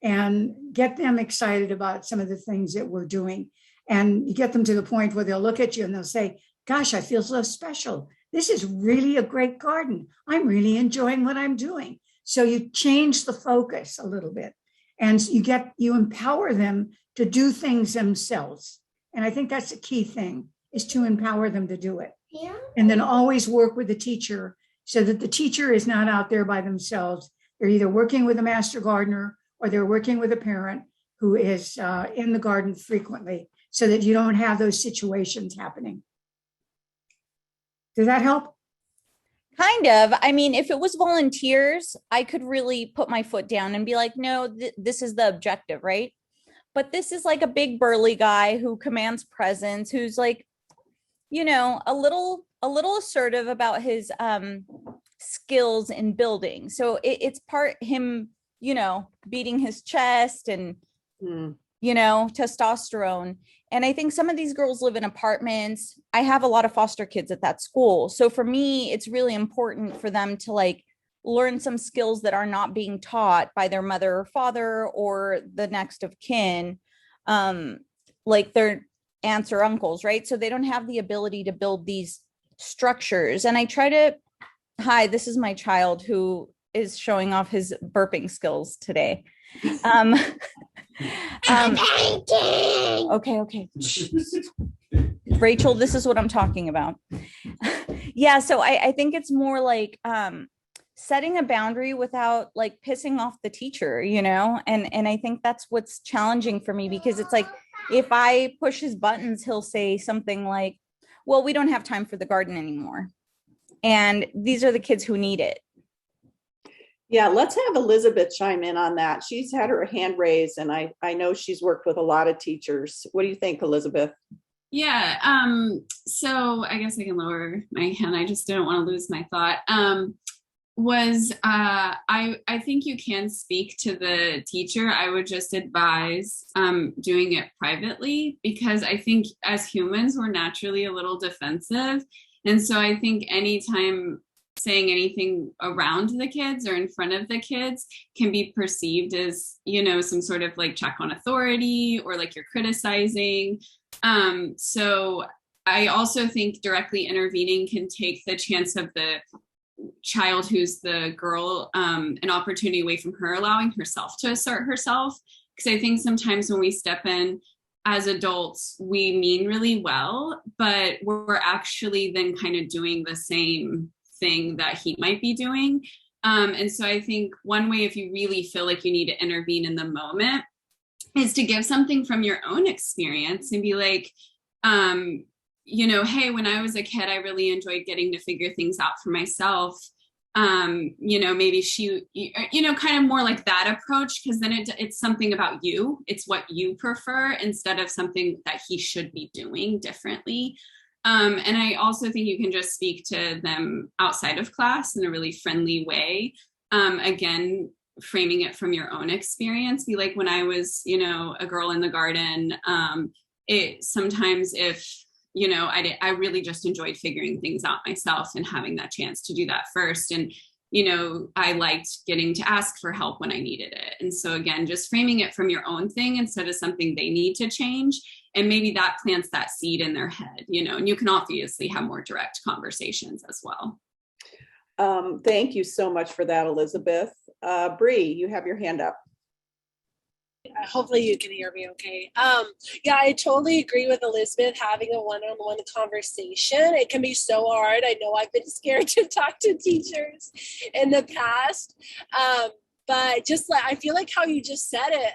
and get them excited about some of the things that we're doing. And you get them to the point where they'll look at you and they'll say, gosh, I feel so special. This is really a great garden. I'm really enjoying what I'm doing. So you change the focus a little bit, and you empower them to do things themselves. And I think that's the key thing, is to empower them to do it. Yeah. And then always work with the teacher, so that the teacher is not out there by themselves. They're either working with a master gardener or they're working with a parent who is in the garden frequently, so that you don't have those situations happening. Does that help? Kind of. I mean, if it was volunteers, I could really put my foot down and be like, no, this is the objective, right? But this is like a big burly guy who commands presence, who's like, you know, a little assertive about his skills in building. So it's part him, you know, beating his chest and testosterone. And I think some of these girls live in apartments. I have a lot of foster kids at that school. So for me, it's really important for them to like learn some skills that are not being taught by their mother or father or the next of kin, like their aunts or uncles, right? So they don't have the ability to build these structures. And I try to, hi, this is my child who is showing off his burping skills today. Okay. Rachel, this is what I'm talking about. Yeah, so I think it's more like setting a boundary without like pissing off the teacher, and I think that's what's challenging for me, because it's like if I push his buttons, he'll say something like, well, we don't have time for the garden anymore. And these are the kids who need it. Yeah, let's have Elizabeth chime in on that. She's had her hand raised, and I know she's worked with a lot of teachers. What do you think, Elizabeth? Yeah, so I guess I can lower my hand. I just didn't want to lose my thought. I think you can speak to the teacher. I would just advise doing it privately, because I think as humans, we're naturally a little defensive. And so I think anytime saying anything around the kids or in front of the kids can be perceived as, some sort of like check on authority, or like you're criticizing. So I also think directly intervening can take the chance of the child who's the girl an opportunity away from her allowing herself to assert herself. Because I think sometimes when we step in as adults, we mean really well, but we're actually then kind of doing the same thing that he might be doing. And so I think one way, if you really feel like you need to intervene in the moment, is to give something from your own experience and be like, hey, when I was a kid, I really enjoyed getting to figure things out for myself. Maybe she, kind of more like that approach, because then it's something about you. It's what you prefer instead of something that he should be doing differently. And I also think you can just speak to them outside of class in a really friendly way. Again, framing it from your own experience. Be like, when I was, a girl in the garden, it sometimes if, I really just enjoyed figuring things out myself and having that chance to do that first. And, I liked getting to ask for help when I needed it. And so again, just framing it from your own thing instead of something they need to change. And maybe that plants that seed in their head, and you can obviously have more direct conversations as well. Thank you so much for that, Elizabeth. Bree, you have your hand up. Hopefully you can hear me okay. Yeah, I totally agree with Elizabeth, having a one-on-one conversation. It can be so hard. I know I've been scared to talk to teachers in the past. But just like, I feel like how you just said it,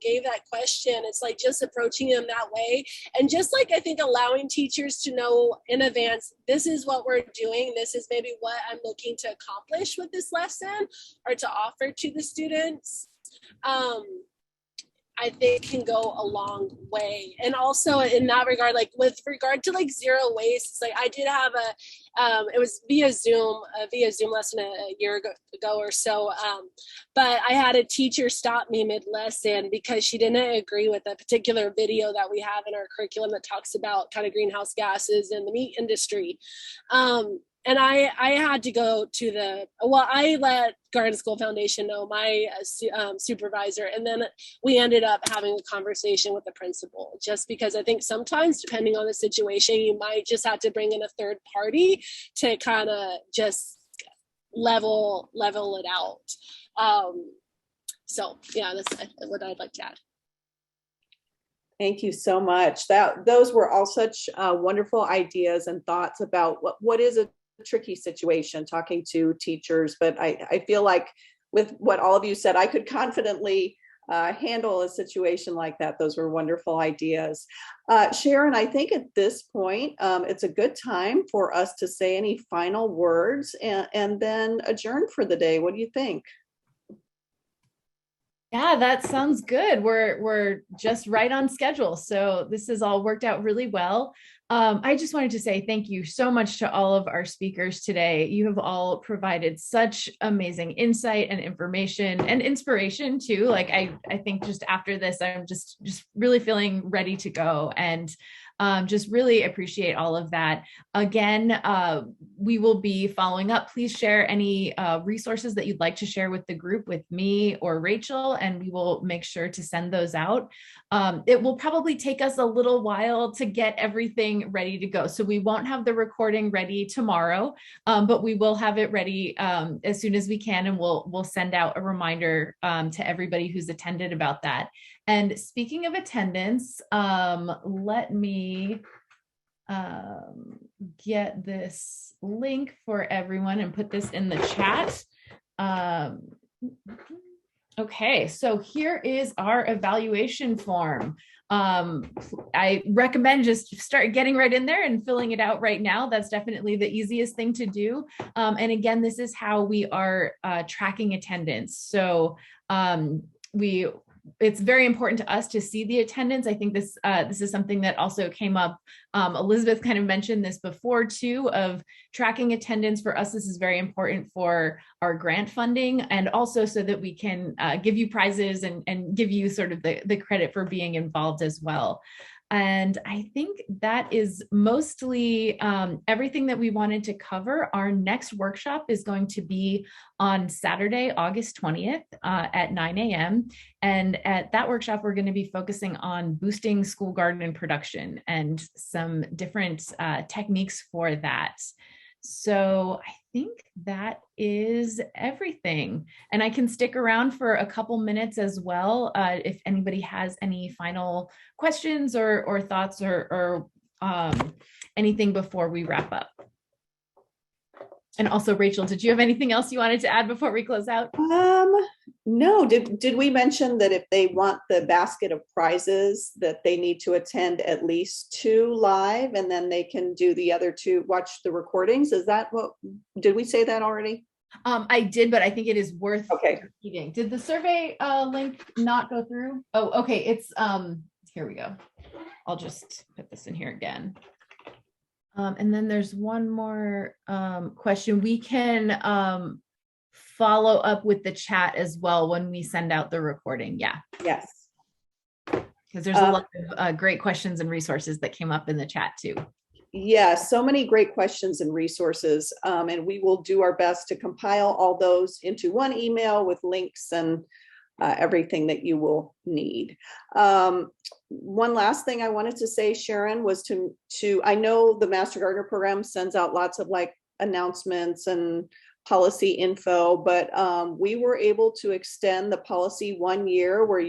gave that question, it's like just approaching them that way. And just like, I think allowing teachers to know in advance, this is what we're doing. This is maybe what I'm looking to accomplish with this lesson or to offer to the students. I think can go a long way. And also in that regard, like with regard to like zero waste, it's like I did have it was via Zoom lesson a year ago or so. But I had a teacher stop me mid-lesson because she didn't agree with a particular video that we have in our curriculum that talks about kind of greenhouse gases in the meat industry. And I had to go to I let Garden School Foundation know, my supervisor, and then we ended up having a conversation with the principal, just because I think sometimes, depending on the situation, you might just have to bring in a third party to kind of just level it out. So yeah, that's what I'd like to add. Thank you so much. Those were all such wonderful ideas and thoughts about what is a tricky situation talking to teachers, but I feel like with what all of you said, I could confidently handle a situation like that. Those were wonderful ideas. Sharon, I think at this point, it's a good time for us to say any final words and then adjourn for the day. What do you think? Yeah, that sounds good. We're just right on schedule. So this has all worked out really well. I just wanted to say thank you so much to all of our speakers today. You have all provided such amazing insight and information and inspiration too. Like I think just after this, I'm just really feeling ready to go, and just really appreciate all of that. Again, we will be following up. Please share any resources that you'd like to share with the group with me or Rachel, and we will make sure to send those out. It will probably take us a little while to get everything ready to go. So we won't have the recording ready tomorrow, but we will have it ready as soon as we can, and we'll send out a reminder to everybody who's attended about that. And speaking of attendance, let me get this link for everyone and put this in the chat. Okay, so here is our evaluation form. I recommend just start getting right in there and filling it out right now. That's definitely the easiest thing to do. And again, this is how we are tracking attendance. So it's very important to us to see the attendance. I think this is something that also came up. Elizabeth kind of mentioned this before too, of tracking attendance. For us, this is very important for our grant funding, and also so that we can give you prizes and give you sort of the credit for being involved as well. And I think that is mostly everything that we wanted to cover. Our next workshop is going to be on Saturday, August 20th at 9 a.m. And at that workshop, we're going to be focusing on boosting school garden production and some different techniques for that. So I think that is everything. And I can stick around for a couple minutes as well if anybody has any final questions or thoughts or anything before we wrap up. And also, Rachel, did you have anything else you wanted to add before we close out? No, did we mention that if they want the basket of prizes that they need to attend at least 2 live, and then they can do the other 2, watch the recordings? Is that did we say that already? I did, but I think it is worth repeating. Did the survey link not go through? Oh, okay. It's here we go. I'll just put this in here again. And then there's one more question. We can follow up with the chat as well when we send out the recording. Yeah. Yes. Because there's a lot of great questions and resources that came up in the chat too. Yeah, so many great questions and resources. And we will do our best to compile all those into one email with links and everything that you will need. One last thing I wanted to say, Sharon, was to I know the Master Gardener program sends out lots of like announcements and policy info, but we were able to extend the policy 1 year where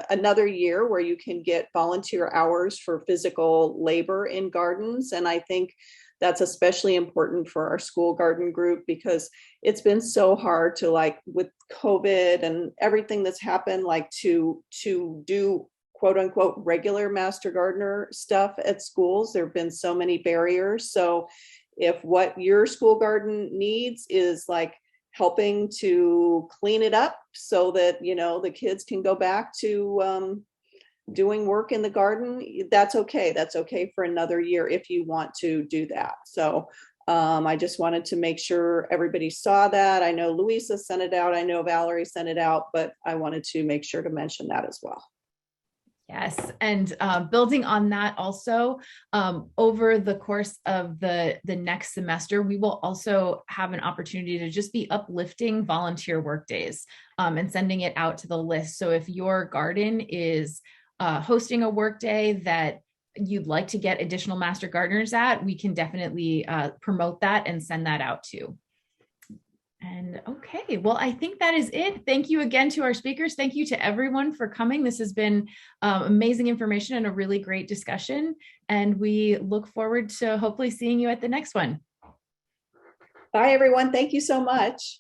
another year where you can get volunteer hours for physical labor in gardens. And I think that's especially important for our school garden group, because it's been so hard to, like, with COVID and everything that's happened, like to do quote unquote regular Master Gardener stuff at schools. There have been so many barriers. So if what your school garden needs is like helping to clean it up so that, you know, the kids can go back to doing work in the garden, that's okay. That's okay for another year if you want to do that. So I just wanted to make sure everybody saw that. I know Louisa sent it out. I know Valerie sent it out, but I wanted to make sure to mention that as well. Yes, and building on that also, over the course of the next semester, we will also have an opportunity to just be uplifting volunteer work days and sending it out to the list. So if your garden is hosting a work day that you'd like to get additional Master Gardeners at, we can definitely promote that and send that out too. And okay, well, I think that is it. Thank you again to our speakers. Thank you to everyone for coming. This has been amazing information and a really great discussion. And we look forward to hopefully seeing you at the next one. Bye, everyone. Thank you so much.